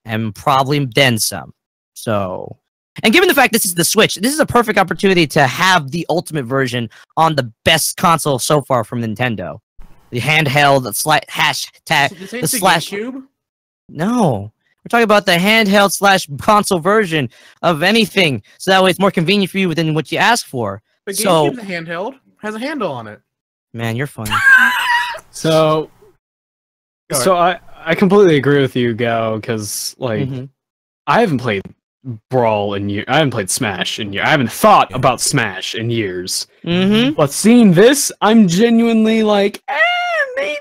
and probably then some. So, and given the fact this is the Switch, this is a perfect opportunity to have the ultimate version on the best console so far from Nintendo. The handheld, the hashtag, the slash. GameCube? No, We're talking about the handheld / console version of anything, so that way it's more convenient for you than what you ask for. But So, GameCube's a handheld, has a handle on it. man, you're funny. So I completely agree with you, Go, because like I haven't played Brawl in years. I haven't played Smash in years. I haven't thought about Smash in years. But seeing this, I'm genuinely like, maybe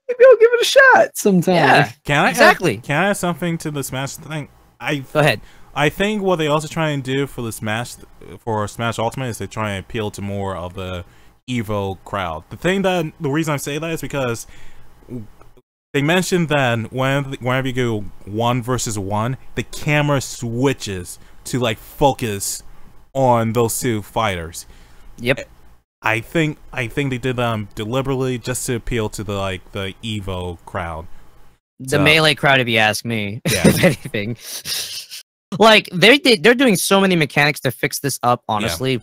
I'll give it a shot sometime. Yeah, Can I exactly. Can I add something to the Smash thing? Go ahead. I think what they also try and do for the Smash Ultimate is they try and appeal to more of the Evo crowd. The reason I say that is because they mentioned that whenever you go 1 versus 1, the camera switches to like focus on those two fighters. Yep. I think they did deliberately just to appeal to the Evo crowd. The Melee crowd, if you ask me. Yeah. If anything. Like they're doing so many mechanics to fix this up. Honestly,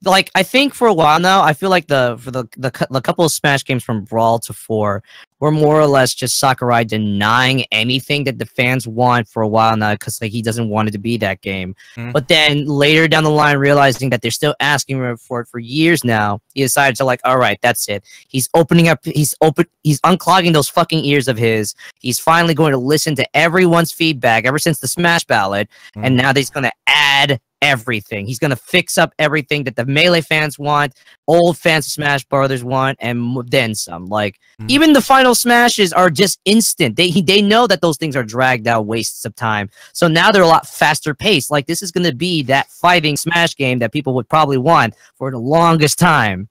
I think for a while now, I feel like the couple of Smash games from Brawl to 4 were more or less just Sakurai denying anything that the fans want for a while now because like he doesn't want it to be that game. But then later down the line, realizing that they're still asking for it for years now, he decided to like, all right, that's it. He's unclogging those fucking ears of his. He's finally going to listen to everyone's feedback ever since the Smash ballot. And now he's going to add everything. He's going to fix up everything that the Melee fans want, old fans of Smash Brothers want, and then some. Like, even the final Smashes are just instant. They know that those things are dragged out wastes of time. So now they're a lot faster paced. Like, this is going to be that fighting Smash game that people would probably want for the longest time.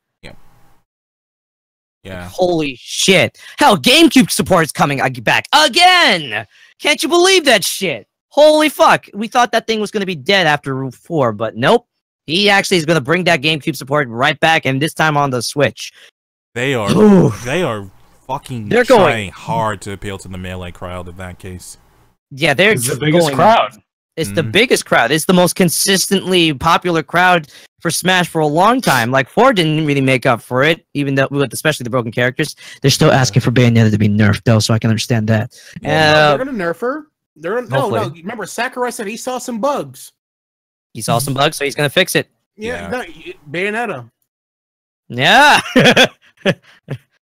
Yeah. Holy shit. Hell, GameCube support is coming back again! Can't you believe that shit? Holy fuck. We thought that thing was going to be dead after Route 4, but nope. He actually is going to bring that GameCube support right back, and this time on the Switch. They are fucking trying hard to appeal to the Melee crowd in that case. Yeah, they're the biggest crowd. It's the biggest crowd. It's the most consistently popular crowd for Smash for a long time. Like 4 didn't really make up for it, even though with especially the broken characters. They're still asking for Bayonetta to be nerfed though, so I can understand that. They're gonna nerf her. No. Remember, Sakurai said he saw some bugs. He saw some bugs, so he's gonna fix it. Yeah. No, Bayonetta. Yeah.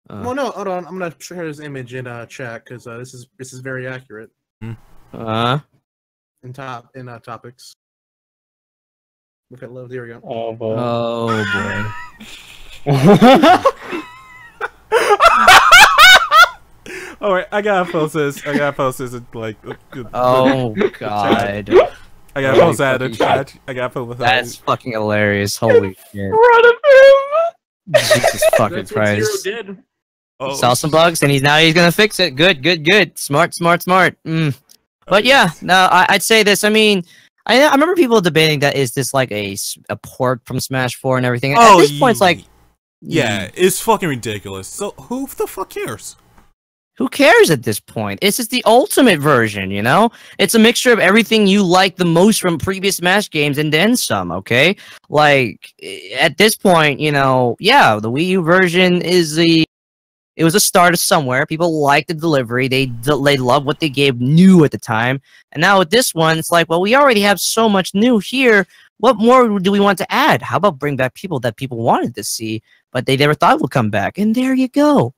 Well, no, hold on. I'm gonna share this image in chat because this is very accurate. In topics. Look at love. There we go. Oh boy. Oh boy. All right, I gotta post this. Like. Oh god. I gotta post that in chat. I gotta post that. That's fucking hilarious. Holy shit. Front of him. Jesus fucking That's what Zero Christ. did. Oh, Saw some bugs and he's gonna fix it. Good. Smart. But yeah, no, I'd say this. I mean, I remember people debating that is this like a port from Smash 4 and everything. At this point, it's like, yeah, it's fucking ridiculous. So who the fuck cares? who cares at this point? It's just the ultimate version, you know? It's a mixture of everything you like the most from previous Smash games and then some, okay? Like, at this point, you know, yeah, the Wii U version is it was a start of somewhere. People liked the delivery. They loved what they gave new at the time. And now with this one, it's like, well, we already have so much new here. What more do we want to add? How about bring back people that people wanted to see, but they never thought would come back? And there you go.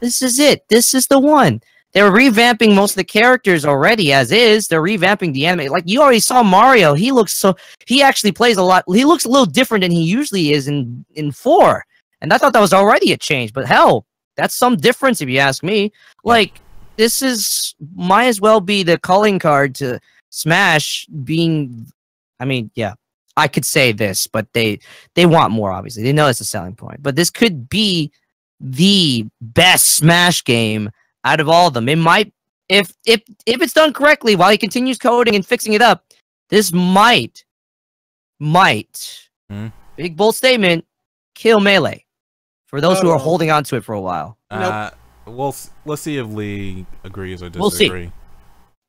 This is it. This is the one. They're revamping most of the characters already as is. They're revamping the anime. Like, you already saw Mario. He actually plays a lot. He looks a little different than he usually is in 4. And I thought that was already a change. But hell, that's some difference if you ask me. Like, this might as well be the calling card to Smash being, I mean, yeah, I could say this, but they want more, obviously. They know it's a selling point. But this could be the best Smash game out of all of them. It might, if it's done correctly, while he continues coding and fixing it up, this might, big bold statement, kill Melee. For those who are holding on to it for a while. Well, let's see if Lee agrees or disagree.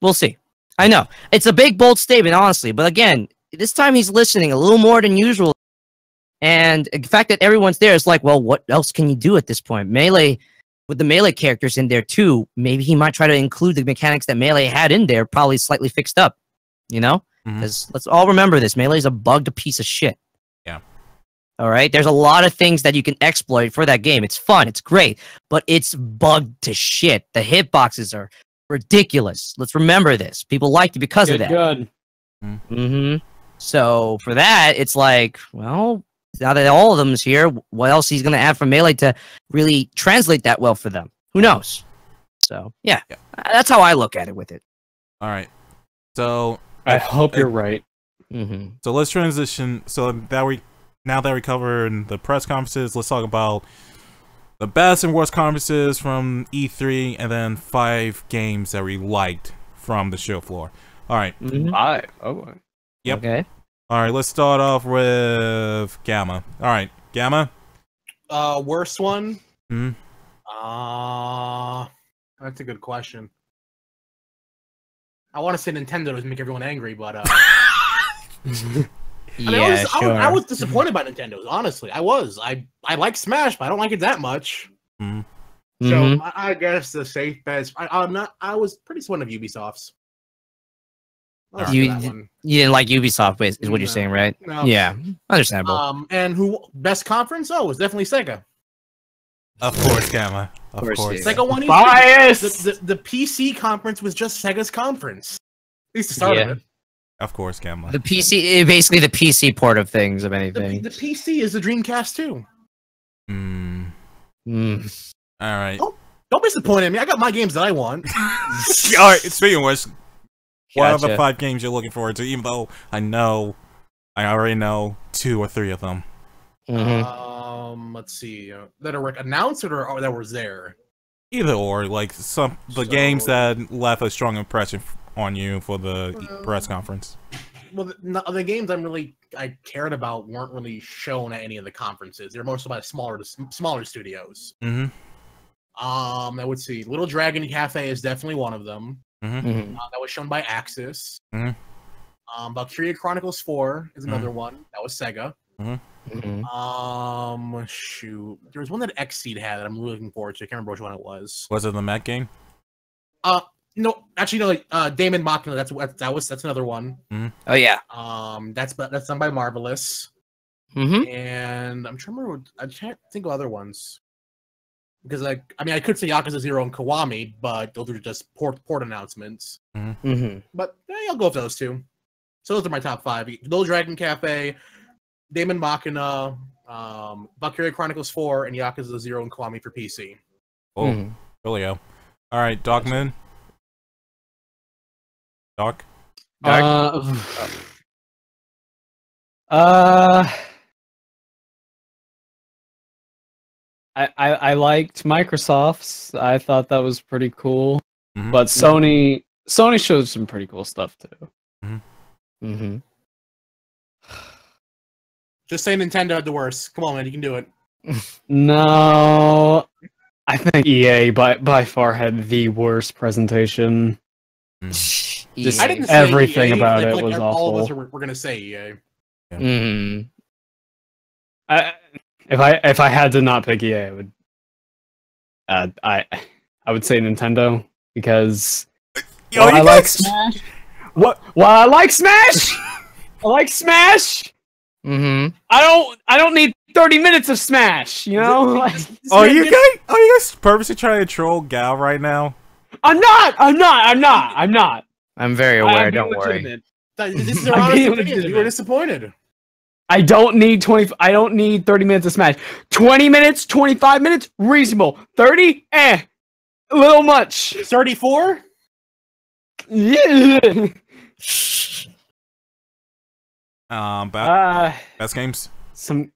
We'll see. I know. It's a big, bold statement, honestly. But again, this time he's listening a little more than usual. And the fact that everyone's there is like, well, what else can you do at this point? Melee with the Melee characters in there too, maybe he might try to include the mechanics that Melee had in there, probably slightly fixed up. You know, because let's all remember this: Melee is a bugged piece of shit. Yeah. All right. There's a lot of things that you can exploit for that game. It's fun. It's great, but it's bugged to shit. The hitboxes are ridiculous. Let's remember this. People liked it because of that. Good. So for that, it's like, well, now that all of them's here, what else he's gonna add for Melee to really translate that well for them? Who knows? So yeah, that's how I look at it with it. All right. So I hope you're right. So let's transition. So now that we covered the press conferences, let's talk about the best and worst conferences from E3, and then 5 games that we liked from the show floor. All right. 5. Oh. Yep. Okay. All right. Let's start off with Gamma. All right, Gamma. Worst one? Hmm. That's a good question. I want to say Nintendo to make everyone angry, but I was disappointed by Nintendo's. Honestly, I was. I like Smash, but I don't like it that much. So I guess the safe bet. I was pretty disappointed of Ubisoft's. You didn't like Ubisoft, is what you're saying, right? No. Yeah, understandable. And who best conference? Oh, it was definitely Sega. Of course, Gamma. Of course. Sega won. Bias. The PC conference was just Sega's conference. At least the start of it. Of course, Gamma. The PC, basically the PC port of things, of anything. The PC is the Dreamcast too. All right. Don't disappoint me. I got my games that I want. All right. Speaking of which, what are the 5 games you're looking forward to? Even though I already know 2 or 3 of them. Let's see. That are announced or that was there. Either or, like the games that left a strong impression on you for the press conference. Well, the games I cared about weren't really shown at any of the conferences. They're mostly by smaller studios. I would see Little Dragon Cafe is definitely one of them. That was shown by Axis. Valkyria Chronicles 4 is another one. That was Sega. Shoot, there was one that Xseed had that I'm really looking forward to. I can't remember which one it was. Was it the Mech game? No, actually, no. Damon Machina. That's another one. Oh yeah. That's done by Marvelous. And I'm trying to remember. I can't think of other ones because I could say Yakuza 0 and Kiwami, but those are just port announcements. But I'll go with those 2. So those are my top 5: Little Dragon Cafe, Damon Machina, Valkyria Chronicles 4, and Yakuza 0 and Kiwami for PC. Oh, really go. All right, Dogman. Doc? I liked Microsoft's. I thought that was pretty cool. But Sony showed some pretty cool stuff too. Just say Nintendo had the worst. Come on, man, you can do it. No, I think EA by far had the worst presentation. Just I didn't say everything EA, about it like was all awful. of us were gonna say EA. If I had to not pick EA, I would say Nintendo because I like Smash. While I like Smash, I like Smash. I don't need 30 minutes of Smash. You know? You guys purposely trying to troll Gal right now? I'm not. I'm very aware. Don't worry. This is our honest opinion. You were disappointed. I don't need 30 minutes of Smash. 20 minutes, 25 minutes, reasonable. 30, a little much. 34? Yeah. Best games? Some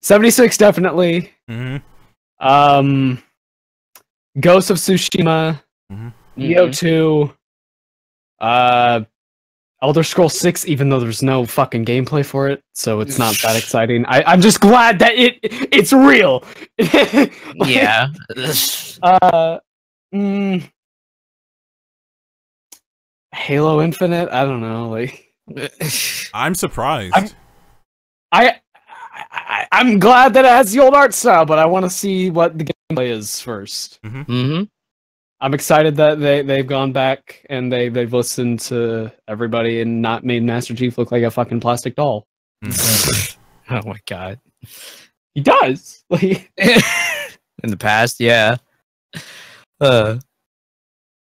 76 definitely. Ghost of Tsushima, Neo 2, Elder Scrolls 6, even though there's no fucking gameplay for it, so it's not that exciting. I'm just glad that it's real. Yeah. Halo Infinite, I don't know, like I'm surprised. I I'm glad that it has the old art style, but I want to see what the gameplay is first. Mm-hmm. I'm excited that they've gone back and they've listened to everybody and not made Master Chief look like a fucking plastic doll. Oh my god. He does. Like In the past, yeah.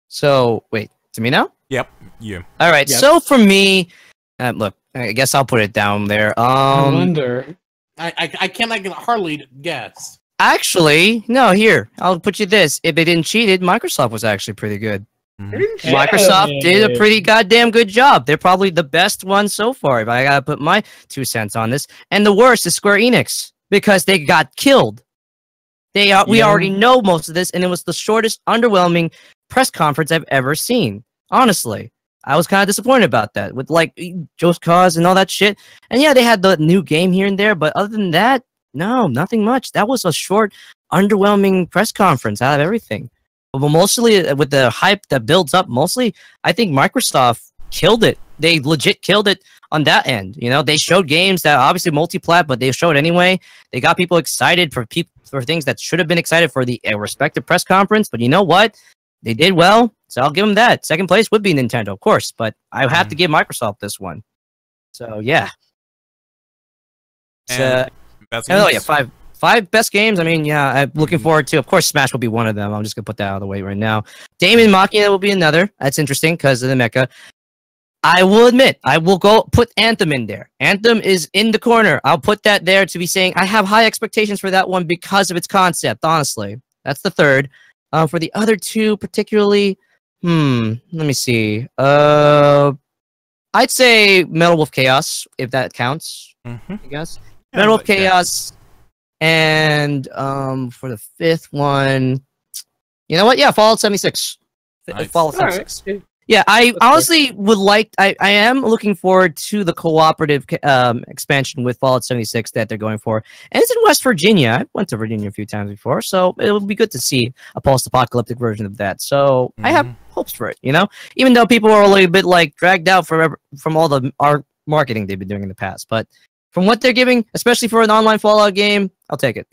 So wait, to me now? Yep, you. All right. Yep. So for me, look, I guess I'll put it down there. I wonder. I can't hardly guess. Actually, no. Here, I'll put you this: if they didn't cheat it, Microsoft was actually pretty good. Microsoft did a pretty goddamn good job. They're probably the best one so far. If I gotta put my 2 cents on this, and the worst is Square Enix because they got killed. We already know most of this, and it was the shortest, underwhelming press conference I've ever seen. Honestly, I was kind of disappointed about that with like Just Cause and all that shit. And yeah, they had the new game here and there, but other than that, no, nothing much. That was a short, underwhelming press conference out of everything. But mostly with the hype that builds up, mostly I think Microsoft killed it. They legit killed it on that end. You know, they showed games that obviously multi-plat, but they showed anyway. They got people excited for things that should have been excited for the respective press conference. But you know what? They did well, so I'll give them that. Second place would be Nintendo, of course, but I have to give Microsoft this one. So yeah. Oh yeah, five best games. I mean, yeah, I'm looking forward to. Of course, Smash will be one of them. I'm just gonna put that out of the way right now. Damon Machina will be another. That's interesting because of the mecha. I will admit, I will go put Anthem in there. Anthem is in the corner. I'll put that there to be saying I have high expectations for that one because of its concept. Honestly, that's the third. For the other two, particularly, let me see. I'd say Metal Wolf Chaos, if that counts. I guess Metal Wolf Chaos, and for the fifth one, you know what? Yeah, Fallout 76. Nice. Fallout 76. Right. Yeah, I honestly would like. I am looking forward to the cooperative expansion with Fallout 76 that they're going for, and it's in West Virginia. I went to Virginia a few times before, so it would be good to see a post-apocalyptic version of that. So I have hopes for it. You know, even though people are a little bit like dragged out from all the marketing they've been doing in the past, but from what they're giving, especially for an online Fallout game, I'll take it.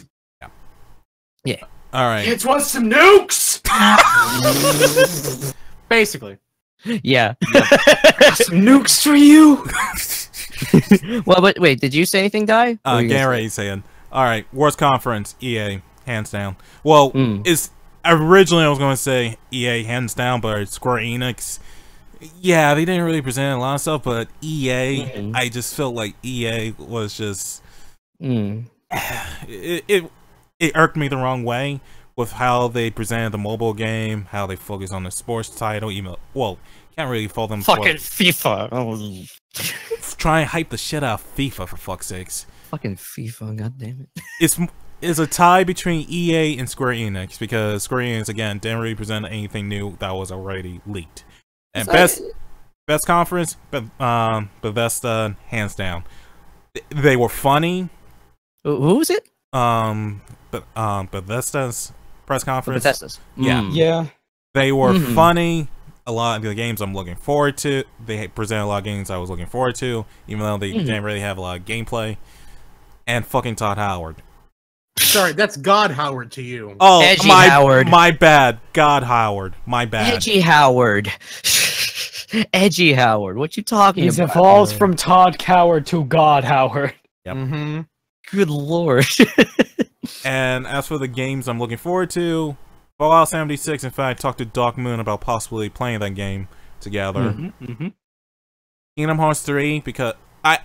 Yeah. All right. Kids want some nukes. Basically. Yeah. Some nukes for you. Well, but wait, did you say anything, Dai? Gary saying, all right, worst conference, EA, hands down. Well, it's originally I was going to say EA, hands down, but Square Enix, yeah, they didn't really present a lot of stuff, but EA, I just felt like EA was just, it irked me the wrong way with how they presented the mobile game, how they focus on the sports title, even, well, can't really fault them fucking FIFA. Try and hype the shit out of FIFA, for fuck's sakes. Fucking FIFA, goddammit. It's a tie between EA and Square Enix, because Square Enix, again, didn't really present anything new that was already leaked. And best conference, Bethesda, hands down. They were funny. Who was it? Bethesda's press conference. Bethesda's. Yeah. They were funny. A lot of the games I'm looking forward to. They presented a lot of games I was looking forward to, even though they didn't really have a lot of gameplay. And fucking Todd Howard. Sorry, that's God Howard to you. Oh, Howard. My bad. God Howard. My bad. Edgy Howard. Edgy Howard. What you talking He's about? evolved from Todd Coward to God Howard. Yep. Good lord. And as for the games I'm looking forward to, Fallout 76, in fact, I talked to Doc Moon about possibly playing that game together. Kingdom Hearts 3, because I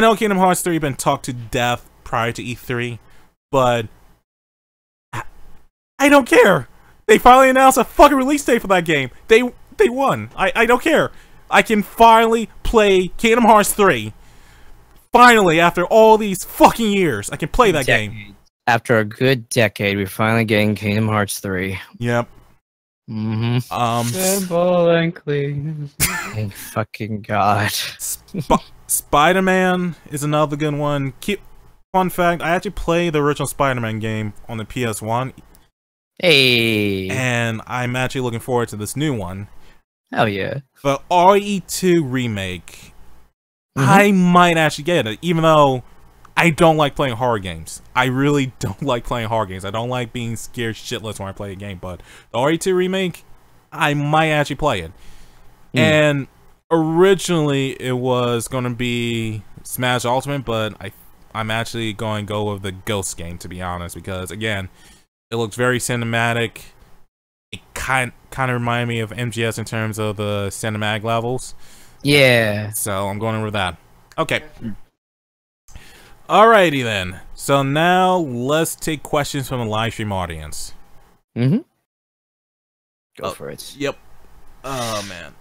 know Kingdom Hearts 3 been talked to death prior to E3, but I don't care. They finally announced a fucking release date for that game. They won. I don't care. I can finally play Kingdom Hearts 3. Finally, after all these fucking years, I can play that game. After a good decade, we're finally getting Kingdom Hearts 3. Yep. Simple and clean. Thank fucking God. Spider-Man is another good one. Fun fact, I actually played the original Spider-Man game on the PS1. Hey. And I'm actually looking forward to this new one. Hell yeah. The RE2 remake, I might actually get it, even though I don't like playing horror games. I really don't like playing horror games. I don't like being scared shitless when I play a game. But the RE2 remake, I might actually play it. And originally it was going to be Smash Ultimate, but I'm actually going to go with the Ghost game, to be honest, because again, it looks very cinematic. It kind of reminded me of MGS in terms of the cinematic levels. Yeah. So I'm going with that. Okay. Alrighty then. So now let's take questions from the live stream audience. Go for it. Yep. Oh man.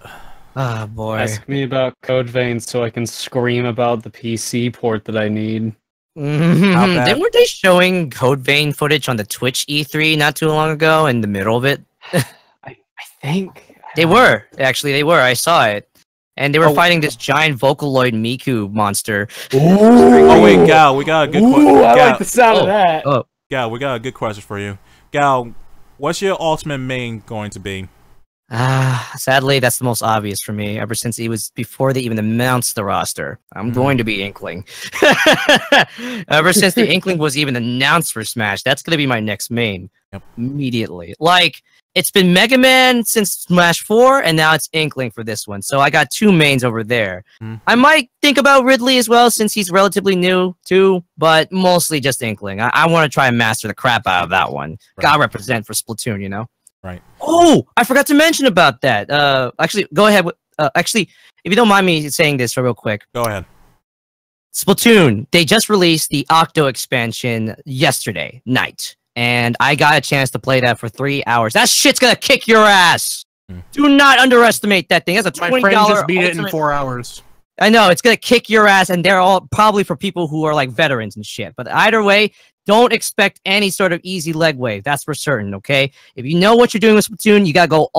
Ah, boy. Ask me about Code Vein so I can scream about the PC port that I need. Weren't they showing Code Vein footage on the Twitch E3 not too long ago in the middle of it? I think They were. Actually, they were. I saw it. And they were fighting this giant Vocaloid Miku monster. Oh wait, Gal, we got a good question. I like the sound of that. Oh. Gal, we got a good question for you. Gal, what's your ultimate main going to be? Sadly, that's the most obvious for me. Ever since it was before they even announced the roster, I'm going to be Inkling. Ever since the Inkling was even announced for Smash, that's going to be my next main. Immediately. Like, it's been Mega Man since Smash 4, and now it's Inkling for this one. So I got two mains over there. I might think about Ridley as well, since he's relatively new too, but mostly just Inkling. I want to try and master the crap out of that one. Gotta represent for Splatoon, you know? Right. Oh, I forgot to mention about that. Actually, go ahead. Actually, if you don't mind me saying this real quick. Go ahead. Splatoon, they just released the Octo expansion yesterday night. And I got a chance to play that for 3 hours. That shit's gonna kick your ass. Do not underestimate that thing. That's a $20. My friend just beat it in 4 hours. I know, it's gonna kick your ass, and they're all probably for people who are like veterans and shit. But either way, don't expect any sort of easy leg wave. That's for certain, okay? If you know what you're doing with Splatoon, you gotta pull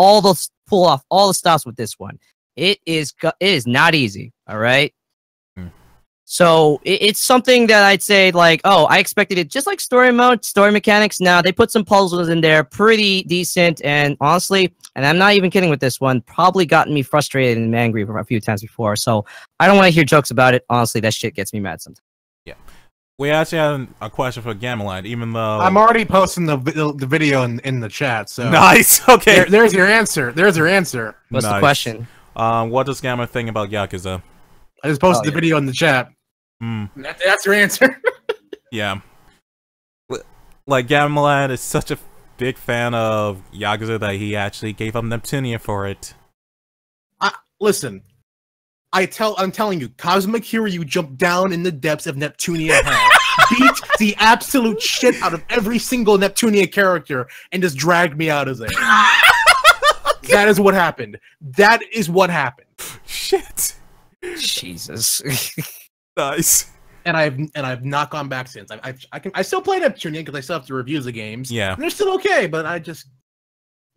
off all the stops with this one. It is not easy, all right? So it's something that I'd say, like, oh, I expected it just like story mode, story mechanics. Now they put some puzzles in there, pretty decent, and honestly, and I'm not even kidding with this one, probably gotten me frustrated and angry a few times before. So I don't want to hear jokes about it. Honestly, that shit gets me mad sometimes. Yeah, we actually have a question for Gammalad, even though I'm already posting the video in the chat. So nice. Okay, there's your answer. There's your answer. What's the question? What does Gamma think about Yakuza? I just posted the video in the chat. That's your answer. Yeah. Like, Gammalad is such a big fan of Yakuza that he actually gave up Neptunia for it. Listen, I'm telling you, Cosmic Hero, you jump down in the depths of Neptunia hell, beat the absolute shit out of every single Neptunia character, and just dragged me out of there. That is what happened. That is what happened. Shit. Jesus. Nice. And I've not gone back since. I still play Neptunia because I still have to review the games. Yeah. And they're still okay, but I just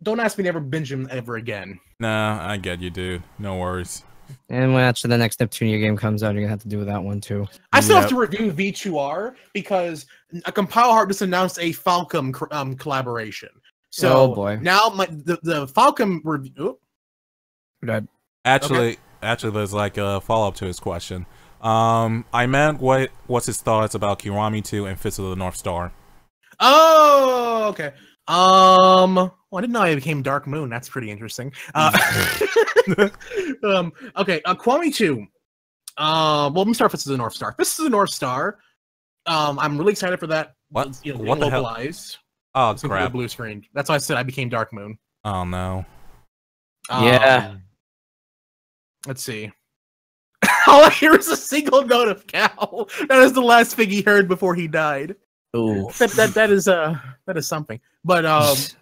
don't ask me to ever binge them ever again. Nah, I get you, dude. No worries. And when after the next Neptunia game comes out, you're gonna have to do that one too. I still have to review V2R because a Compile Heart just announced a Falcom collaboration. So now the Falcom review. Actually, there's like a follow up to his question. I meant what's his thoughts about Kiwami 2 and Fist of the North Star? Oh, okay. Well, I didn't know I became Dark Moon. That's pretty interesting. Okay, Kiwami 2. Well, let me start with Fist of the North Star. Fist of the North Star. I'm really excited for that. What? You know, what the hell? Localized. Oh, It's crap. blue screen. That's why I said I became Dark Moon. Oh, no. Yeah. Let's see. All I hear is a single note of cow. That is the last thing he heard before he died. Ooh. That is something. But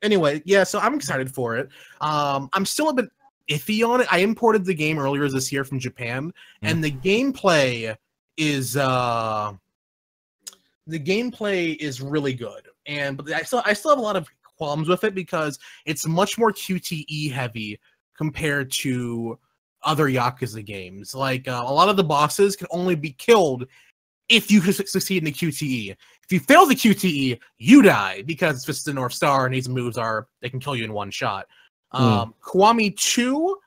anyway, yeah. So I'm excited for it. I'm still a bit iffy on it. I imported the game earlier this year from Japan, and the gameplay is really good. But I still have a lot of qualms with it because it's much more QTE heavy compared to other Yakuza games. Like a lot of the bosses can only be killed if you succeed in the QTE. If you fail the QTE, you die because it's just the North Star, and these moves they can kill you in one shot. Kiwami 2,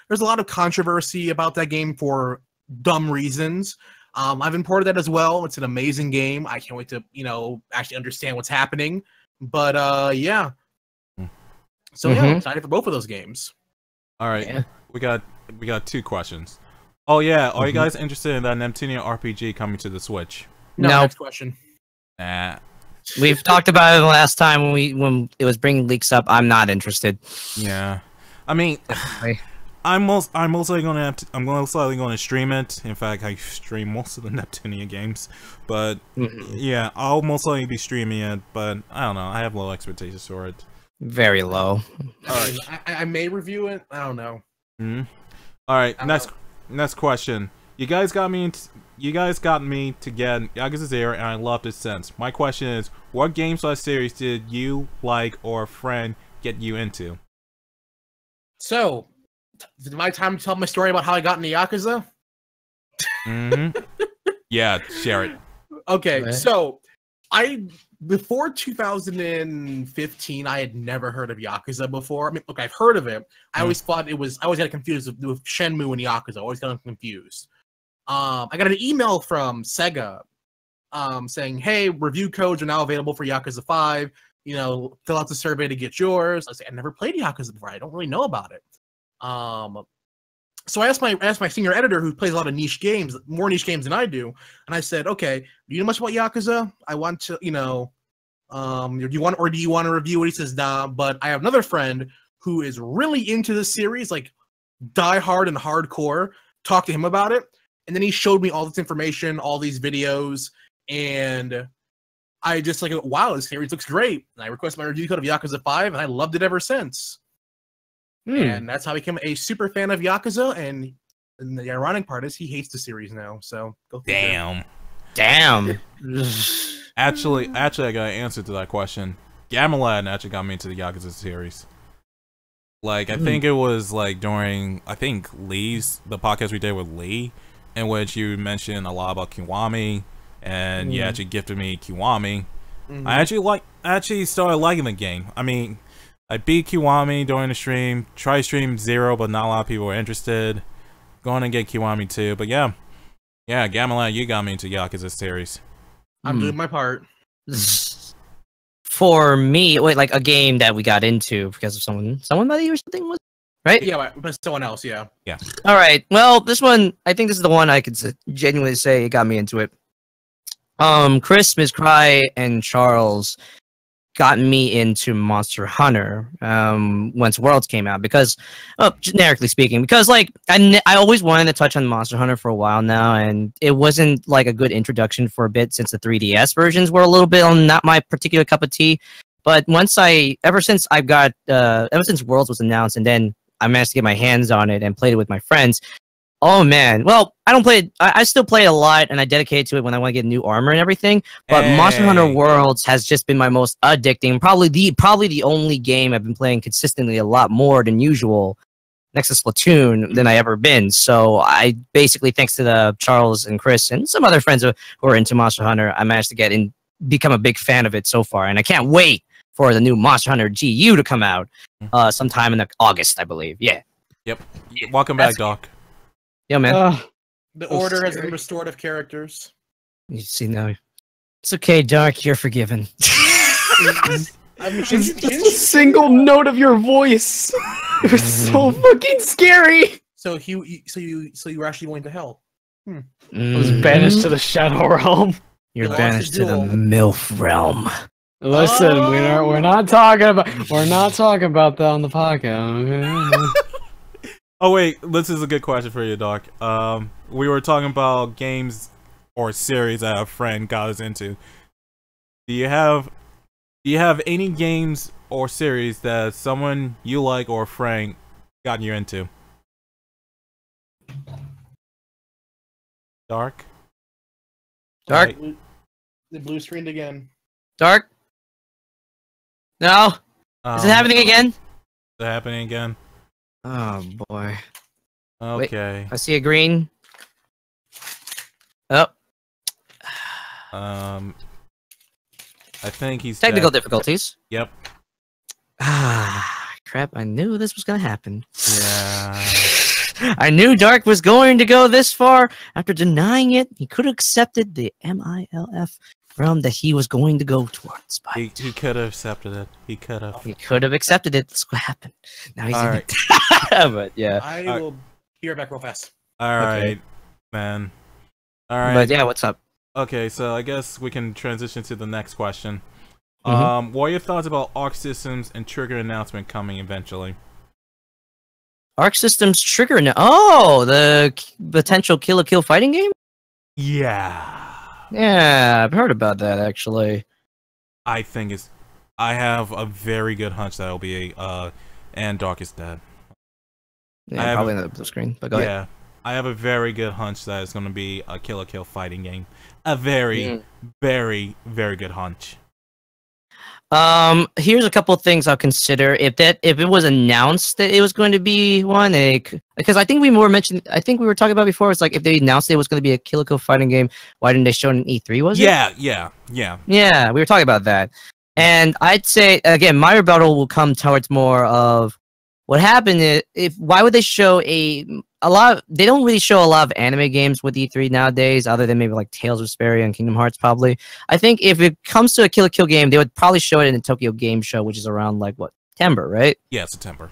there's a lot of controversy about that game for dumb reasons. I've imported that as well. It's an amazing game. I can't wait to, actually understand what's happening. But yeah. So yeah, I'm excited for both of those games. All right, yeah. we got 2 questions. Oh yeah, are you guys interested in that Neptunia RPG coming to the Switch? No. Next question. Nah. We've talked about it the last time when it was bringing leaks up. I'm not interested. Yeah, I mean, I'm most likely going to stream it. In fact, I stream most of the Neptunia games, but yeah, I'll most likely be streaming it. But I don't know. I have low expectations for it. Very low. I may review it. I don't know. All right, next question. You guys got me to get Yakuza 0, and I loved it since. My question is, what games/series did you like or a friend get you into? So, is it my time to tell my story about how I got into Yakuza? Yeah, share it. Okay, so before 2015, I had never heard of Yakuza before. I mean, look, I've heard of it. I always thought I always got it confused with Shenmue and Yakuza. I always got them confused. I got an email from Sega saying, hey, review codes are now available for Yakuza 5. Fill out the survey to get yours. I was like, I never played Yakuza before. I don't really know about it. So I asked my senior editor, who plays a lot of niche games, more niche games than I do, and I said, okay, do you know much about Yakuza? I want to, do you want to review it? He says, nah, but I have another friend who is really into the series, like die hard and hardcore. Talk to him about it. And then he showed me all this information, all these videos, and I just like, wow, this series looks great. And I requested my review code of Yakuza 5, and I loved it ever since. And that's how I became a super fan of Yakuza, and the ironic part is he hates the series now, so go Damn. Actually, I got an answer to that question. Gammalad actually got me into the Yakuza series. Like, I think it was like during, the podcast we did with Lee, in which you mentioned a lot about Kiwami, and you actually gifted me Kiwami. I actually started liking the game. I mean, I beat Kiwami during the stream, tried stream 0, but not a lot of people were interested. Going to get Kiwami 2, but yeah, Gammalad, you got me into Yakuza series. I'm doing my part. For me, like a game that we got into because of someone that you or something was, right? Yeah, but someone else, yeah. All right. Well, this one, I think this is the one I could genuinely say it got me into it. Chris, Ms. Cry, and Charles got me into Monster Hunter once Worlds came out because, generically speaking, because like I always wanted to touch on Monster Hunter for a while now, and it wasn't like a good introduction for a bit since the 3DS versions were a little bit not my particular cup of tea. But ever since Worlds was announced, and then I managed to get my hands on it and played it with my friends. Oh man, well, I don't play it. I still play it a lot, and I dedicate to it when I want to get new armor and everything. But Monster Hunter Worlds has just been my most addicting, probably the only game I've been playing consistently a lot more than usual, next to Splatoon, than I ever been. So I basically, thanks to the Charles and Chris and some other friends who are into Monster Hunter, I managed to become a big fan of it so far, and I can't wait for the new Monster Hunter GU to come out sometime in August, I believe. Yeah. Yep. Welcome back, Doc. Yeah, man. The order has been restored of characters. You see now. It's okay, Dark. You're forgiven. Just a single note of your voice. It was so fucking scary. So you were actually going to hell. I was banished to the Shadow Realm. You're banished to the MILF realm. Listen, we're not talking about that on the podcast. Okay? Oh wait, this is a good question for you, Doc. We were talking about games or series that a friend got us into. Do you have any games or series that someone you like or a friend got you into? Dark? Dark? The blue screened again. Dark? No? Is it happening again? Is it happening again? Oh boy. Okay. Wait, I see a green. Oh. I think he's technical dead. difficulties. Yep. Ah, crap! I knew this was gonna happen. Yeah. I knew Dark was going to go this far. After denying it, he could have accepted the MILF realm that he was going to go towards. But He could have accepted it. He could have. he could have accepted it. That's what happened. Now he's All in right. it. But yeah. I will be right back real fast. All right, Okay. man. All right. But yeah, what's up? Okay, so I guess we can transition to the next question. Mhm. What are your thoughts about Arc Systems and Trigger announcement coming eventually? Arc Systems trigger now. Oh, the potential Kill Kill fighting game? Yeah. Yeah, I've heard about that actually. I think it's. I have a very good hunch that it'll be and Darkest Dead. Yeah, I have- probably in the screen. But go ahead. Yeah, I have a very good hunch that it's going to be a Kill fighting game. A very, very, very good hunch. Here's a couple of things I'll consider if it was announced that it was going to be one, because I think we were talking about before. It's like if they announced it was going to be a Kill fighting game, why didn't they show it in E3? Was it? Yeah. Yeah, we were talking about that. And I'd say again, my rebuttal will come towards more of what happened is why would they show a lot? They don't really show a lot of anime games with E3 nowadays, other than maybe like Tales of Vesperia and Kingdom Hearts. Probably, I think if it comes to a Kill game, they would probably show it in the Tokyo Game Show, which is around like what, September, right? Yeah, September.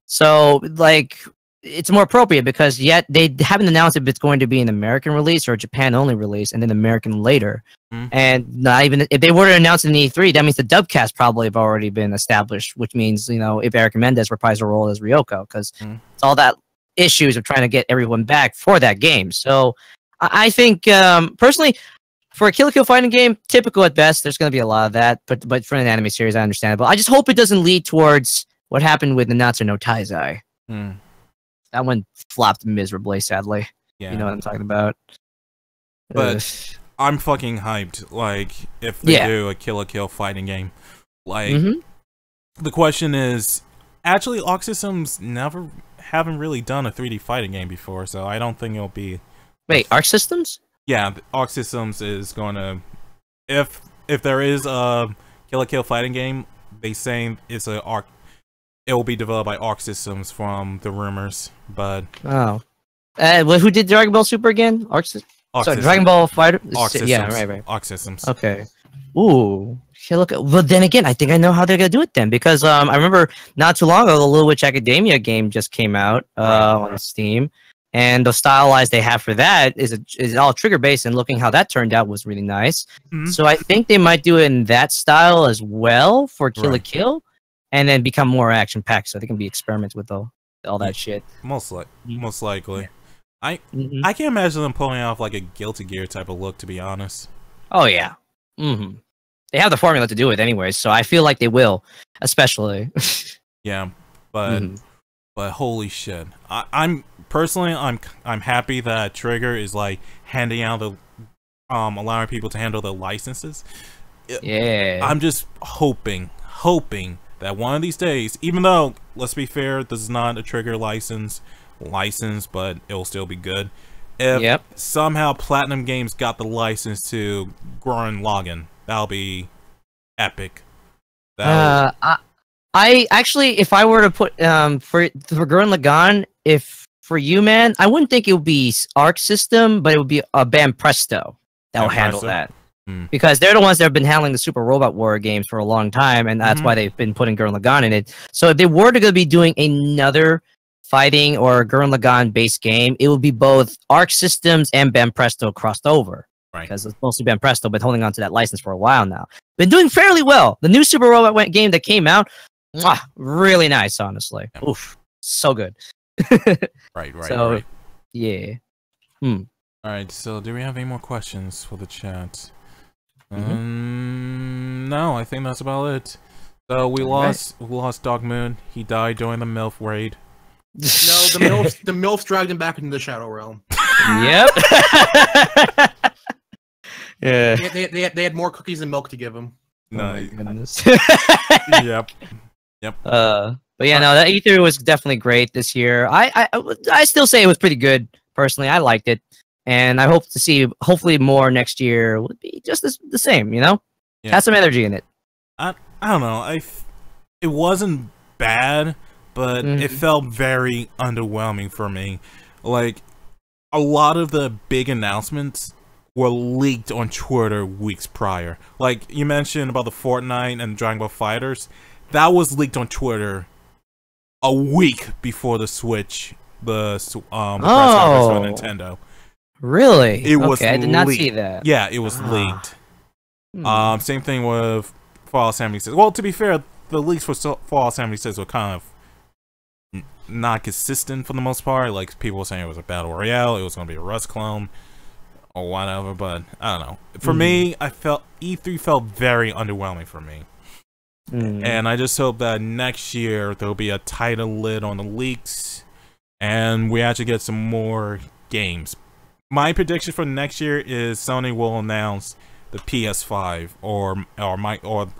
So like it's more appropriate because yet they haven't announced if it's going to be an American release or a Japan only release, and then American later. And not even if they were to announce it in E3, that means the dubcast probably have already been established, which means if Eric Mendez reprised a role as Ryoko, because it's all that issues of trying to get everyone back for that game. So I think personally, for a Kill fighting game, typical at best, there's going to be a lot of that. But for an anime series, I understand it. But I just hope it doesn't lead towards what happened with Nanatsu no Taizai. That one flopped miserably, sadly. Yeah. You know what I'm talking about. But I'm fucking hyped. Like, if they do a Kill fighting game, like, the question is, actually, Arc Systems haven't really done a 3D fighting game before, so I don't think it'll be. Wait, Arc Systems? Yeah, Arc Systems is going to. If there is a Kill fighting game, they saying it's a Arc. It will be developed by Arc Systems from the rumors, but. Oh. Well, who did Dragon Ball Super again? Arc Systems. Sorry, Dragon Ball Fighter. Arc Systems. Yeah, right. Arc Systems. Okay. Ooh. Okay, look. Well, then again, I think I know how they're gonna do it then, because I remember not too long ago the Little Witch Academia game just came out on Steam, and the stylized they have for that is all trigger based, and looking how that turned out was really nice. So I think they might do it in that style as well for Kill, and then become more action packed, so they can be experiments with all that shit. Most likely. Yeah. I can't imagine them pulling off like a Guilty Gear type of look, to be honest. Oh yeah. They have the formula to do it anyway, so I feel like they will, especially. Yeah, but holy shit, I'm personally happy that Trigger is like handing out the allowing people to handle the licenses. Yeah, I'm just hoping that one of these days, even though let's be fair, this is not a Trigger license, but it'll still be good. If somehow Platinum Games got the license to Gurren Lagann, that'll be epic. I actually, if I were to put for Gurren Lagann, if for you, man, I wouldn't think it would be Arc System, but it would be Bam Presto that will handle that. Because they're the ones that have been handling the Super Robot War games for a long time, and that's why they've been putting Gurren Lagann in it. So if they were to be doing another fighting or Gurren Lagann based game, it would be both Arc Systems and Bam Presto crossed over. Right. Because it's mostly Bam Presto, but holding on to that license for a while now. Been doing fairly well. The new Super Robot game that came out, really nice, honestly. Yeah. Oof, so good. Right. Yeah. Alright, so do we have any more questions for the chat? No, I think that's about it. So we lost Dog Moon. He died during the MILF raid. No, the MILFs dragged him back into the Shadow Realm. Yep. Yeah. They had more cookies and milk to give him. No. Oh my goodness. Yep. But yeah, no, that E3 was definitely great this year. I still say it was pretty good personally. I liked it, and I hope to see hopefully more next year would be just the same. Has some energy in it. I don't know. It wasn't bad, but it felt very underwhelming for me. Like, a lot of the big announcements were leaked on Twitter weeks prior. Like, you mentioned about the Fortnite and Dragon Ball FighterZ. That was leaked on Twitter a week before the Switch, the press conference for Nintendo. Really? It was I did not see that. Yeah, it was leaked. Same thing with Fallout 76. Well, to be fair, the leaks for Fallout 76 were kind of not consistent for the most part. Like, people were saying it was a battle royale, it was going to be a Rust clone, or whatever. But I don't know. For me, I felt E3 felt very underwhelming for me. And I just hope that next year there'll be a tighter lid on the leaks, and we actually get some more games. My prediction for next year is Sony will announce the PS5, or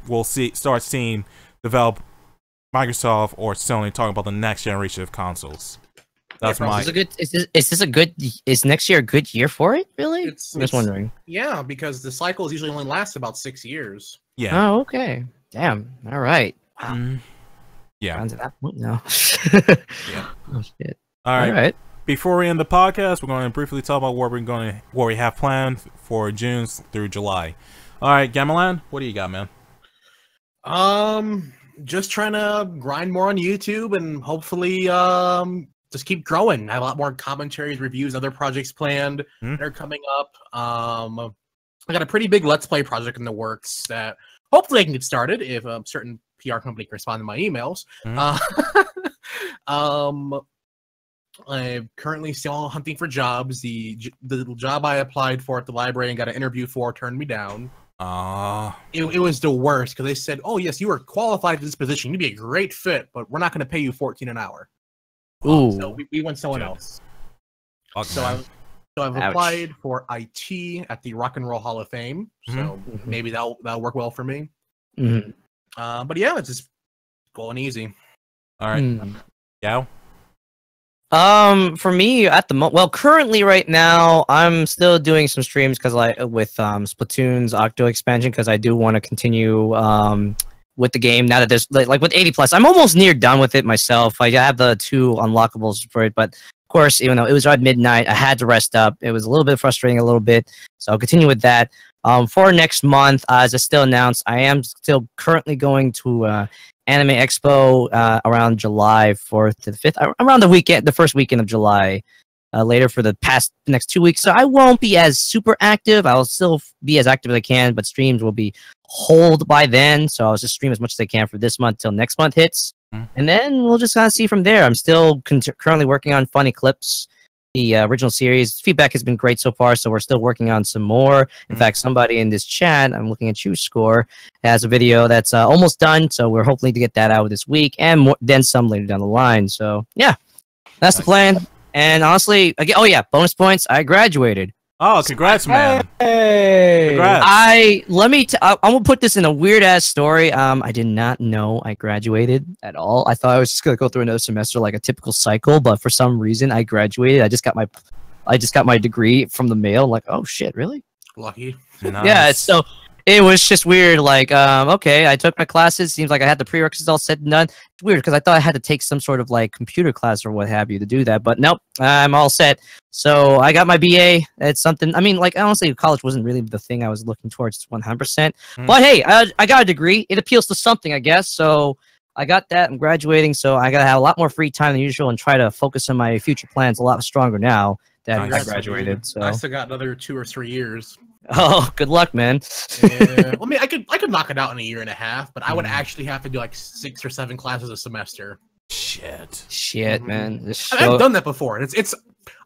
we'll start seeing Microsoft or Sony talk about the next generation of consoles. That's is next year a good year for it? Really? I'm just wondering. Yeah, because the cycles usually only last about 6 years. Yeah. Oh, okay. Damn. All right. Wow. Yeah. Down to that point now. Yeah. Oh shit. All right. Before we end the podcast, we're going to briefly talk about what we have planned for June through July. All right, Gammalad, what do you got, man? Just trying to grind more on YouTube and hopefully just keep growing. I have a lot more commentaries, reviews, other projects planned that are coming up. I got a pretty big Let's Play project in the works that hopefully I can get started if a certain PR company can respond to my emails. I'm currently still hunting for jobs. The job I applied for at the library and got an interview for turned me down. It was the worst because they said, "Oh yes, you are qualified for this position. You'd be a great fit, but we're not going to pay you $14 an hour." Ooh. So we went someone else. So I've applied for IT at the Rock and Roll Hall of Fame. So maybe that'll work well for me. But yeah, it's just going easy. All right. Yeah. For me at the currently right now I'm still doing some streams because with Splatoon's Octo expansion because I do want to continue with the game now that there's like with 80+. I'm almost near done with it myself. I have the 2 unlockables for it, but of course, even though it was at midnight, I had to rest up. It was a little bit frustrating, a little bit. So I'll continue with that. For next month, as I still announced, I am still currently going to Anime Expo around July 4th to the 5th, around the first weekend of July, later for the next 2 weeks. So I won't be as super active. I'll still be as active as I can, but streams will be hold by then. So I'll just stream as much as I can for this month till next month hits. And then we'll just kind of see from there. I'm still currently working on Funny Clips, the original series. Feedback has been great so far, so we're still working on some more. In fact, somebody in this chat, I'm looking at you, Score, has a video that's almost done, so we're hoping to get that out this week, and then some later down the line. So, yeah, that's the plan. And honestly, again, oh yeah, bonus points, I graduated. Oh, congrats, man. Hey! Congrats. I'm gonna put this in a weird-ass story. I did not know I graduated at all. I thought I was just gonna go through another semester like a typical cycle, but for some reason I graduated. I just got my degree from the mail. Like, oh shit, really? Lucky. Nice. Yeah, so it was just weird. Like, okay, I took my classes. Seems like I had the prerequisites all set and done. It's weird because I thought I had to take some sort of like computer class or what have you to do that, but nope, I'm all set. So I got my BA. It's something. I mean, like honestly, college wasn't really the thing I was looking towards 100%. But hey, I got a degree. It appeals to something, I guess. So I got that. I'm graduating, so I gotta have a lot more free time than usual and try to focus on my future plans a lot stronger now that I graduated. So I still got another 2 or 3 years. Oh, good luck, man. Yeah. I mean, I could knock it out in a year and a half, but I would actually have to do like 6 or 7 classes a semester. Shit, man. I've done that before.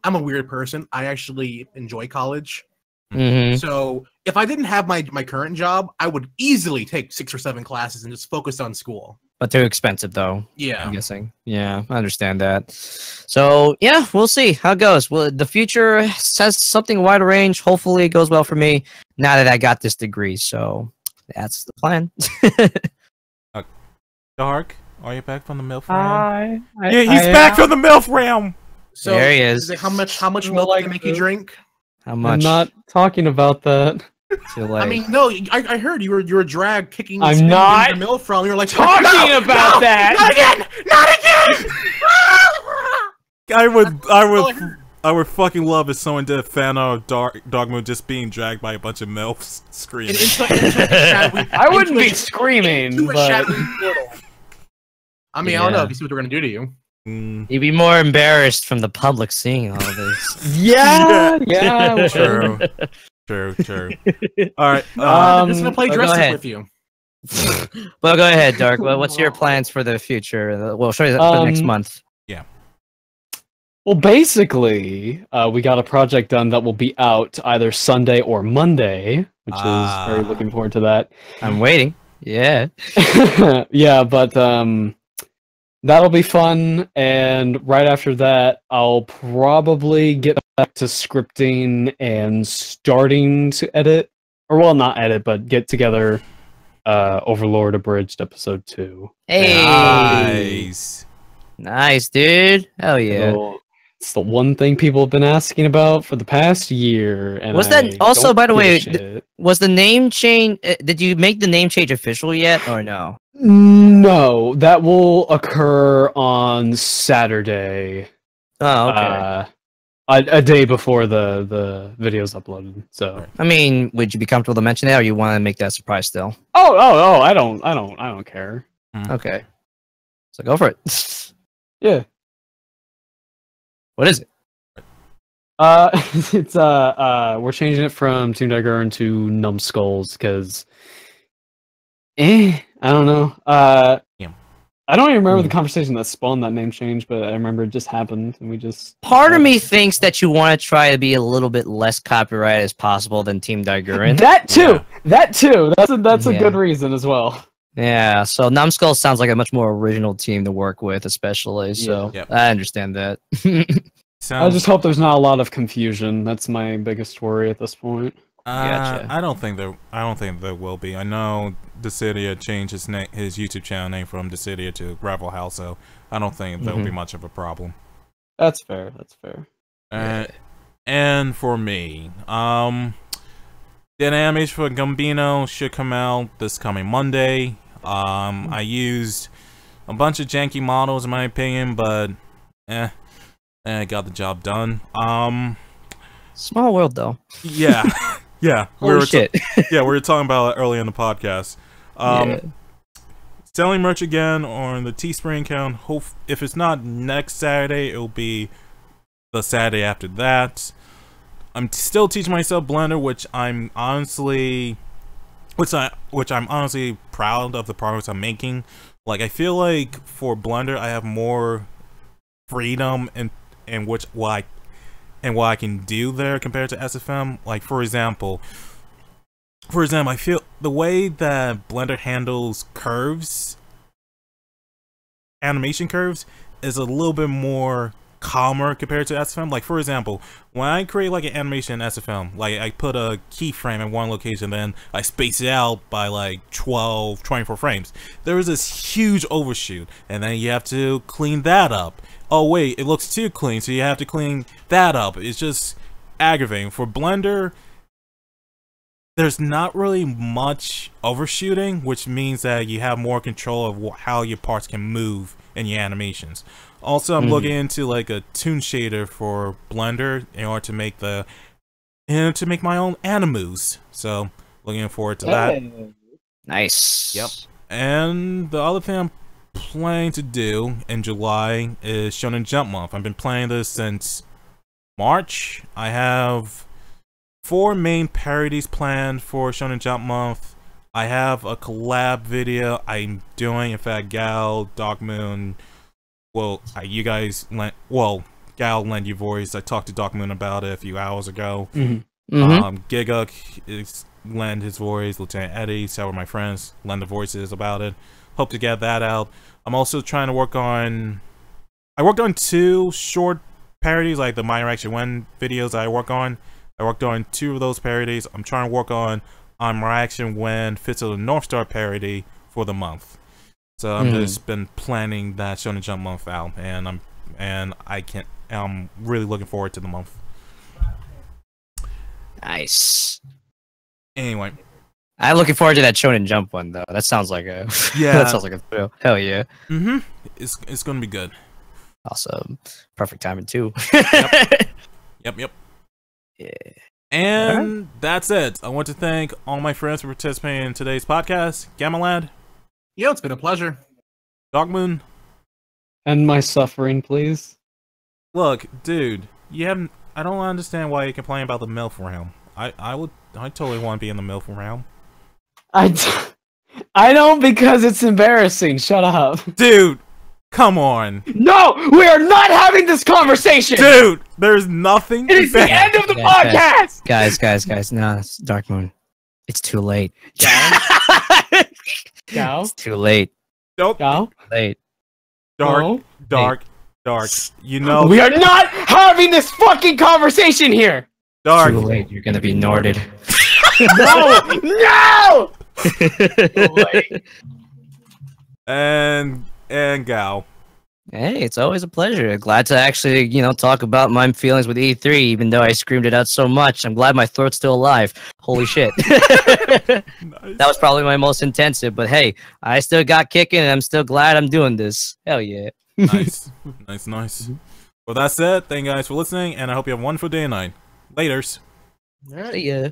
I'm a weird person. I actually enjoy college. So if I didn't have my current job, I would easily take 6 or 7 classes and just focus on school. But they're expensive, though. Yeah. I'm guessing. Yeah, I understand that. So, yeah, we'll see how it goes. Well, the future says something wide range. Hopefully it goes well for me now that I got this degree. So, that's the plan. Dark, are you back from the MILF realm? Yeah, he's back from the MILF realm! So there he is. How much milk can I make you drink? How much? I'm not talking about that. to like. I mean, no, I heard you were drag kicking. I'm spinning not the mill from. You're like talking about that. Not again. I would fucking love if someone did a fan art of Dogmoon just being dragged by a bunch of MILFs screaming. I wouldn't be screaming, but I mean, I don't know if you see what they're gonna do to you. You'd be more embarrassed from the public seeing all this. yeah. True. True. All right. I'm just gonna play dress up with you. Well, go ahead, Dark. Well, what's your plans for the future? Well, show you that for the next month. Yeah. Well, basically, we got a project done that will be out either Sunday or Monday, which is very looking forward to that. I'm waiting. Yeah. Yeah, but that'll be fun, and right after that, I'll probably get back to scripting and starting to edit, or well, not edit, but get together Overlord Abridged Episode 2. Hey! Nice, dude. Hell yeah. So, it's the one thing people have been asking about for the past year. And was that also, by the way, was the name change? Did you make the name change official yet, or no? No, that will occur on Saturday. Oh, okay. A day before the video's uploaded. So, I mean, would you be comfortable to mention that, or you want to make that surprise still? Oh! I don't care. Okay, so go for it. Yeah. What is it? It's we're changing it from Team Daiguren to Numbskulls because, I don't know. I don't even remember the conversation that spawned that name change, but I remember it just happened, and we just. Part of me thinks that you want to try to be a little bit less copyrighted as possible than Team Daiguren. That too. That's a good reason as well. Yeah, so Numbskull sounds like a much more original team to work with, especially. So I understand that. I just hope there's not a lot of confusion. That's my biggest worry at this point. Gotcha. I don't think there will be. I know Daicidia changed his YouTube channel name from Daicidia to Gravel House, so I don't think there'll be much of a problem. That's fair. And for me, the animation for Gambino should come out this coming Monday. I used a bunch of janky models in my opinion, but got the job done. Small world though. Yeah. Yeah. Holy shit. We were talking about it earlier in the podcast. Selling merch again on the Teespring account. If it's not next Saturday, it'll be the Saturday after that. I'm still teaching myself Blender, which I'm honestly proud of the progress I'm making. Like, I feel like for Blender, I have more freedom in what I can do there compared to SFM. Like, for example, I feel the way that Blender handles curves, animation curves, is a little bit more calmer compared to SFM. Like, for example, when I create like an animation in SFM, like I put a keyframe in one location, then I space it out by like 24 frames. There is this huge overshoot, and then you have to clean that up. Oh wait, it looks too clean, so you have to clean that up. It's just aggravating. For Blender, there's not really much overshooting, which means that you have more control of how your parts can move in your animations. Also, I'm looking into like a toon shader for Blender in order to make my own animus. So, looking forward to that. Nice. Yep. And the other thing I'm planning to do in July is Shonen Jump Month. I've been playing this since March. I have 4 main parodies planned for Shonen Jump Month. I have a collab video I'm doing. In fact, Gal, Dogmoon, Gal lent you voice. I talked to Dogmoon about it a few hours ago. Giguk is lend his voice. Lieutenant Eddie, several of my friends lend the voices about it. Hope to get that out. I'm also trying to work on. I worked on 2 short parodies, like the My Reaction When videos I work on. I worked on 2 of those parodies. I'm trying to work on My Reaction When Fits of the North Star parody for the month. So I've just been planning that Shonen Jump month out, and I'm really looking forward to the month. Nice. Anyway. I'm looking forward to that Shonen Jump one though. That sounds like a that sounds like a thrill. Hell yeah. It's gonna be good. Awesome. Perfect timing too. Yep. Yeah. And that's it. I want to thank all my friends for participating in today's podcast. Gammalad. Yeah, it's been a pleasure. Dogmoon. End my suffering, please. Look, dude, you haven't. I don't understand why you complain about the MILF realm. I totally want to be in the MILF realm. I don't, because it's embarrassing. Shut up. Dude, come on. No, we are not having this conversation. Dude, there's nothing. It is the end of the podcast. Guys, no, it's Dark Moon. It's too late. Gao? It's too late. Nope. Gao? Late. Dark. You know. We are not having this fucking conversation here. Dark. Too late. You're gonna be Norded. No! And Gao. Hey, it's always a pleasure. Glad to actually, talk about my feelings with E3, even though I screamed it out so much. I'm glad my throat's still alive. Holy shit. That was probably my most intensive, but hey, I still got kicking, and I'm still glad I'm doing this. Hell yeah. Nice. Well, that's it. Thank you guys for listening, and I hope you have a wonderful day and night. Laters. Yeah.